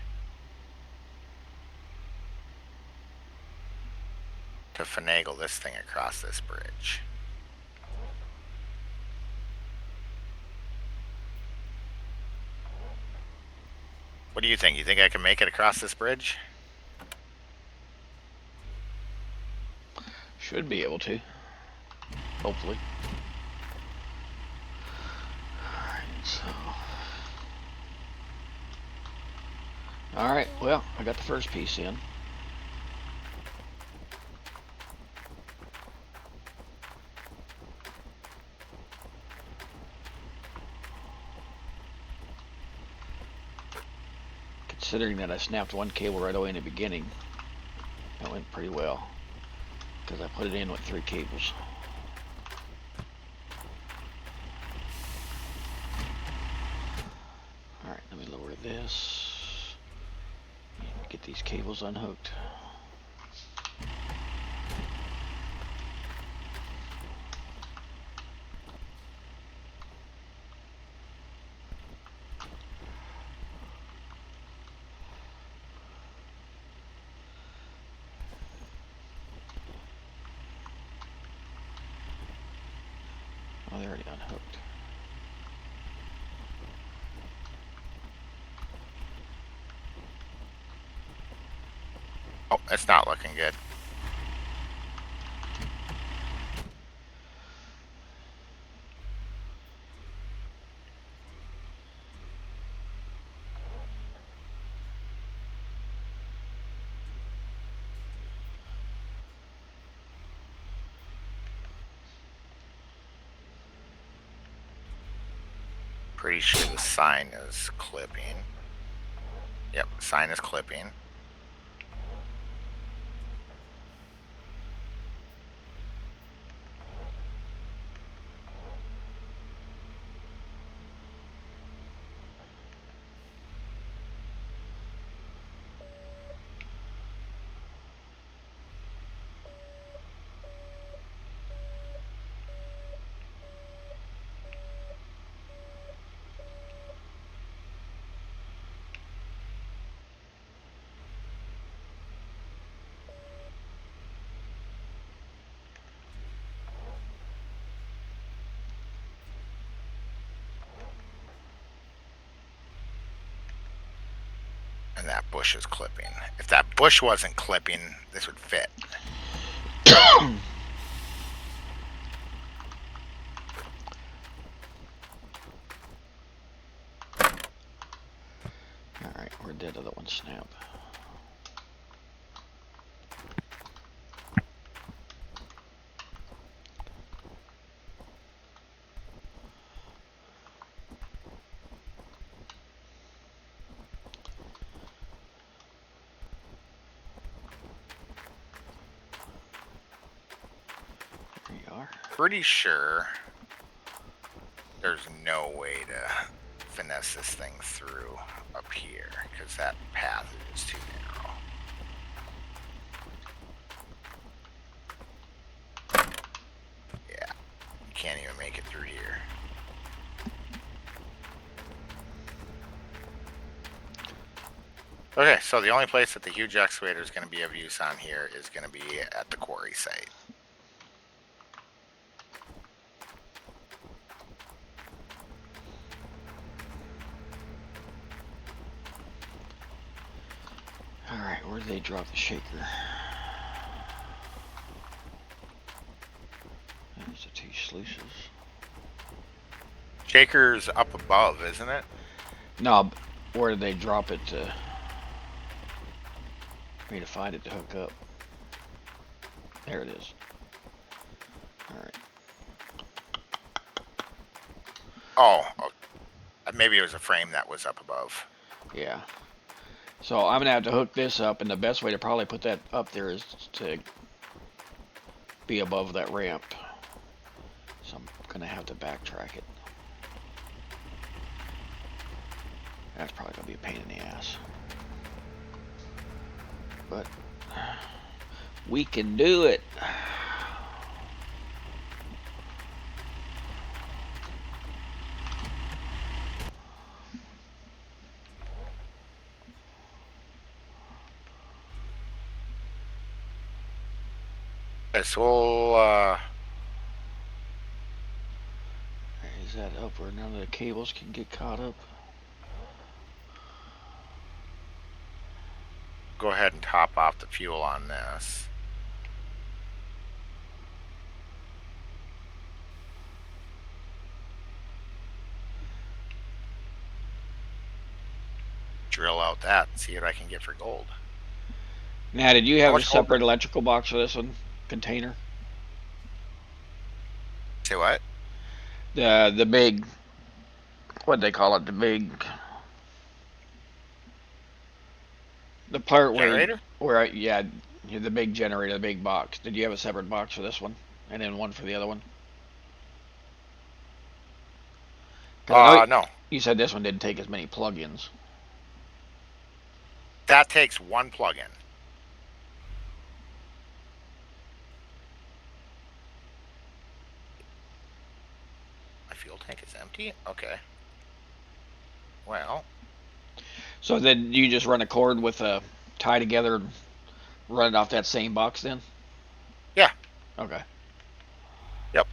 to finagle this thing across this bridge. What do you think? You think I can make it across this bridge? Should be able to. Hopefully. So. Alright, well, I got the first piece in. Considering that I snapped one cable right away in the beginning, that went pretty well. Because I put it in with 3 cables. Alright, let me lower this. And get these cables unhooked. Oh, they're already unhooked. Oh, that's not looking good. Pretty sure the sign is clipping. Yep, sign is clipping. And that bush is clipping. If that bush wasn't clipping, this would fit. Alright, where'd that other one snap? There you are. Pretty sure there's no way to finesse this thing through up here because that path is too narrow. Yeah, you can't even make it through here. Okay, so the only place that the huge excavator is going to be of use on here is going to be at the quarry site. Alright, where did they drop the shaker? There's the two sluices. Shaker's up above, isn't it? No, where did they drop it to? For me to find it to hook up. There it is. Alright. Oh, maybe it was a frame that was up above. Yeah. So I'm gonna have to hook this up, and the best way to probably put that up there is to be above that ramp. So I'm gonna have to backtrack it. That's probably gonna be a pain in the ass. But we can do it. Okay, so we'll, Is that up where none of the cables can get caught up? go ahead and top off the fuel on this. Drill out that and see what I can get for gold. Now, did you have How a much gold- separate electrical box for this one? Container? Say what? The big, what'd they call it? The big, the part Generator? yeah, the big generator, the big box. Did you have a separate box for this one? And then one for the other one? 'Cause I know No. You said this one didn't take as many plugins. That takes one plug-in. My fuel tank is empty? Okay. Well. So then you just run a cord with a tie together and run it off that same box then? Yeah. Okay. Yep.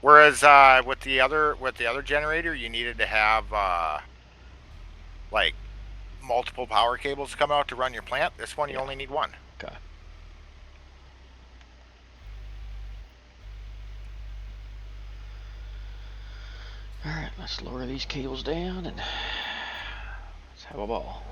Whereas with the other generator, you needed to have like multiple power cables come out to run your plant. This one you only need one. Okay. Alright, let's lower these cables down and let's have a ball.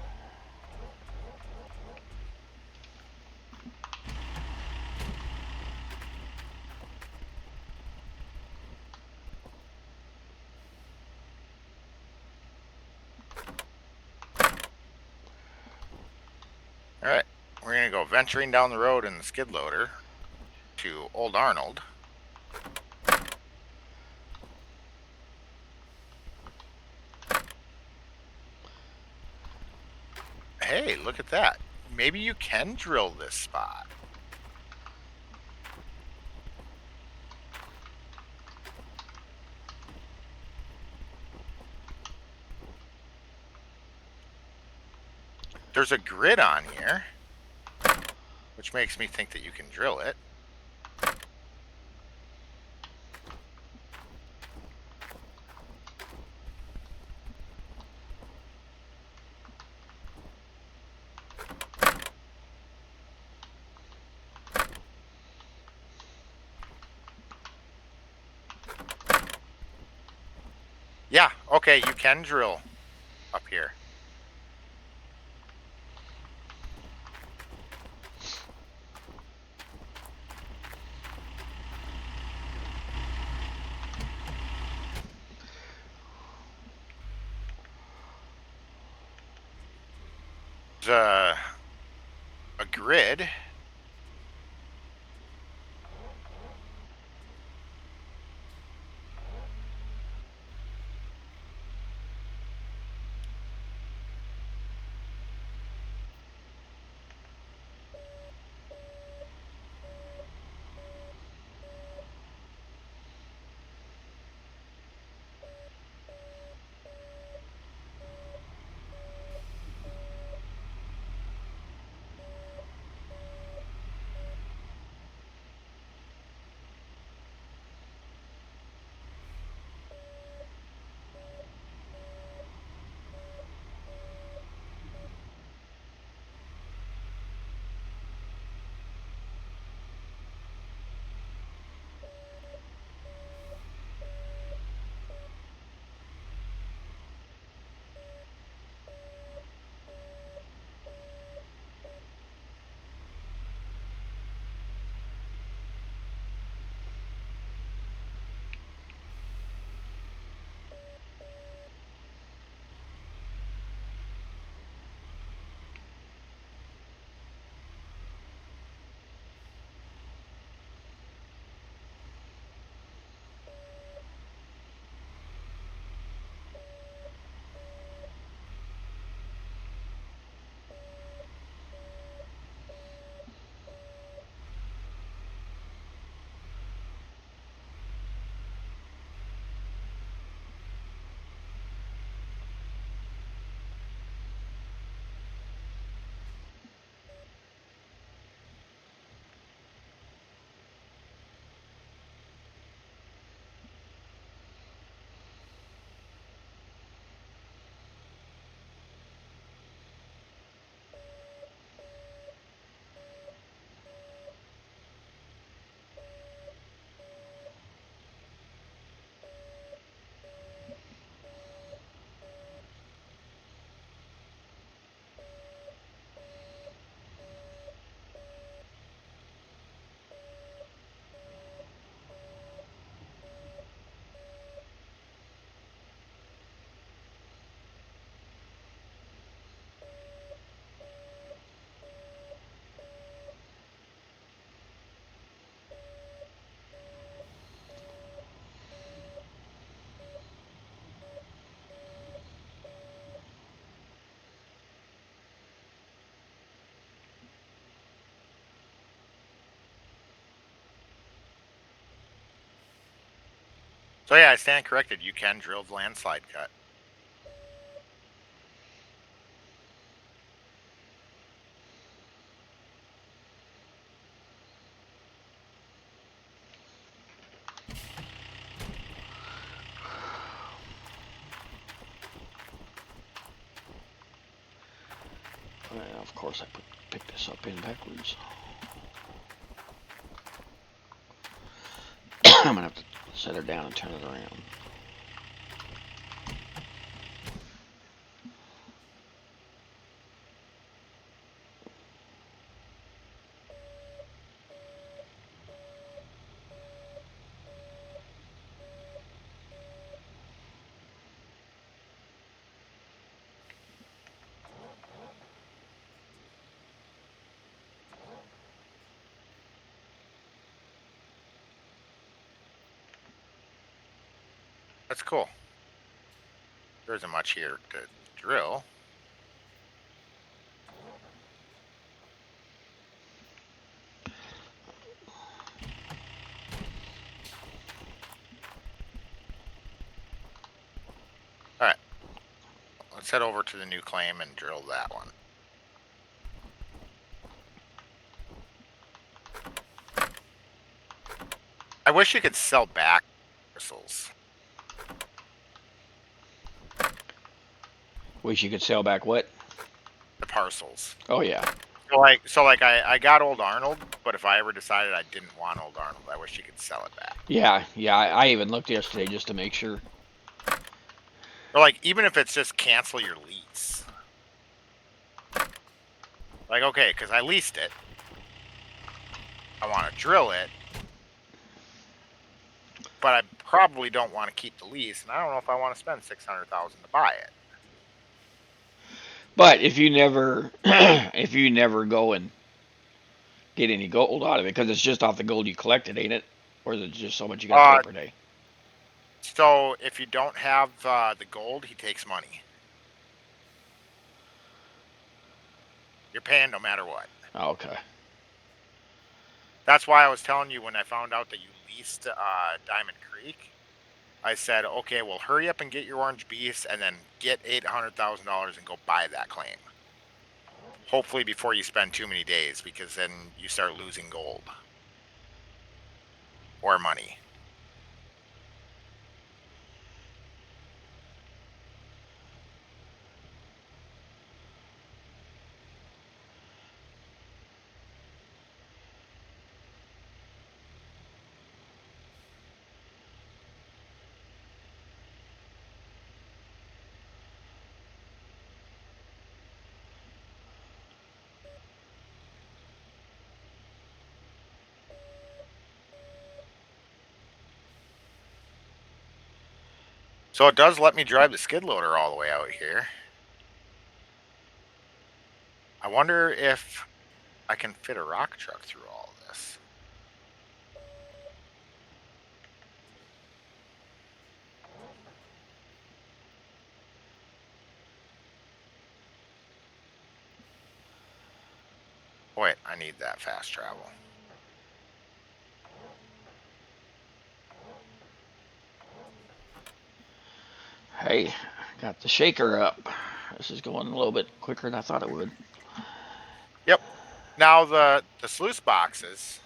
Alright, we're going to go venturing down the road in the skid loader to Old Arnold. Hey, look at that. Maybe you can drill this spot. There's a grid on here, which makes me think that you can drill it. Yeah, okay, you can drill up here. There's a grid. So yeah, I stand corrected. You can drill the landslide cut. Of course, I picked this up in backwards. I'm gonna have to set her down and turn it around. that's cool. There isn't much here to drill. Alright. Let's head over to the new claim and drill that one. I wish you could sell back parcels. Wish you could sell back what? The parcels. Oh yeah. So like I got Old Arnold, but if I ever decided I didn't want Old Arnold, I wish you could sell it back. Yeah, yeah. I even looked yesterday just to make sure. Or like even if it's just cancel your lease. Like okay, because I leased it. I want to drill it. But I probably don't want to keep the lease, and I don't know if I want to spend $600,000 to buy it. But if you never, if you never go and get any gold out of it, because it's just off the gold you collected, ain't it? Or is it just so much you got to pay per day? So if you don't have the gold, he takes money. You're paying no matter what. Oh, okay. That's why I was telling you when I found out that you leased Diamond Creek, I said, okay, well, hurry up and get your Orange Beast and then get $800,000 and go buy that claim. Hopefully before you spend too many days, because then you start losing gold. Or money. So it does let me drive the skid loader all the way out here. I wonder if I can fit a rock truck through all of this. Wait, I need that fast travel. Hey, got the shaker up. This is going a little bit quicker than I thought it would. Yep. Now the sluice boxes,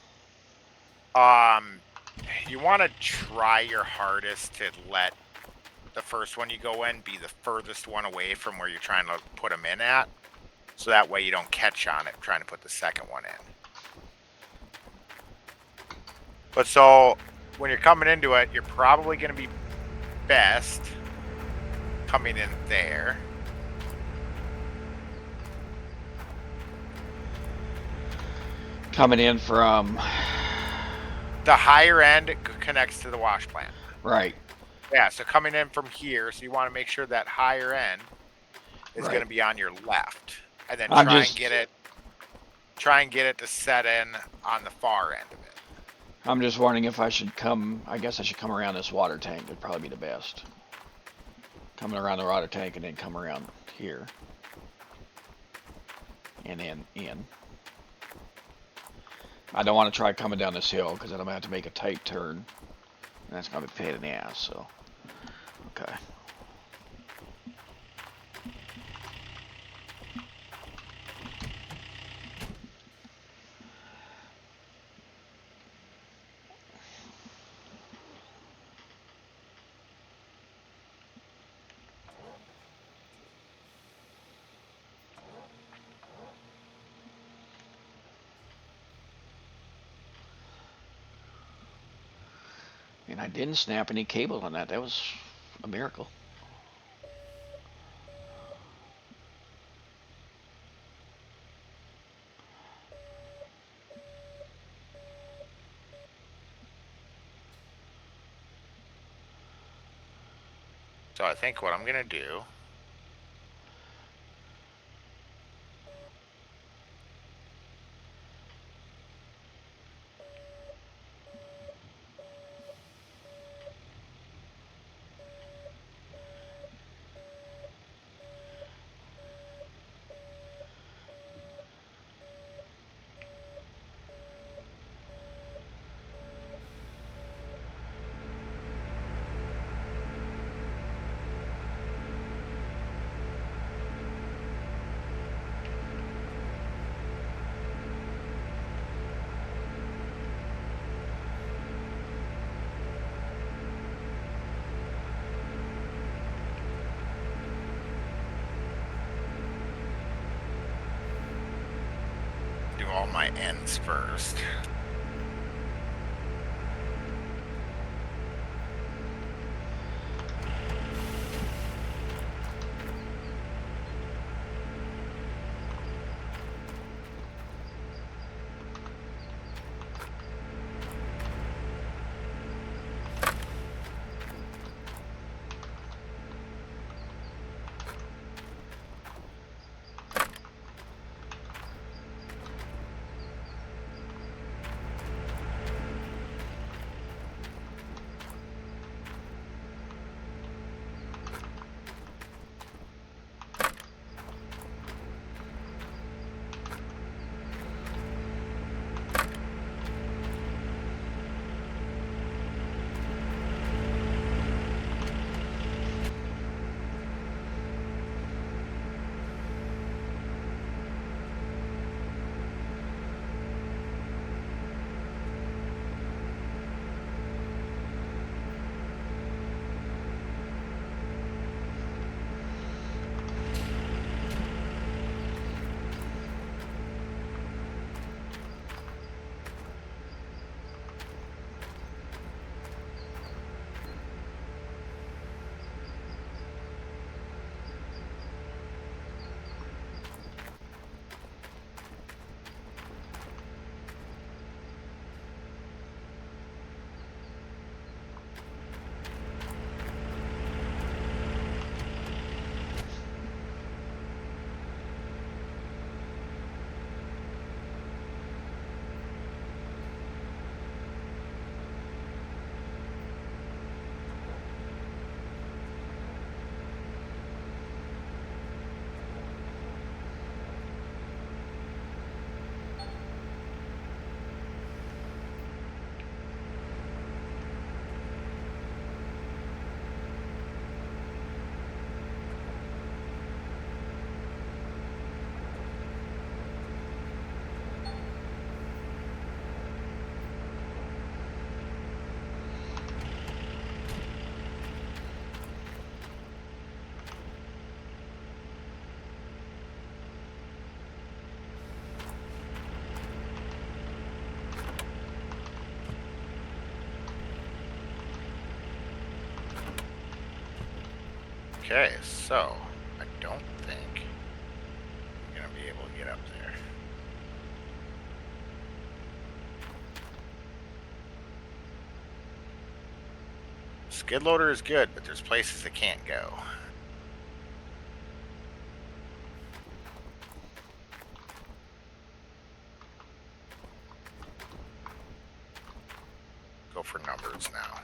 you want to try your hardest to let the first one you go in be the furthest one away from where you're trying to put them in at, so that way you don't catch on it trying to put the second one in. But so when you're coming into it, you're probably going to be best coming in there. Coming in from the higher end connects to the wash plant. Right. Yeah, so coming in from here, so you want to make sure that higher end is going to be on your left, and then try and get it to set in on the far end of it. I'm just wondering if I should come. I guess I should come around this water tank. Would probably be the best. Coming around the water tank and then come around here, and then in. I don't want to try coming down this hill because then I'm going to have to make a tight turn. And that's going to be a pain in the ass, so. Okay. And I didn't snap any cable on that. That was a miracle. So I think what I'm going to do all my ends first. Okay, so I don't think I'm gonna be able to get up there. Skid loader is good, but there's places that can't go. Go for numbers now.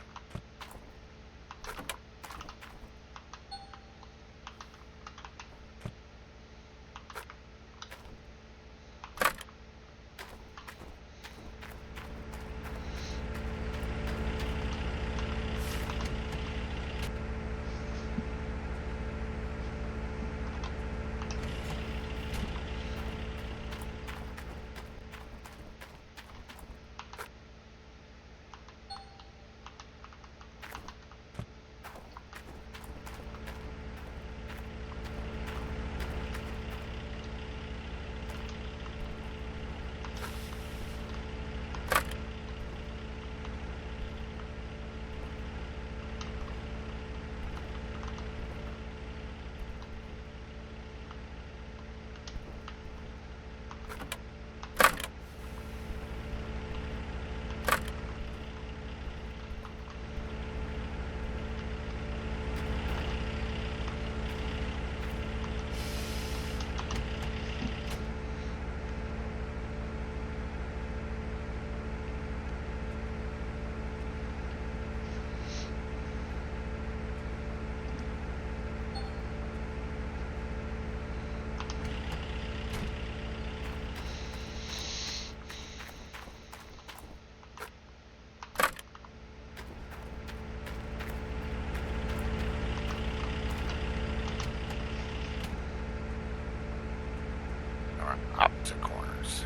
Opposite corners.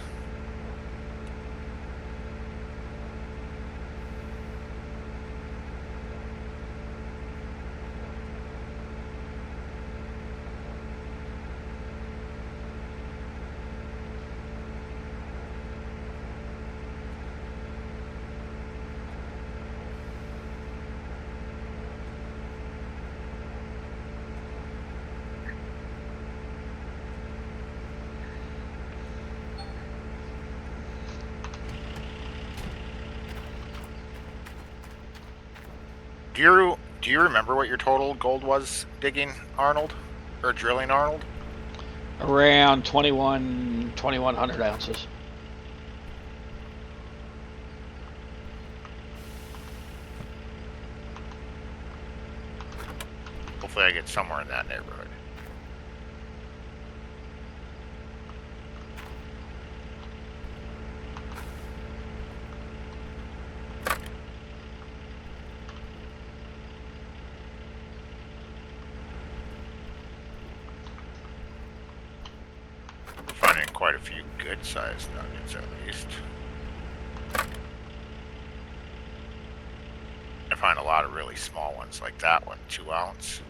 Do you remember what your total gold was digging, Arnold? Or drilling, Arnold? Around 2,100 ounces. Hopefully I get somewhere in that neighborhood. Finding quite a few good-sized nuggets, at least. I find a lot of really small ones, like that one, 2 ounce.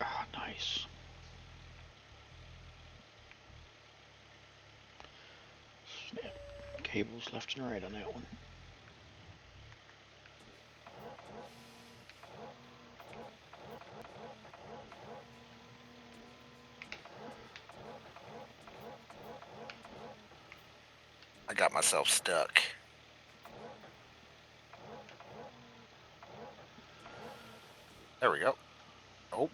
Oh, nice. Snap. Cables left and right on that one. I got myself stuck. There we go. Oh.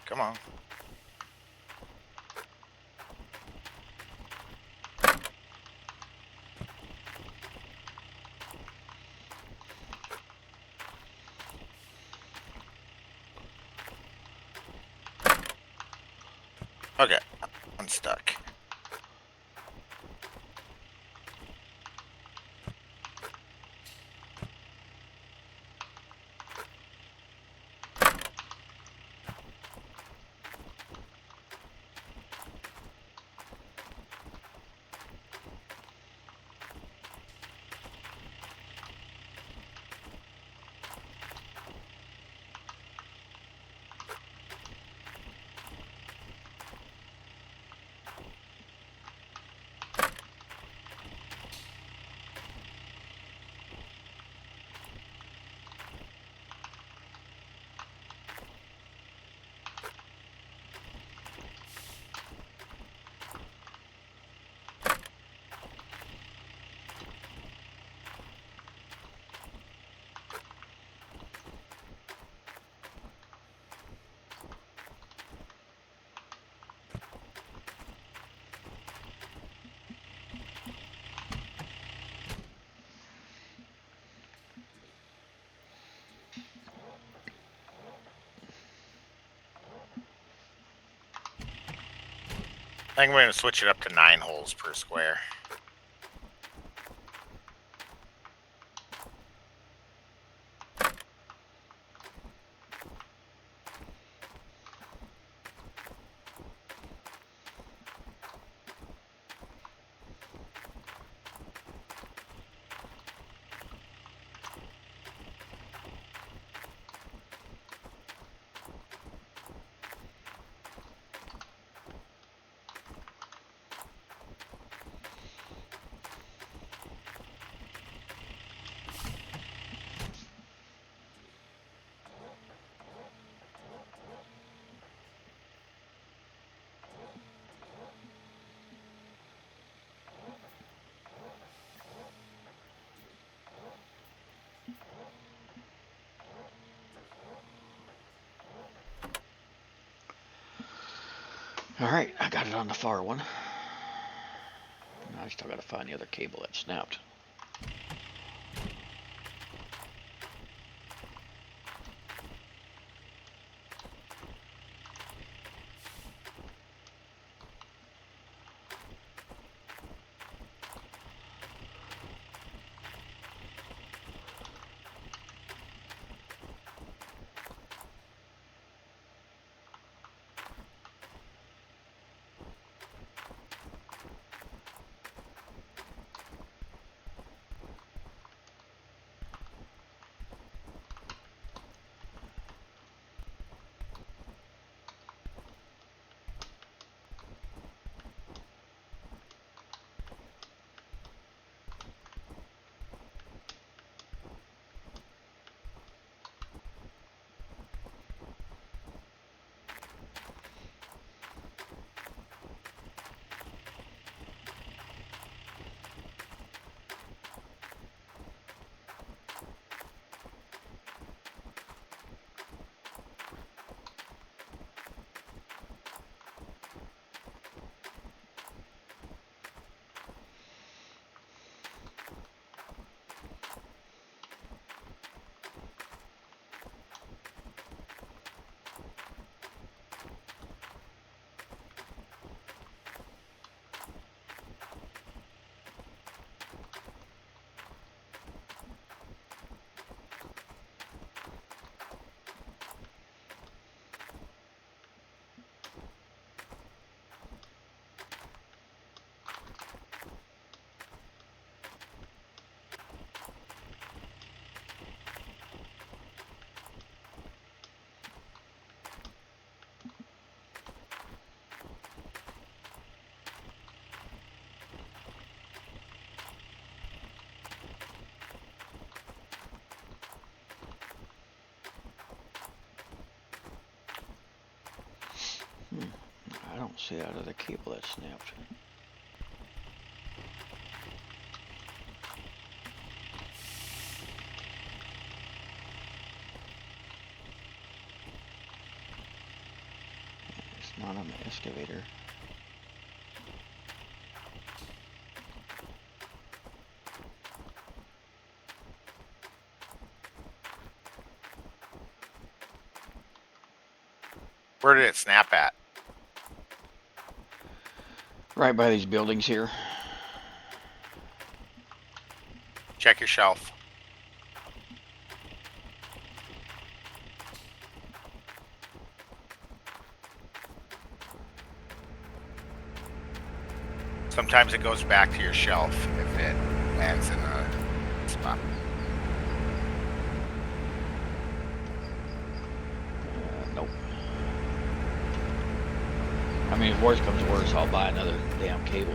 Come on. Okay, I'm stuck. I think we're going to switch it up to 9 holes per square. Alright, I got it on the far one. Now I still gotta find the other cable that snapped. see out of the cable that snapped. It's not on the excavator. Where did it snap at? Right by these buildings here. Check your shelf. Sometimes it goes back to your shelf if it lands in a spot. Nope. I mean, if worse comes to worse, I'll buy another damn cable.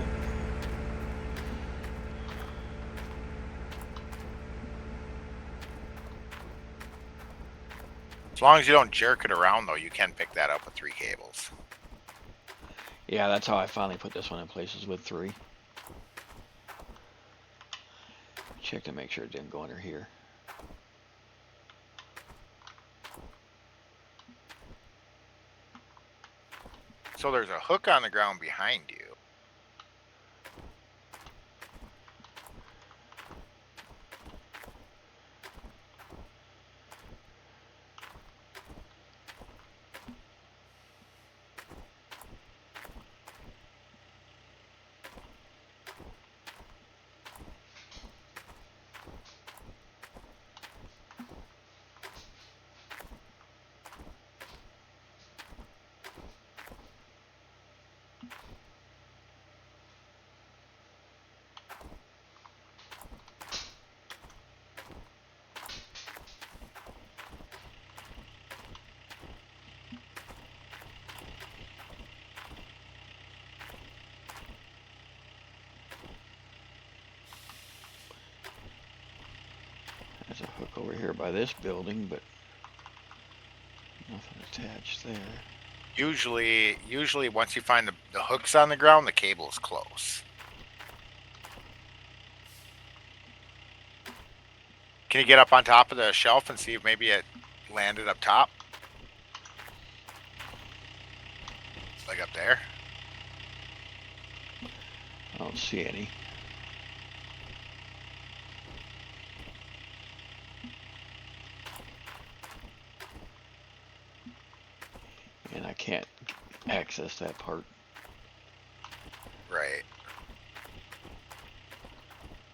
As long as you don't jerk it around, though, you can pick that up with 3 cables. Yeah, that's how I finally put this one in place, is with 3. Check to make sure it didn't go under here. So there's a hook on the ground behind you. There's a hook over here by this building, but nothing attached there. Usually once you find the hooks on the ground, the cable is close. Can you get up on top of the shelf and see if maybe it landed up top? Like up there? I don't see any. And I can't access that part. Right.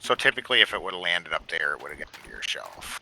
So typically if it would have landed up there, it would have gotten to your shelf.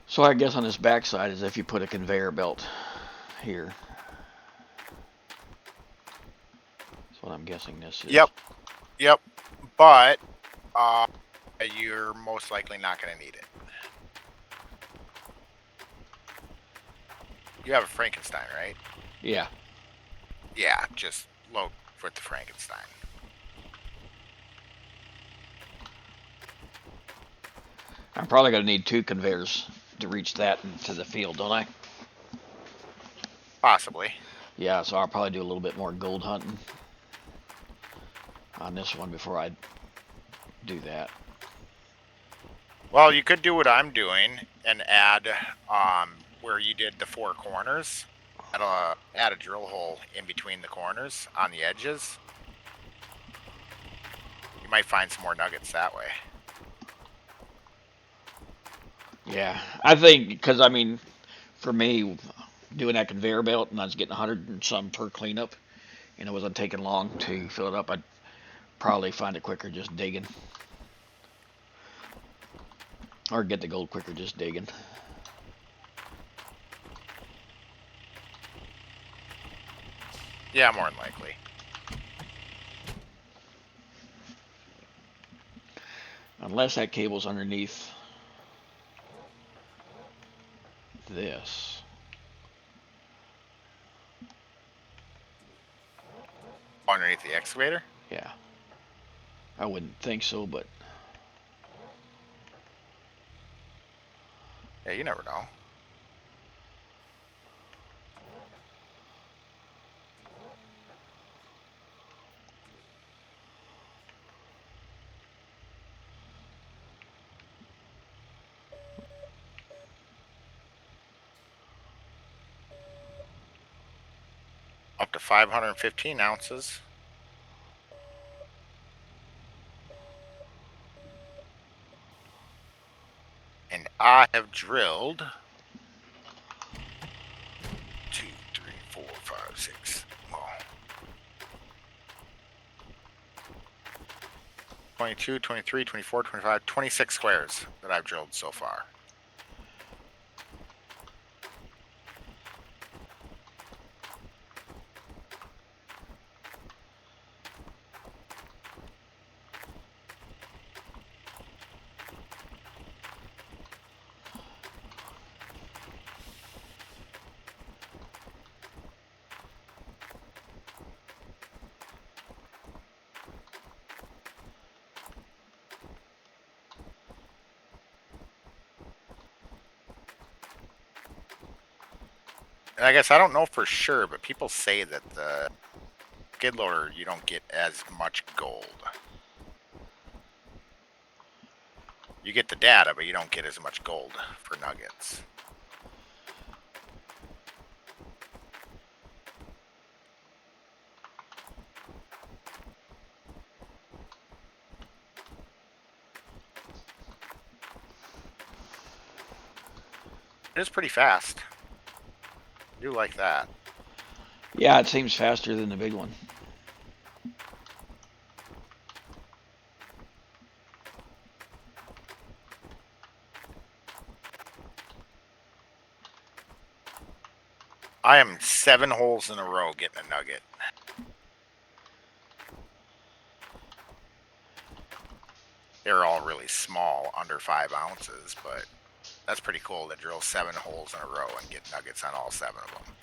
So I guess on this backside is if you put a conveyor belt here. That's what I'm guessing this is. Yep. But you're most likely not going to need it. You have a Frankenstein, right? Yeah. Yeah, just load with the Frankenstein. I'm probably going to need 2 conveyors to reach that into the field, don't I? Possibly. Yeah, so I'll probably do a little bit more gold hunting on this one before I do that. Well, you could do what I'm doing and add where you did the 4 corners. Add a drill hole in between the corners on the edges. You might find some more nuggets that way. Yeah, I think, because I mean, for me, doing that conveyor belt and I was getting 100 and some per cleanup, and it wasn't taking long to fill it up, I'd probably find it quicker just digging. Or get the gold quicker just digging. Yeah, more than likely. Unless that cable's underneath this. Underneath the excavator? Yeah. I wouldn't think so, but Yeah, you never know. Up to 515 ounces. And I have drilled 2, 3, 4, 5, 6. Well, 22, 23, 24, 25, 26 squares that I've drilled so far. And I guess I don't know for sure, but people say that the skid loader, you don't get as much gold. You get the data, but you don't get as much gold for nuggets. It is pretty fast. I do like that. yeah, it seems faster than the big one. I am 7 holes in a row getting a nugget. They're all really small, under 5 ounces, but that's pretty cool to drill 7 holes in a row and get nuggets on all 7 of them.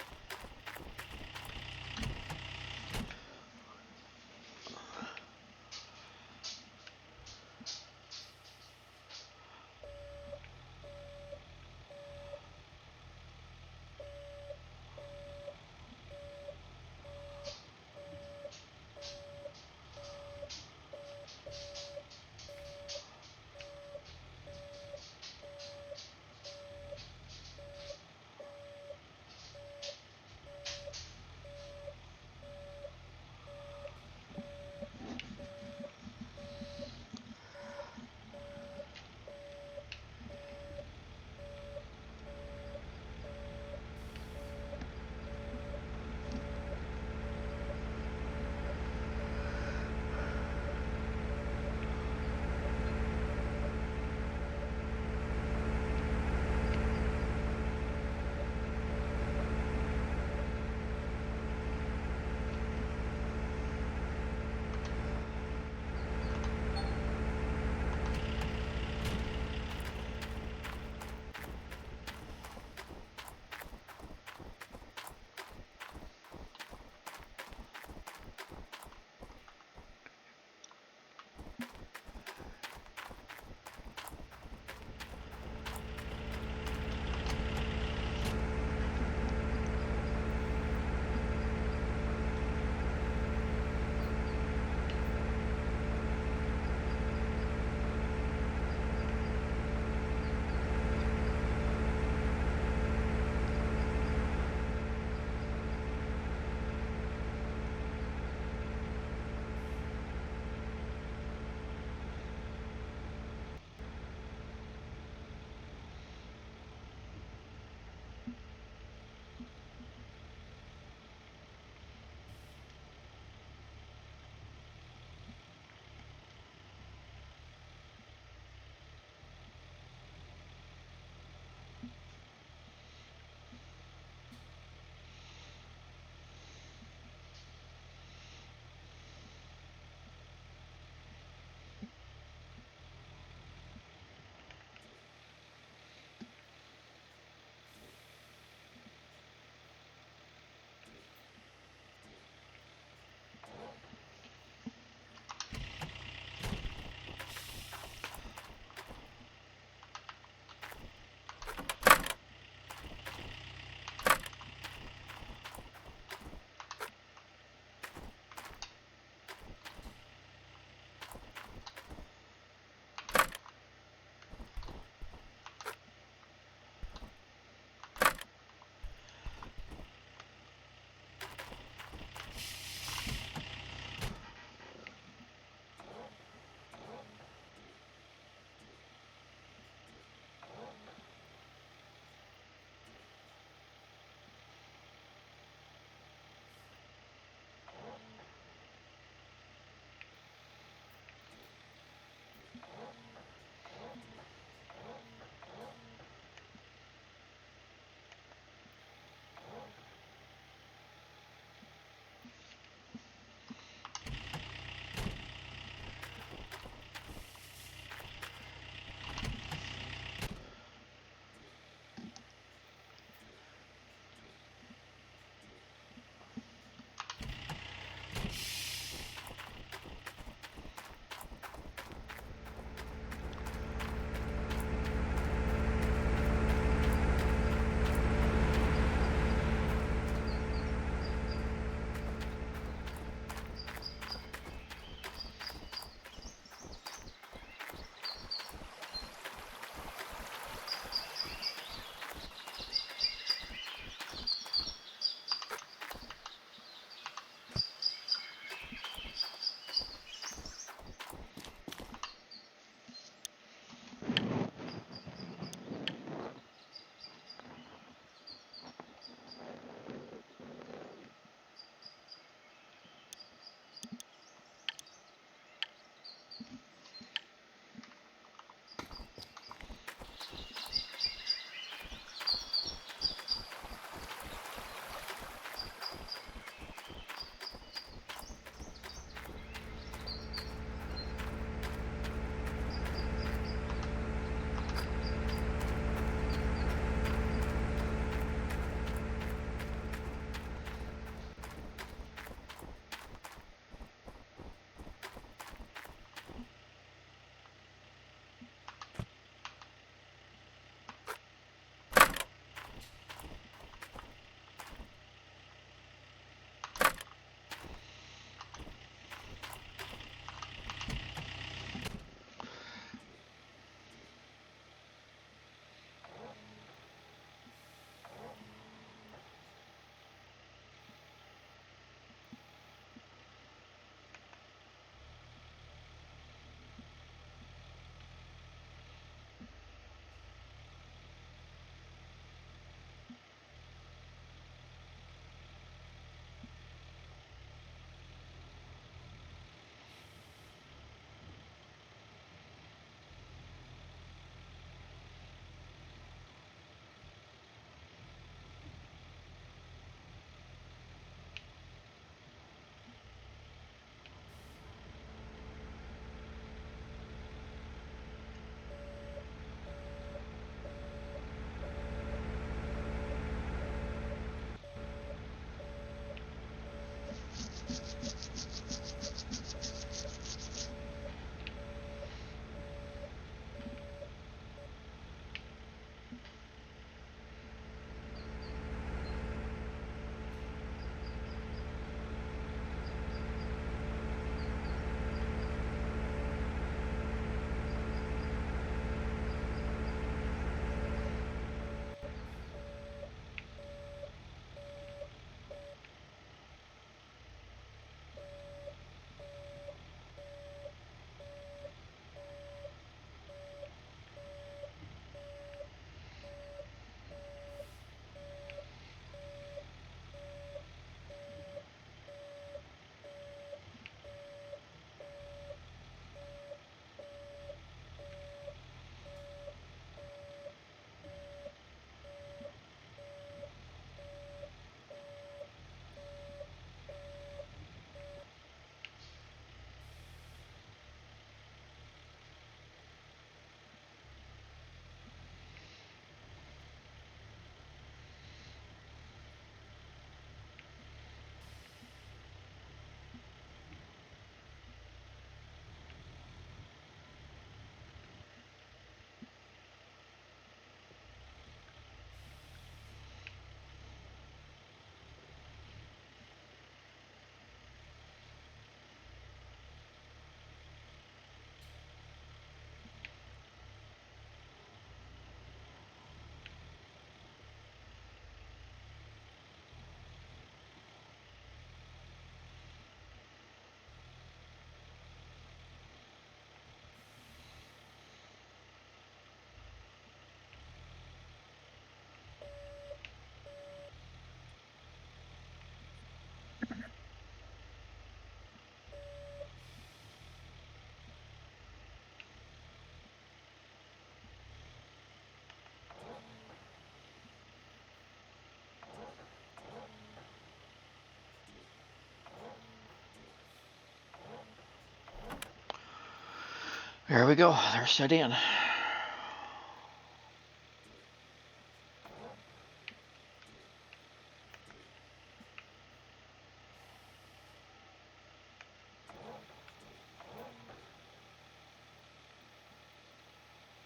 Here we go. They're set in.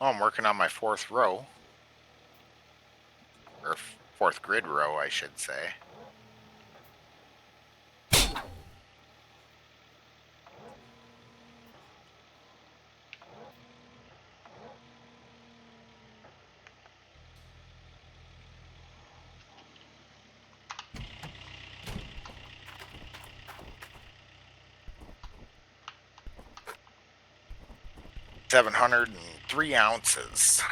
Oh, I'm working on my 4th row. Or 4th grid row, I should say. $703 ounces.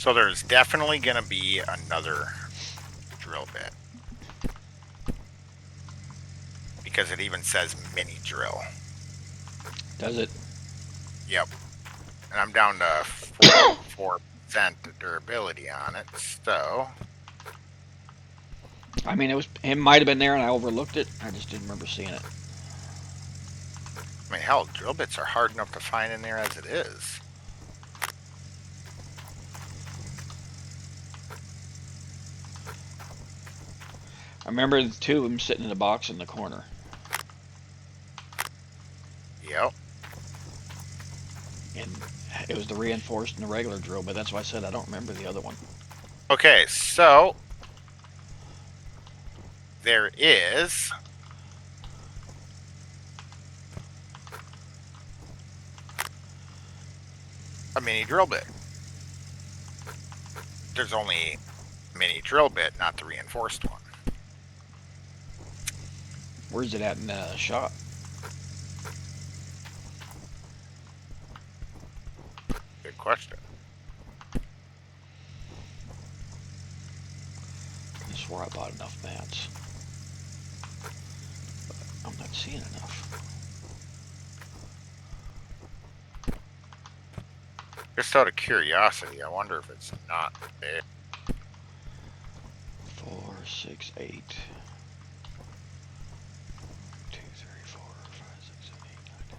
So there's definitely going to be another drill bit. Because it even says mini drill. Does it? Yep. And I'm down to 4% durability on it, so... I mean, it might have been there and I overlooked it. I just didn't remember seeing it. I mean, hell, drill bits are hard enough to find in there as it is. I remember the two of them sitting in a box in the corner. Yep. And it was the reinforced and the regular drill, but that's why I said I don't remember the other one. Okay, so there is a mini drill bit. There's only a mini drill bit, not the reinforced one. Where's it at in the shop? Good question. I swore I bought enough mats. But I'm not seeing enough. Just out of curiosity, I wonder if it's not there. 4, 6, 8. 2, 3, 4, 5, 6, 7, 8, 9,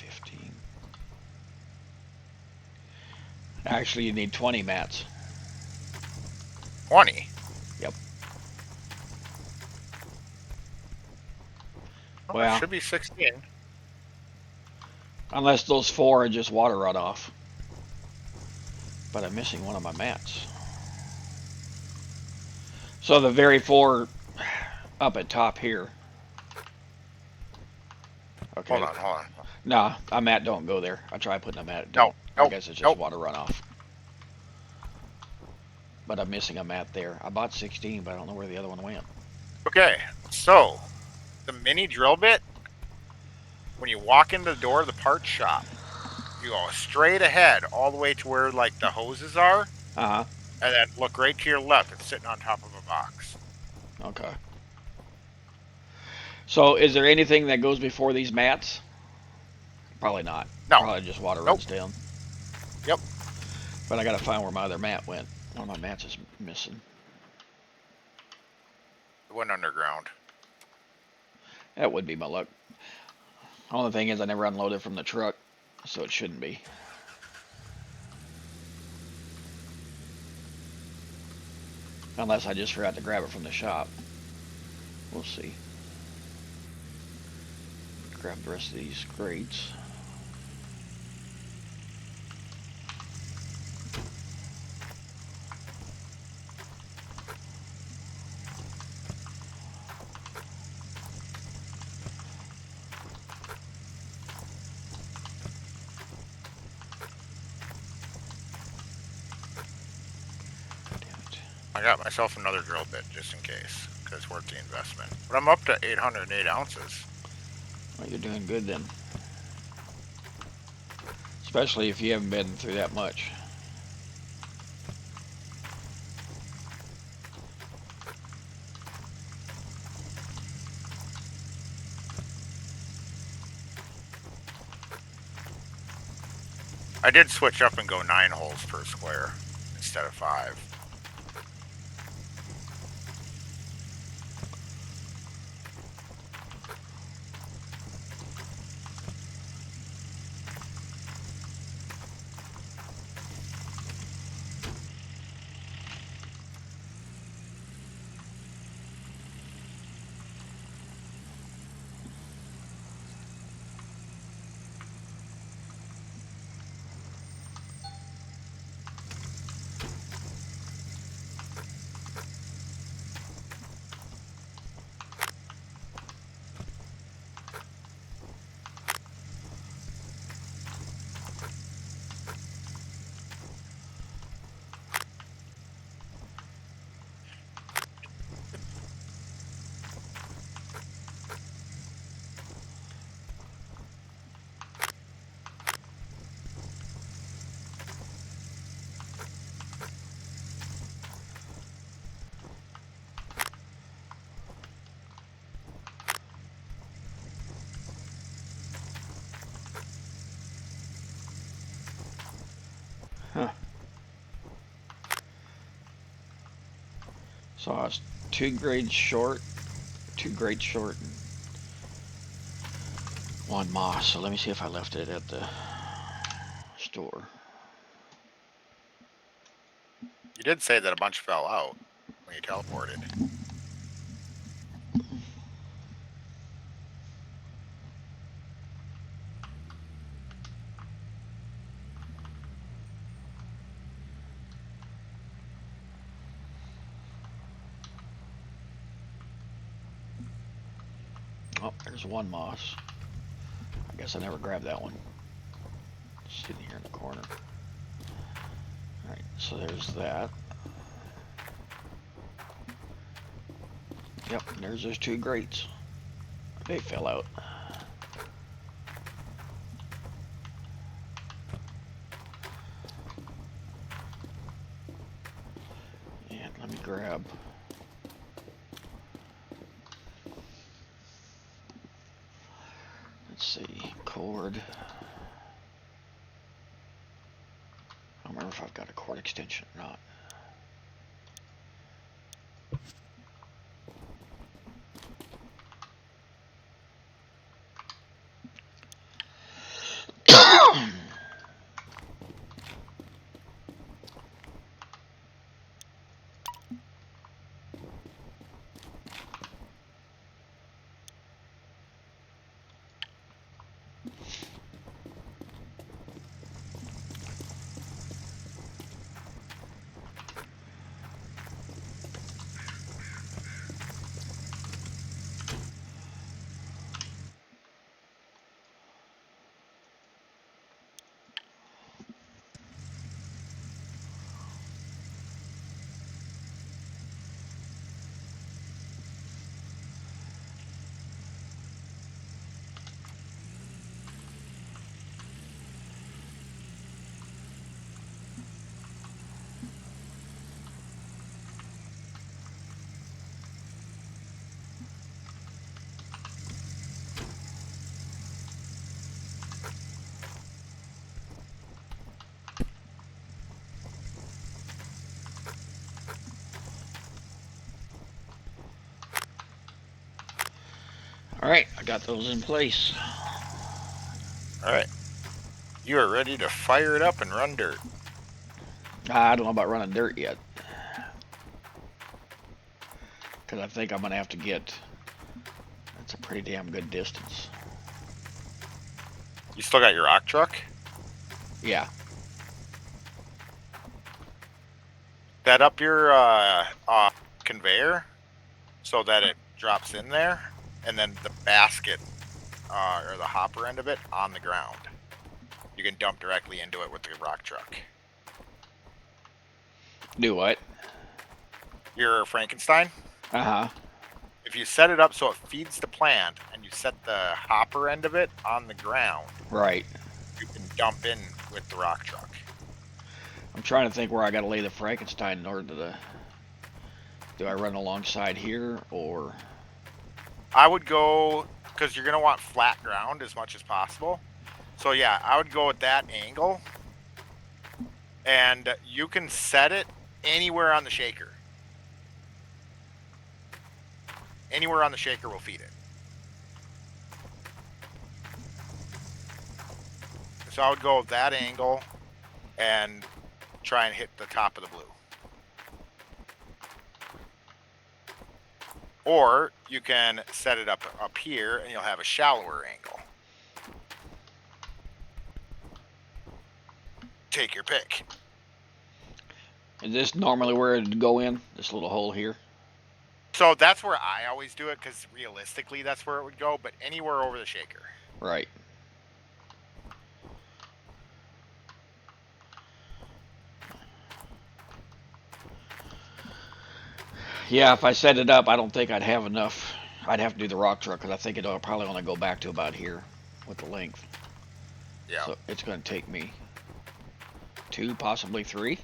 10, 15. Actually, you need 20 mats. 20? Yep. Well, Well, it should be 16. unless those 4 are just water runoff. But I'm missing one of my mats. So the very 4 up at top here. Okay. Hold on. Nah, a mat don't go there. I tried putting a mat. No, I guess it's just water runoff. But I'm missing a mat there. I bought 16, but I don't know where the other one went. Okay, so the mini drill bit, when you walk into the door of the parts shop, you go straight ahead all the way to where like the hoses are, Uh-huh. and then look right to your left. It's sitting on top of a box. Okay. So is there anything that goes before these mats? Probably not. No. Probably just water runs down. Yep. But I gotta find where my other mat went. One of my mats is missing. It went underground. That would be my luck. Only thing is I never unloaded from the truck, so it shouldn't be. Unless I just forgot to grab it from the shop. We'll see. Grab the rest of these crates. I got myself another drill bit just in case, because it's worth the investment. But I'm up to 808 ounces. Well, you're doing good then. Especially if you haven't been through that much. I did switch up and go 9 holes per square instead of 5. So I was 2 grades short, 2 grades short, and 1 moss. So let me see if I left it at the store. You did say that a bunch fell out when you teleported. Oh, there's 1 moss. I guess I never grabbed that one. Sitting here in the corner. Alright, so there's that. Yep, there's those 2 grates. They fell out. And let me grab. Let's see, cord. I don't remember if I've got a cord extension or not. Alright, I got those in place. Alright. You are ready to fire it up and run dirt. I don't know about running dirt yet. Because I think I'm going to have to get... That's a pretty damn good distance. You still got your rock truck? Yeah. Set up your conveyor so that it drops in there, and then the basket or the hopper end of it on the ground. You can dump directly into it with the rock truck. Do what? Your Frankenstein? Uh-huh. If you set it up so it feeds the plant, and you set the hopper end of it on the ground, Right. you can dump in with the rock truck. I'm trying to think where I got to lay the Frankenstein in order to... Do I run alongside here, or... I would go, because you're going to want flat ground as much as possible. So yeah, I would go with that angle. And you can set it anywhere on the shaker. Anywhere on the shaker will feed it. So I would go with that angle and try and hit the top of the blue. Or you can set it up here and you'll have a shallower angle. Take your pick. Is this normally where it'd go in? This little hole here? So that's where I always do it, because realistically that's where it would go, but anywhere over the shaker. Right. Yeah, if I set it up, I don't think I'd have enough. I'd have to do the rock truck, because I think it'll probably only go back to about here with the length. Yeah. So it's going to take me 2, possibly 3.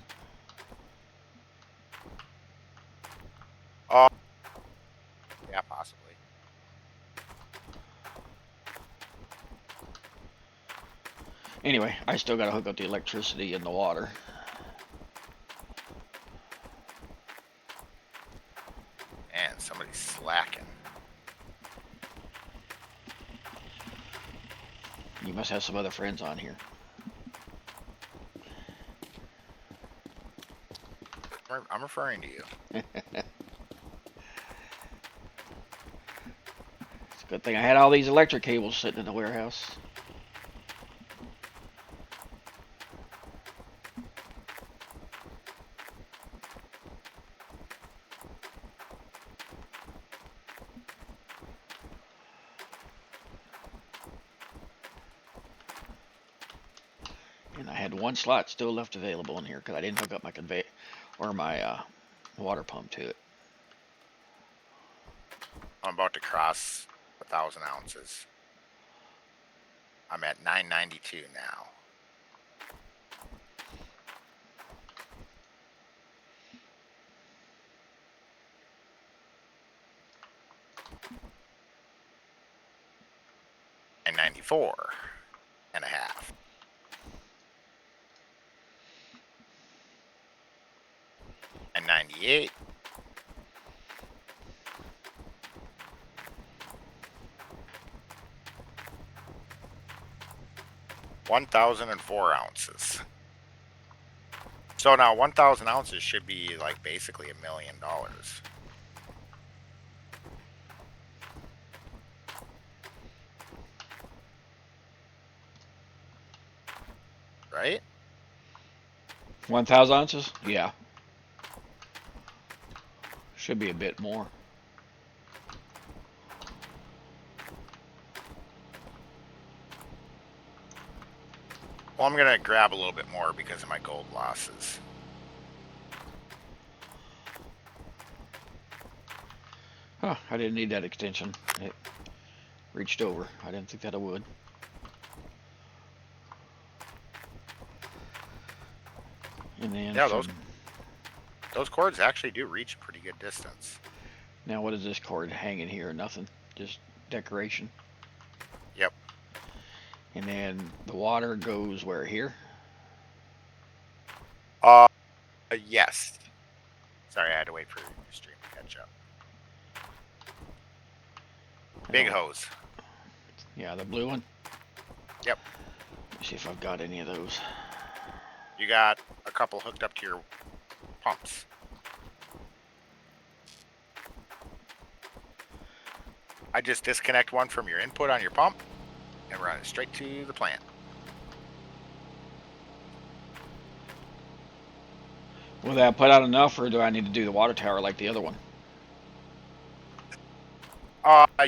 Yeah, possibly. Anyway, I still got to hook up the electricity in the water. You must have some other friends on here. I'm referring to you. It's a good thing I had all these electric cables sitting in the warehouse. And I had one slot still left available in here because I didn't hook up my convey or my water pump to it. I'm about to cross 1,000 ounces. I'm at 992 now. And 94.5. And 98. $1,004 ounces. So now 1,000 ounces should be like basically $1 million. Right? 1,000 ounces? Yeah. Should be a bit more. Well, I'm going to grab a little bit more because of my gold losses. Huh, I didn't need that extension. It reached over. I didn't think that it would. And then yeah, those cords actually do reach a pretty good distance. Now what is this cord hanging here? Nothing. Just decoration. Yep. And then the water goes where, here? Yes. Sorry, I had to wait for your stream to catch up. Big hose. Yeah, the blue one? Yep. Let's see if I've got any of those. You got a couple hooked up to your pumps. I just disconnect one from your input on your pump and run it straight to the plant. Will that put out enough, or do I need to do the water tower like the other one?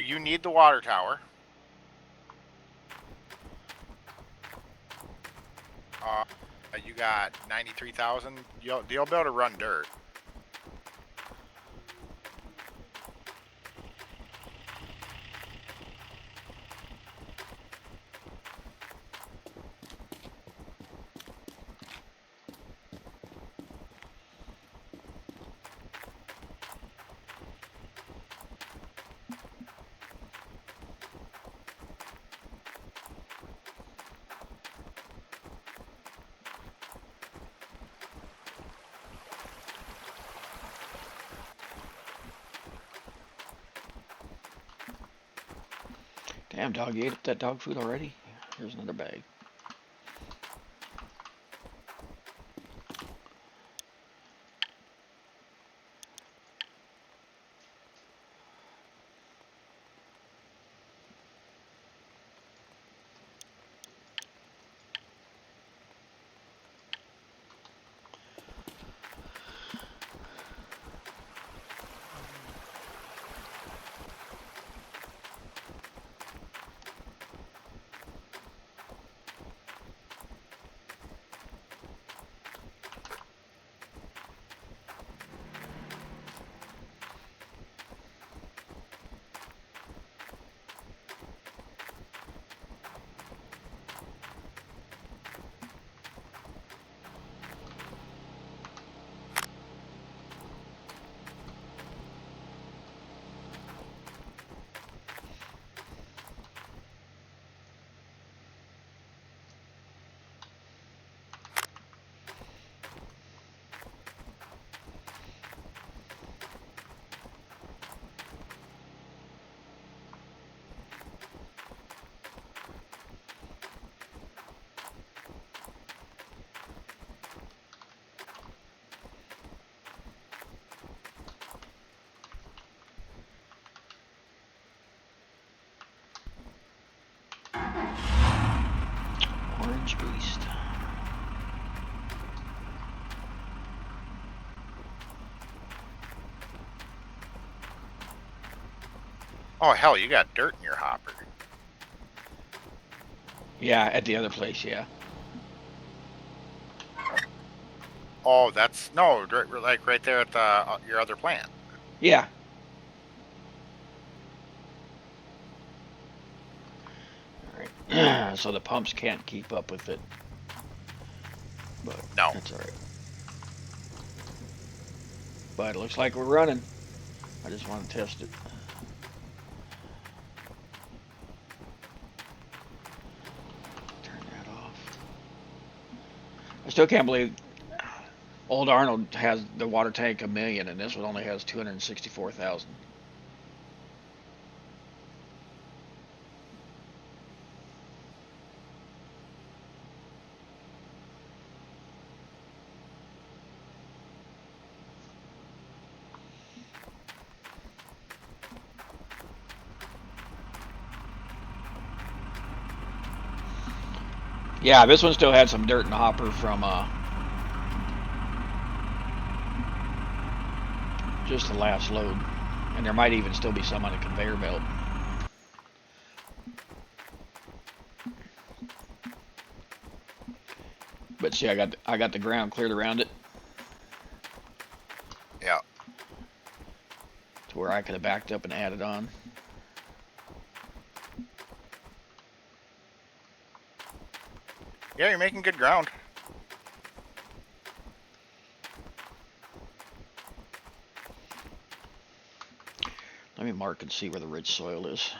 You need the water tower. You got 93,000. You'll be able to run dirt. Damn, dog, you ate up that dog food already? Here's another bag. Orange Beast. Oh, hell, you got dirt in your hopper. Yeah, at the other place, yeah. Oh, that's... No, like right there at the your other plant. Yeah. Alright. So the pumps can't keep up with it. But no. That's alright. But it looks like we're running. I just want to test it. Turn that off. I still can't believe Old Arnold has the water tank 1 million and this one only has 264,000. Yeah, this one still had some dirt in the hopper from just the last load. And there might even still be some on the conveyor belt. But see, I got the ground cleared around it. Yeah. To where I could have backed up and added on. Yeah, you're making good ground. Let me mark and see where the rich soil is.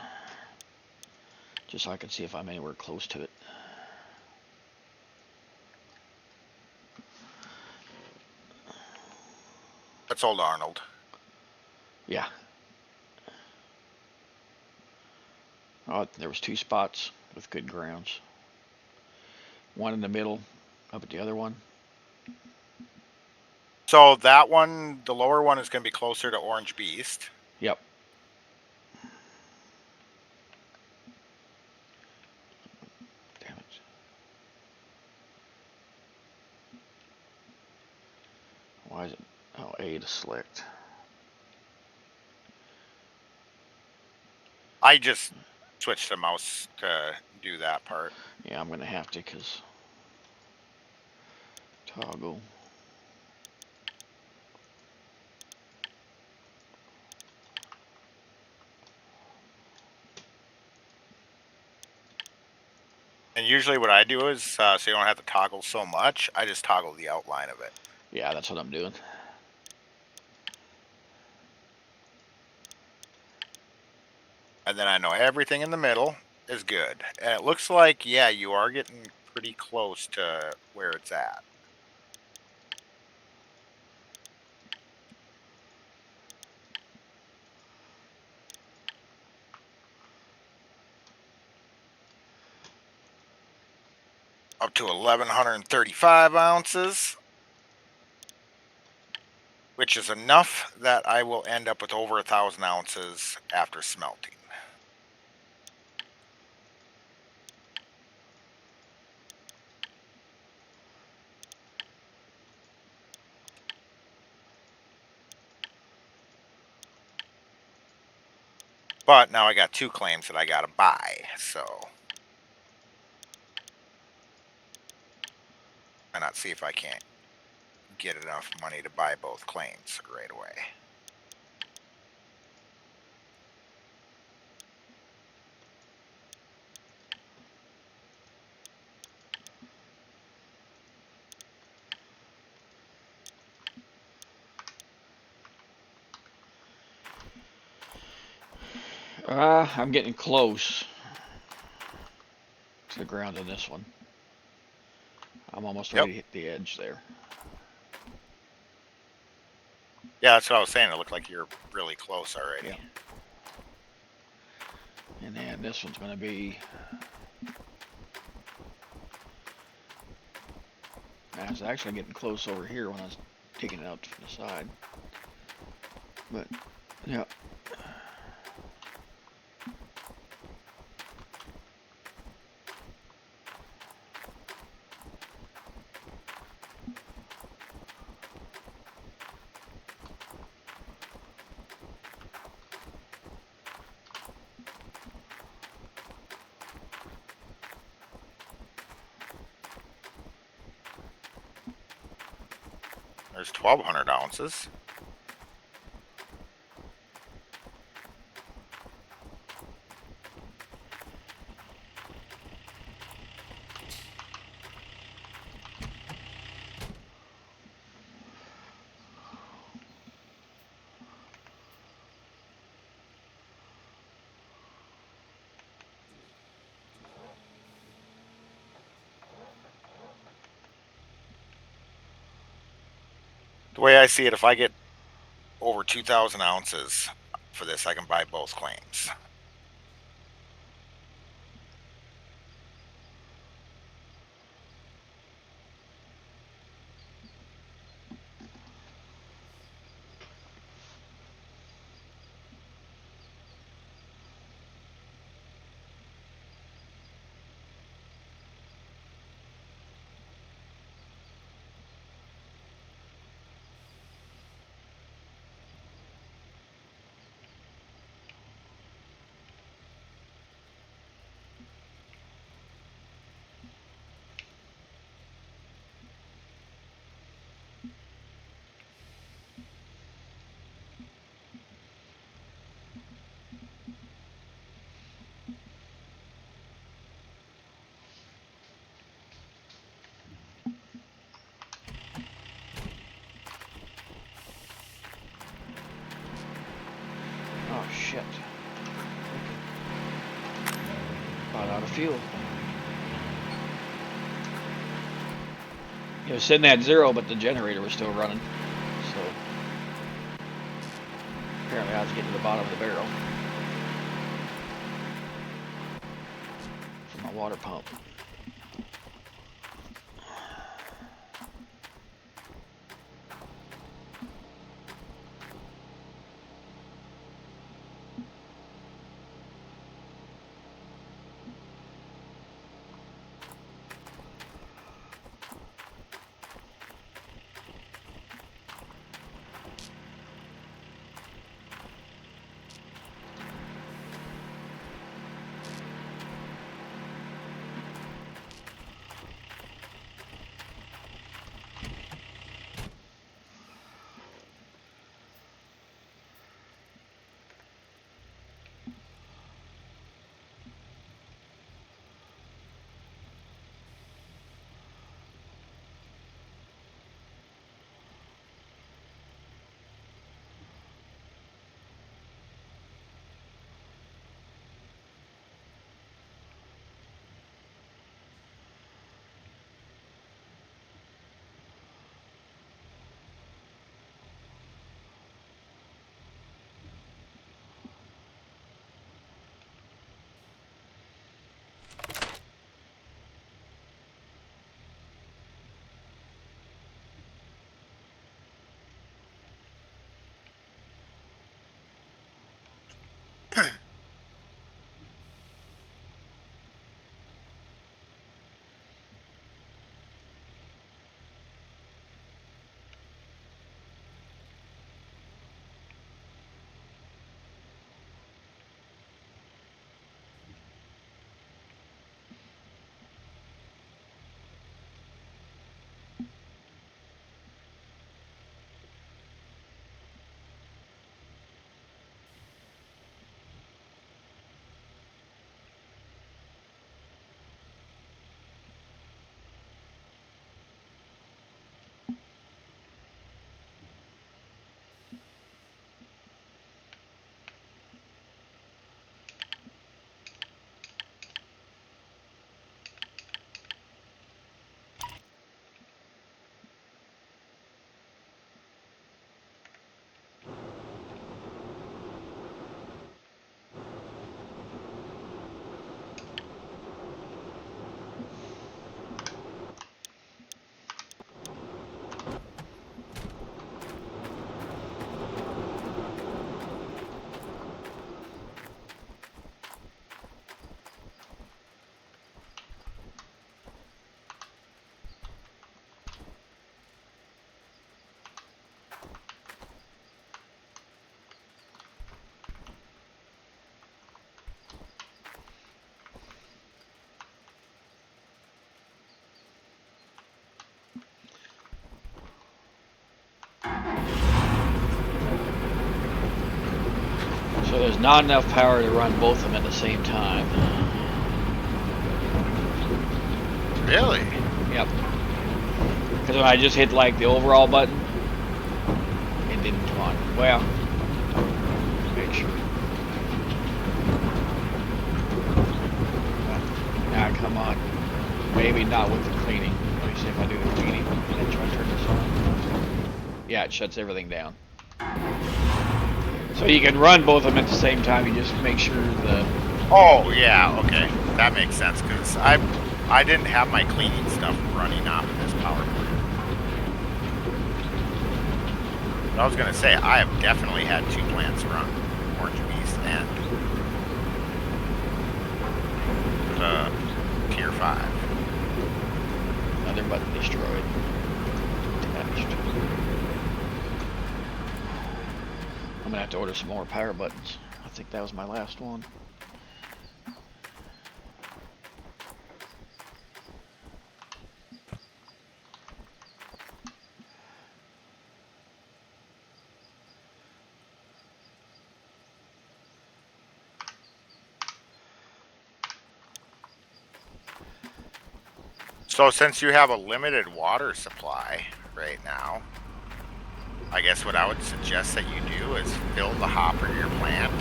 Just so I can see if I'm anywhere close to it. That's Old Arnold. Yeah. Oh, there was 2 spots with good grounds. One in the middle, up at the other one. So that one, the lower one, is going to be closer to Orange Beast. Yep. Damn it. Why is it? Oh, A to select. I just switched the mouse to do that part. Yeah, I'm going to have to because toggle. And usually what I do is, so you don't have to toggle so much, I just toggle the outline of it. Yeah, that's what I'm doing. And then I know everything in the middle is good. And it looks like, yeah, you are getting pretty close to where it's at. Up to 1,135 ounces. Which is enough that I will end up with over 1,000 ounces after smelting. But now I got 2 claims that I gotta buy, so why not see if I can't get enough money to buy both claims right away. I'm getting close to the ground on this one. I'm almost ready to hit the edge there. Yeah, that's what I was saying. It looked like you're really close already. Yeah. And then this one's going to be... I was actually getting close over here when I was taking it out from the side. But, yeah. There's 1,200 ounces. The way I see it, if I get over 2,000 ounces for this, I can buy both claims. Oh shit. About out of fuel. It was sitting at 0, but the generator was still running. So apparently I was getting to the bottom of the barrel from my water pump. there's not enough power to run both of them at the same time. Really? Yep. Because when I just hit like the overall button, it didn't come on. Well, make sure. Now come on. Maybe not with the cleaning. Let me see if I do the cleaning and try to turn this on. Yeah, it shuts everything down. So you can run both of them at the same time. You just make sure the. Oh yeah, okay, that makes sense because I didn't have my cleaning stuff running off of this power plant. But I was gonna say I have definitely had 2 plants run, Orange Beast and Tier 5. Another button destroyed. Attached. I'm gonna have to order some more power buttons. I think that was my last one. So since you have a limited water supply right now, I guess what I would suggest that you do is fill the hopper of your plant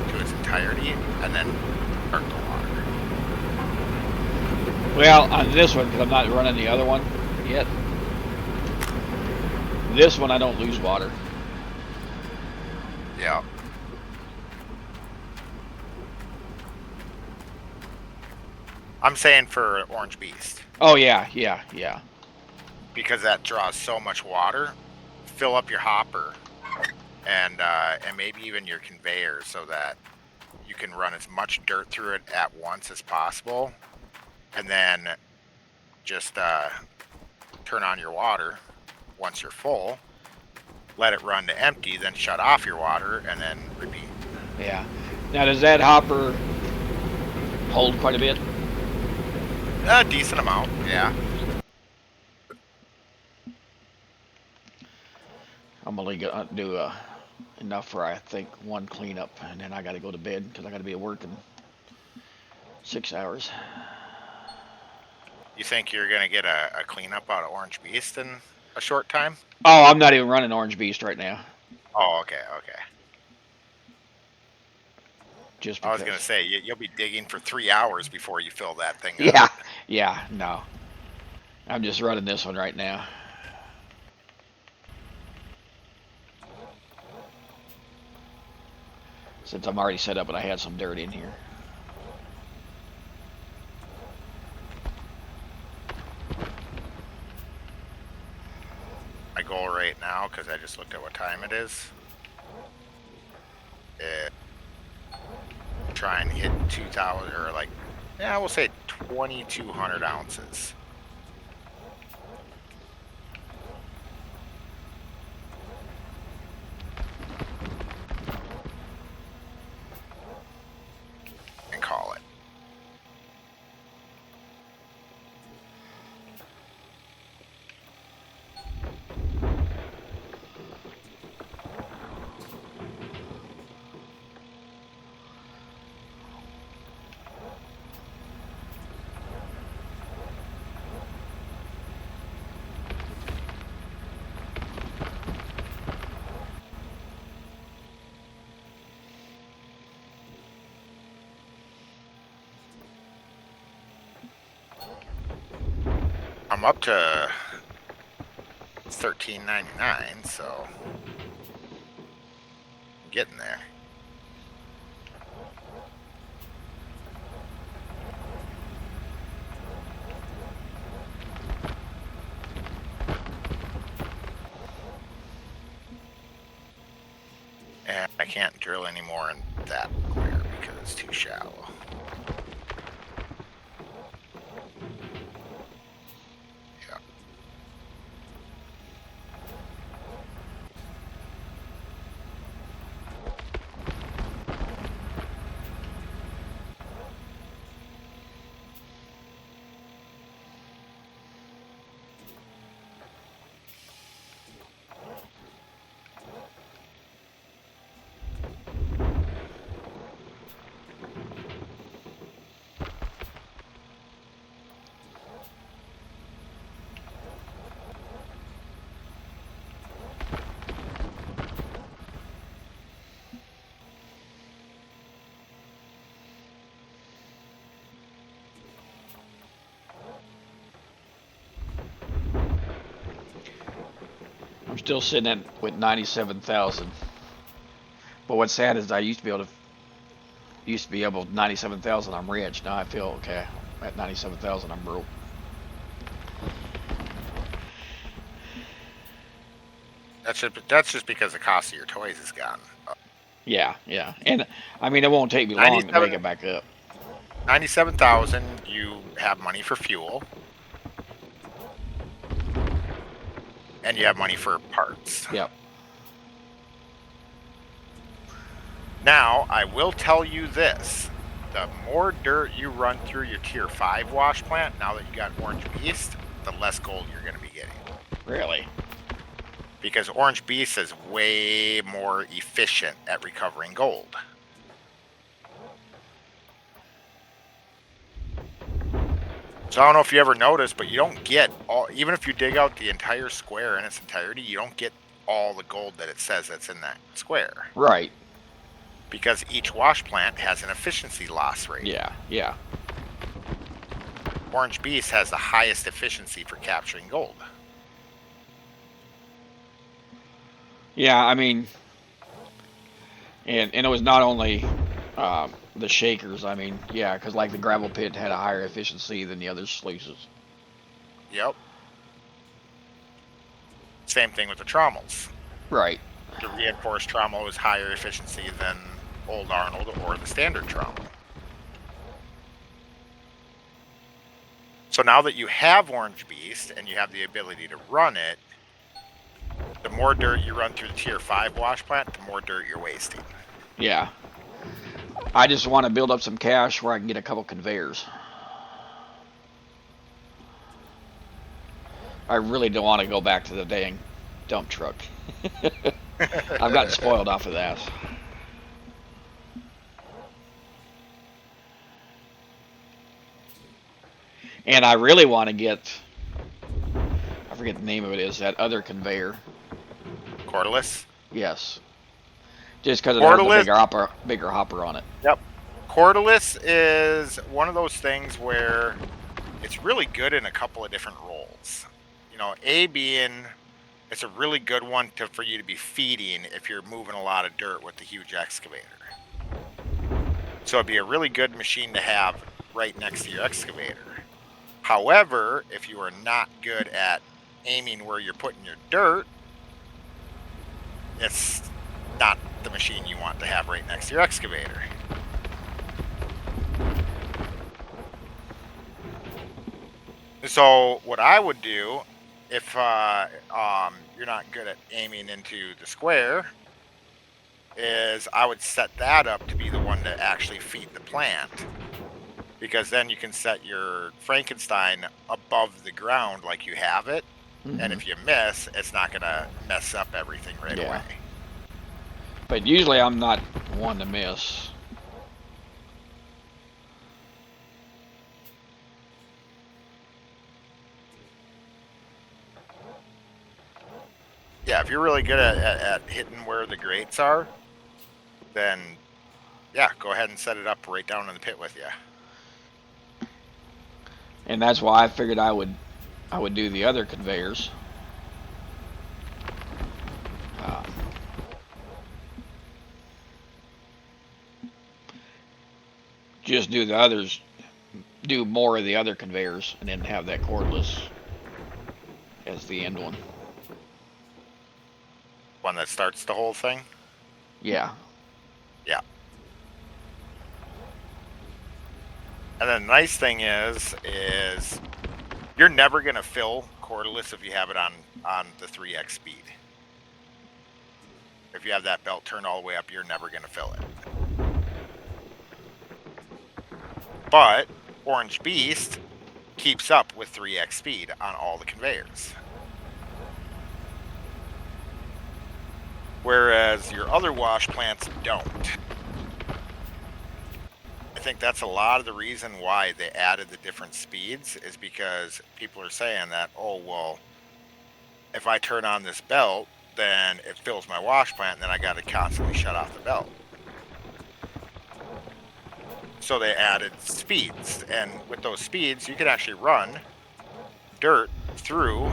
to its entirety and then start the water. Well, on this one, because I'm not running the other one yet, this one I don't lose water. Yeah. I'm saying for Orange Beast. Oh yeah, yeah, yeah. Because that draws so much water, fill up your hopper and maybe even your conveyor so that you can run as much dirt through it at once as possible, and then just turn on your water once you're full, let it run to empty, then shut off your water, and then repeat. Yeah. Now does that hopper hold quite a bit? A decent amount, yeah. I'm only gonna do enough for I think 1 cleanup, and then I got to go to bed because I got to be at work in 6 hours. You think you're gonna get a cleanup out of Orange Beast in a short time? Oh, I'm not even running Orange Beast right now. Oh, okay, okay. Just because. I was gonna say you'll be digging for 3 hours before you fill that thing up. Yeah, yeah, no. I'm just running this one right now. Since I'm already set up and I had some dirt in here. My goal right now, because I just looked at what time it is, try and hit 2,000 or like, yeah, we'll say 2,200 ounces. And call it. I'm up to $13.99, so I'm getting there. And I can't drill anymore in that clear because it's too shallow. still sitting at with 97,000. But what's sad is I used to be able 97,000. I'm rich. Now I feel okay. At 97,000, I'm broke. That's just because the cost of your toys has gone up. Yeah, and I mean it won't take me long to make it back up. 97,000. You have money for fuel, and you have money for parts. Yep. Now, I will tell you this. The more dirt you run through your Tier 5 wash plant, now that you got Orange Beast, the less gold you're going to be getting. Really? Because Orange Beast is way more efficient at recovering gold. So I don't know if you ever noticed, but you don't get all, even if you dig out the entire square in its entirety, you don't get all the gold that it says that's in that square. Right. Because each wash plant has an efficiency loss rate. Yeah. Orange Beast has the highest efficiency for capturing gold. Yeah, I mean, and it was not only the shakers. I mean, yeah, because like the gravel pit had a higher efficiency than the other sluices. Yep. Same thing with the trommels. Right. The reinforced trommel is higher efficiency than Old Arnold or the standard trommel. So now that you have Orange Beast and you have the ability to run it, the more dirt you run through the Tier 5 wash plant, the more dirt you're wasting. Yeah. I just want to build up some cash where I can get a couple conveyors. I really don't want to go back to the dang dump truck. I've gotten spoiled off of that. And I really want to get, I forget the name of it is, that other conveyor. Cordless? Yes. Just because it has a bigger hopper on it. Yep. Cordless is one of those things where it's really good in a couple of different roles. You know, A being, it's a really good one for you to be feeding if you're moving a lot of dirt with the huge excavator. So it'd be a really good machine to have right next to your excavator. However, if you are not good at aiming where you're putting your dirt, it's not the machine you want to have right next to your excavator. So what I would do if you're not good at aiming into the square is I would set that up to be the one to actually feed the plant. Because then you can set your Frankenstein above the ground like you have it. Mm-hmm. And if you miss, it's not going to mess up everything right away. But usually I'm not one to miss. Yeah, if you're really good at hitting where the grates are, then yeah, go ahead and set it up right down in the pit with you. And that's why I figured I would do the other conveyors. Just do the others, do more of the other conveyors, and then have that cordless as the end one. One that starts the whole thing? Yeah. Yeah. And then the nice thing is you're never going to fill cordless if you have it on the 3x speed. If you have that belt turned all the way up, you're never going to fill it. But Orange Beast keeps up with 3x speed on all the conveyors. Whereas your other wash plants don't. I think that's a lot of the reason why they added the different speeds is because people are saying that, oh, well, if I turn on this belt, then it fills my wash plant, and then I got to constantly shut off the belt. So they added speeds, and with those speeds, you can actually run dirt through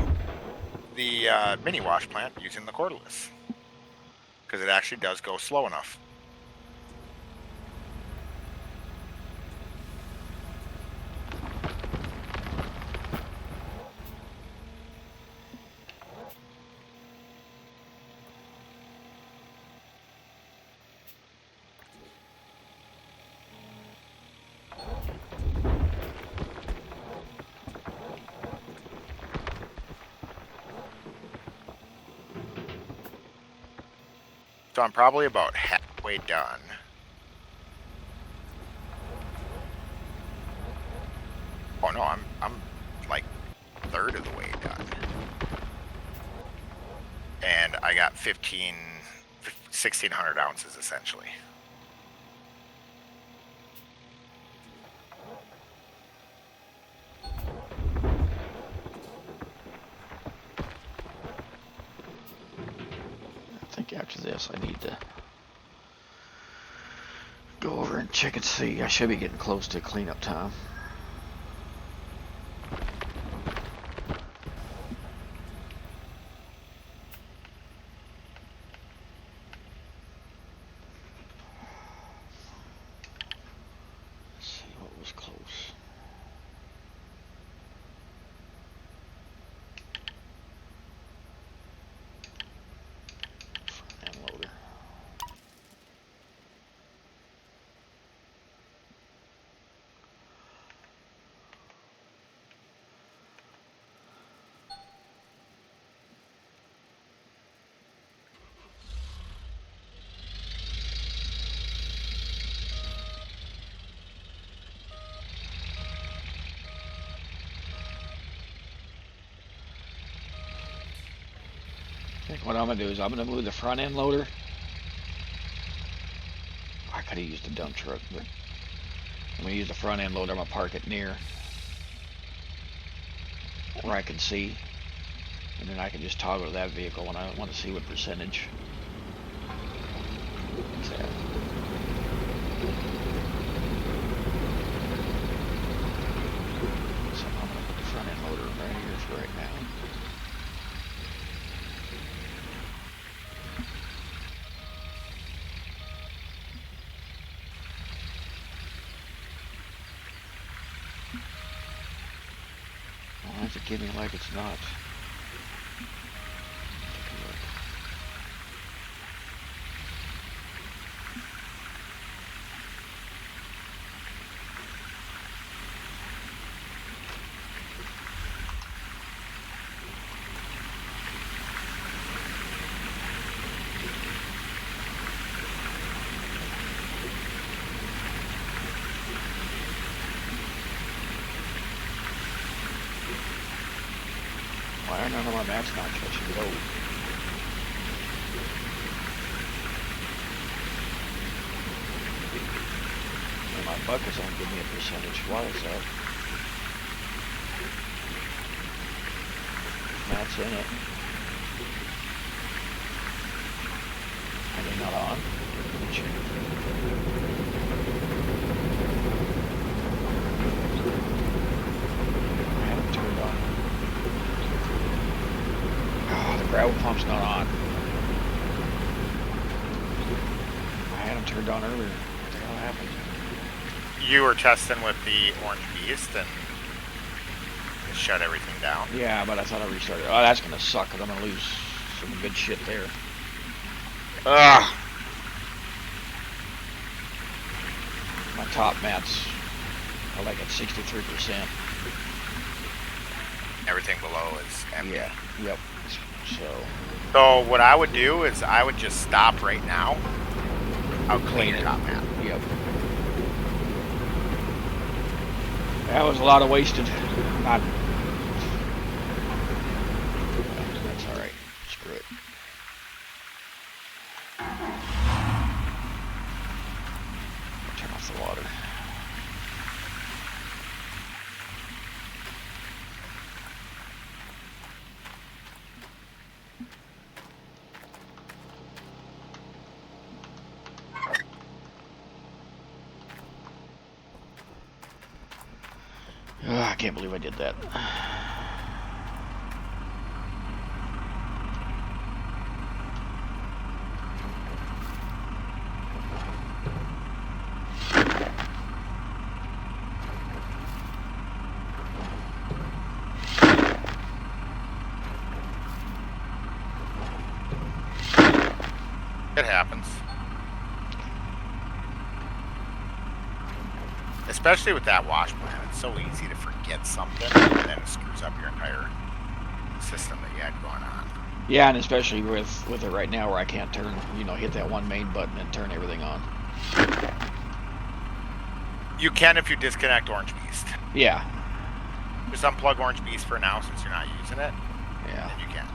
the mini wash plant using the cordless, because it actually does go slow enough. So I'm probably about halfway done. Oh no, I'm like a third of the way done. And I got 1,600 ounces essentially. I think after this I need to go over and check and see. I should be getting close to cleanup time. Let's see what was close. Front end loader. I think what I'm gonna do is I'm gonna move the front end loader. I could have used a dump truck, but I'm gonna use the front end loader. I'm gonna park it near where I can see, and then I can just toggle that vehicle when I want to see what percentage it's at. So I'm gonna put the front end loader right here for right now. Why is it getting like it's not? Take a look. Why are none of my mats not touching load? And my buckets don't give me a percentage. Why is that? Mats in it. Are they not on? Let me check. I have them turned on. Oh, the gravel pump's not on. I had them turned on earlier. What the hell happened? You were testing with the Orange Beast and it shut everything down. Yeah, but I thought I restarted. Oh, that's gonna suck because I'm gonna lose some good shit there. Ugh. My top mats are like at 63%. Everything below is empty. Yeah. Yep. So what I would do is I would just stop right now. I'll clean Clean it it. up, man. Yep. That was a lot of wasted. Not. That's all right. Screw it. Turn off the water. I can't believe I did that. It happens. Especially with that wash plan. It's so easy to forget something and then it screws up your entire system that you had going on. Yeah, and especially with it right now where I can't turn, hit that one main button and turn everything on. You can if you disconnect Orange Beast. Yeah. Just unplug Orange Beast for now since you're not using it. Yeah. And you can.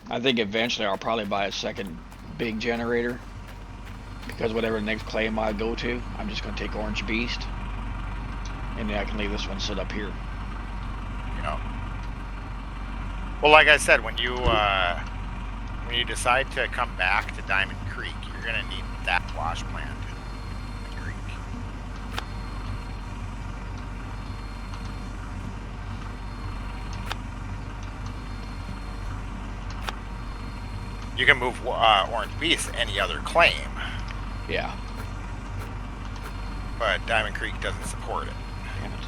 I think eventually I'll probably buy a second big generator, because whatever the next claim I go to, I'm just going to take Orange Beast, and then I can leave this one sit up here. Yeah. Well, like I said, when you decide to come back to Diamond Creek, you're going to need that wash plant in the creek. You can move Orange Beast to any other claim. Yeah. But Diamond Creek doesn't support it. Damn it.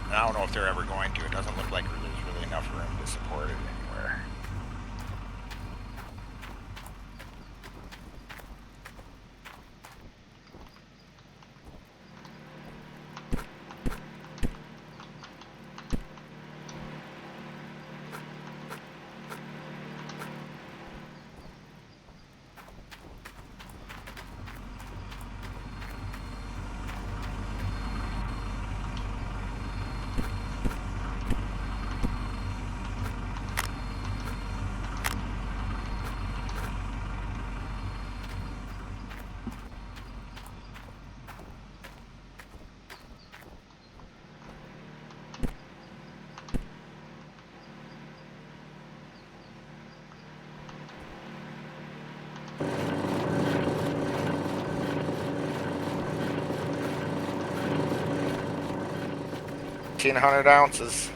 And I don't know if they're ever going to. It doesn't look like there's really enough room to support it anywhere. $1,500 ounces.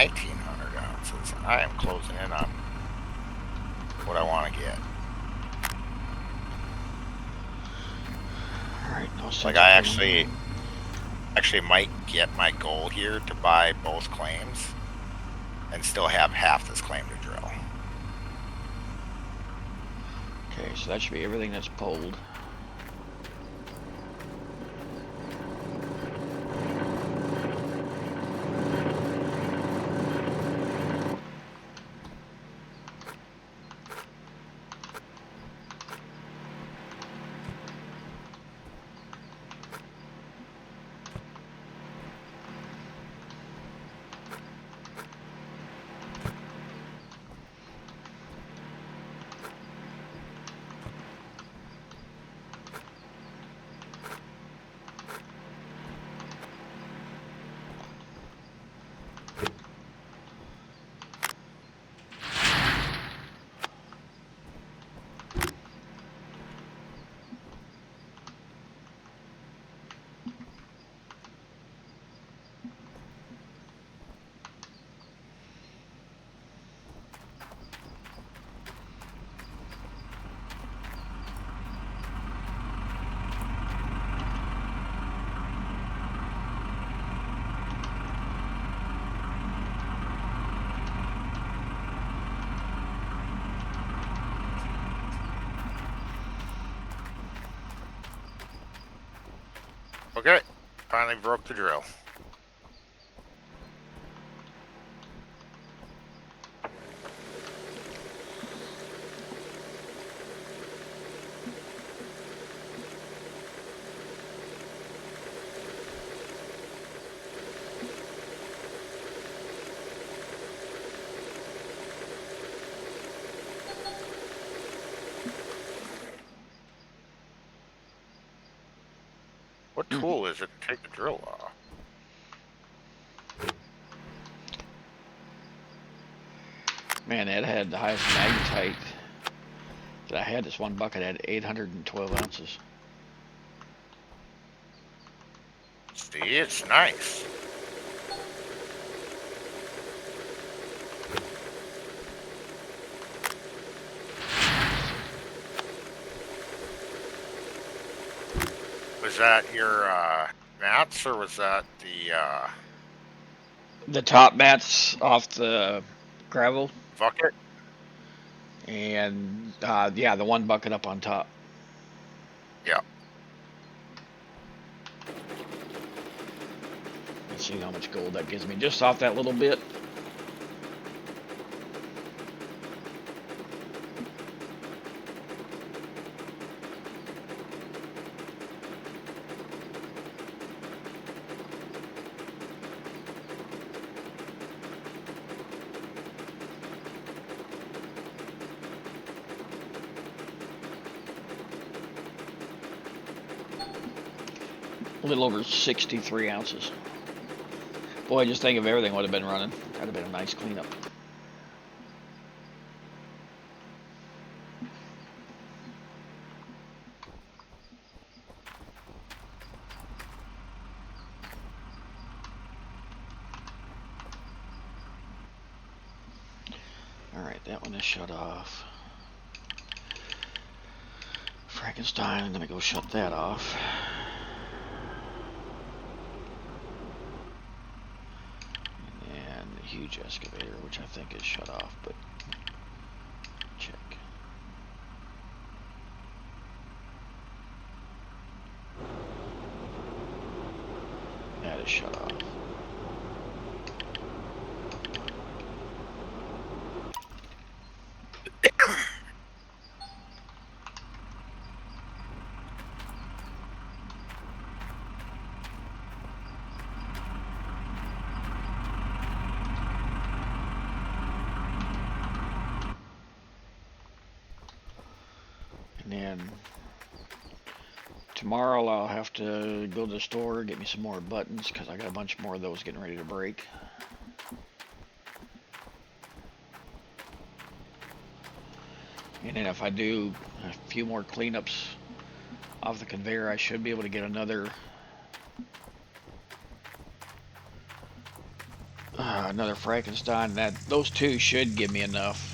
$1,900 ounces. I am closing in on what I want to get. Alright, no sense. Like I actually might get my goal here to buy both claims and still have half this claim to drill. Okay, so that should be everything that's pulled. Okay, finally broke the drill. What tool is it to take the drill off? Man, it had the highest magnetite that I had. This one bucket had 812 ounces. See, it's nice. Was that your mats, or was that the top mats off the gravel bucket? And yeah, the one bucket up on top. Yeah. Let's see how much gold that gives me just off that little bit. A little over 63 ounces. Boy, just think if everything would have been running. That'd have been a nice cleanup. Alright, that one is shut off. Frankenstein, I'm gonna go shut that off. Huge excavator, which I think is shut off, but check. That is shut off. And then tomorrow I'll have to go to the store, get me some more buttons, because I got a bunch more of those getting ready to break. And then if I do a few more cleanups off the conveyor, I should be able to get another Frankenstein. Those two should give me enough,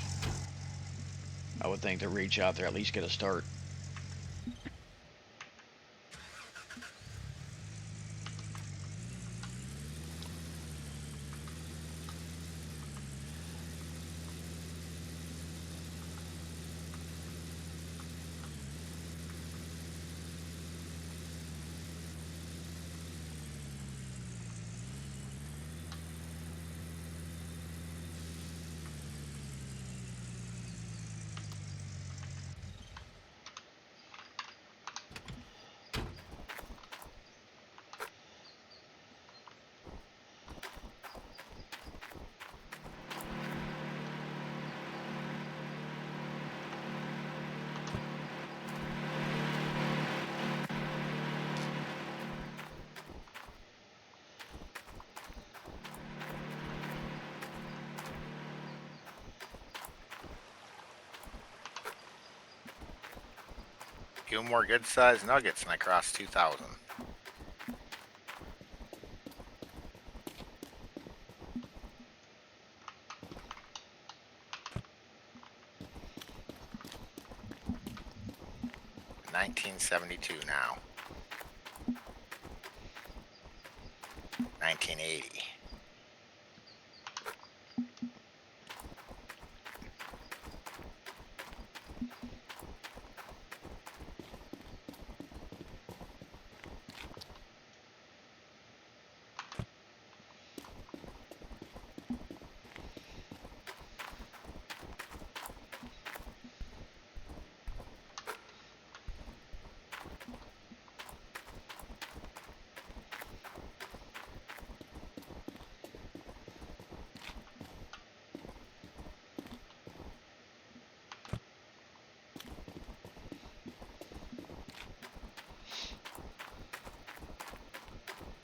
I would think, to reach out there, at least get a start. Few more good-sized nuggets and I crossed 2,000. $19.72 now. 1980.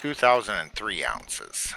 2,003 ounces.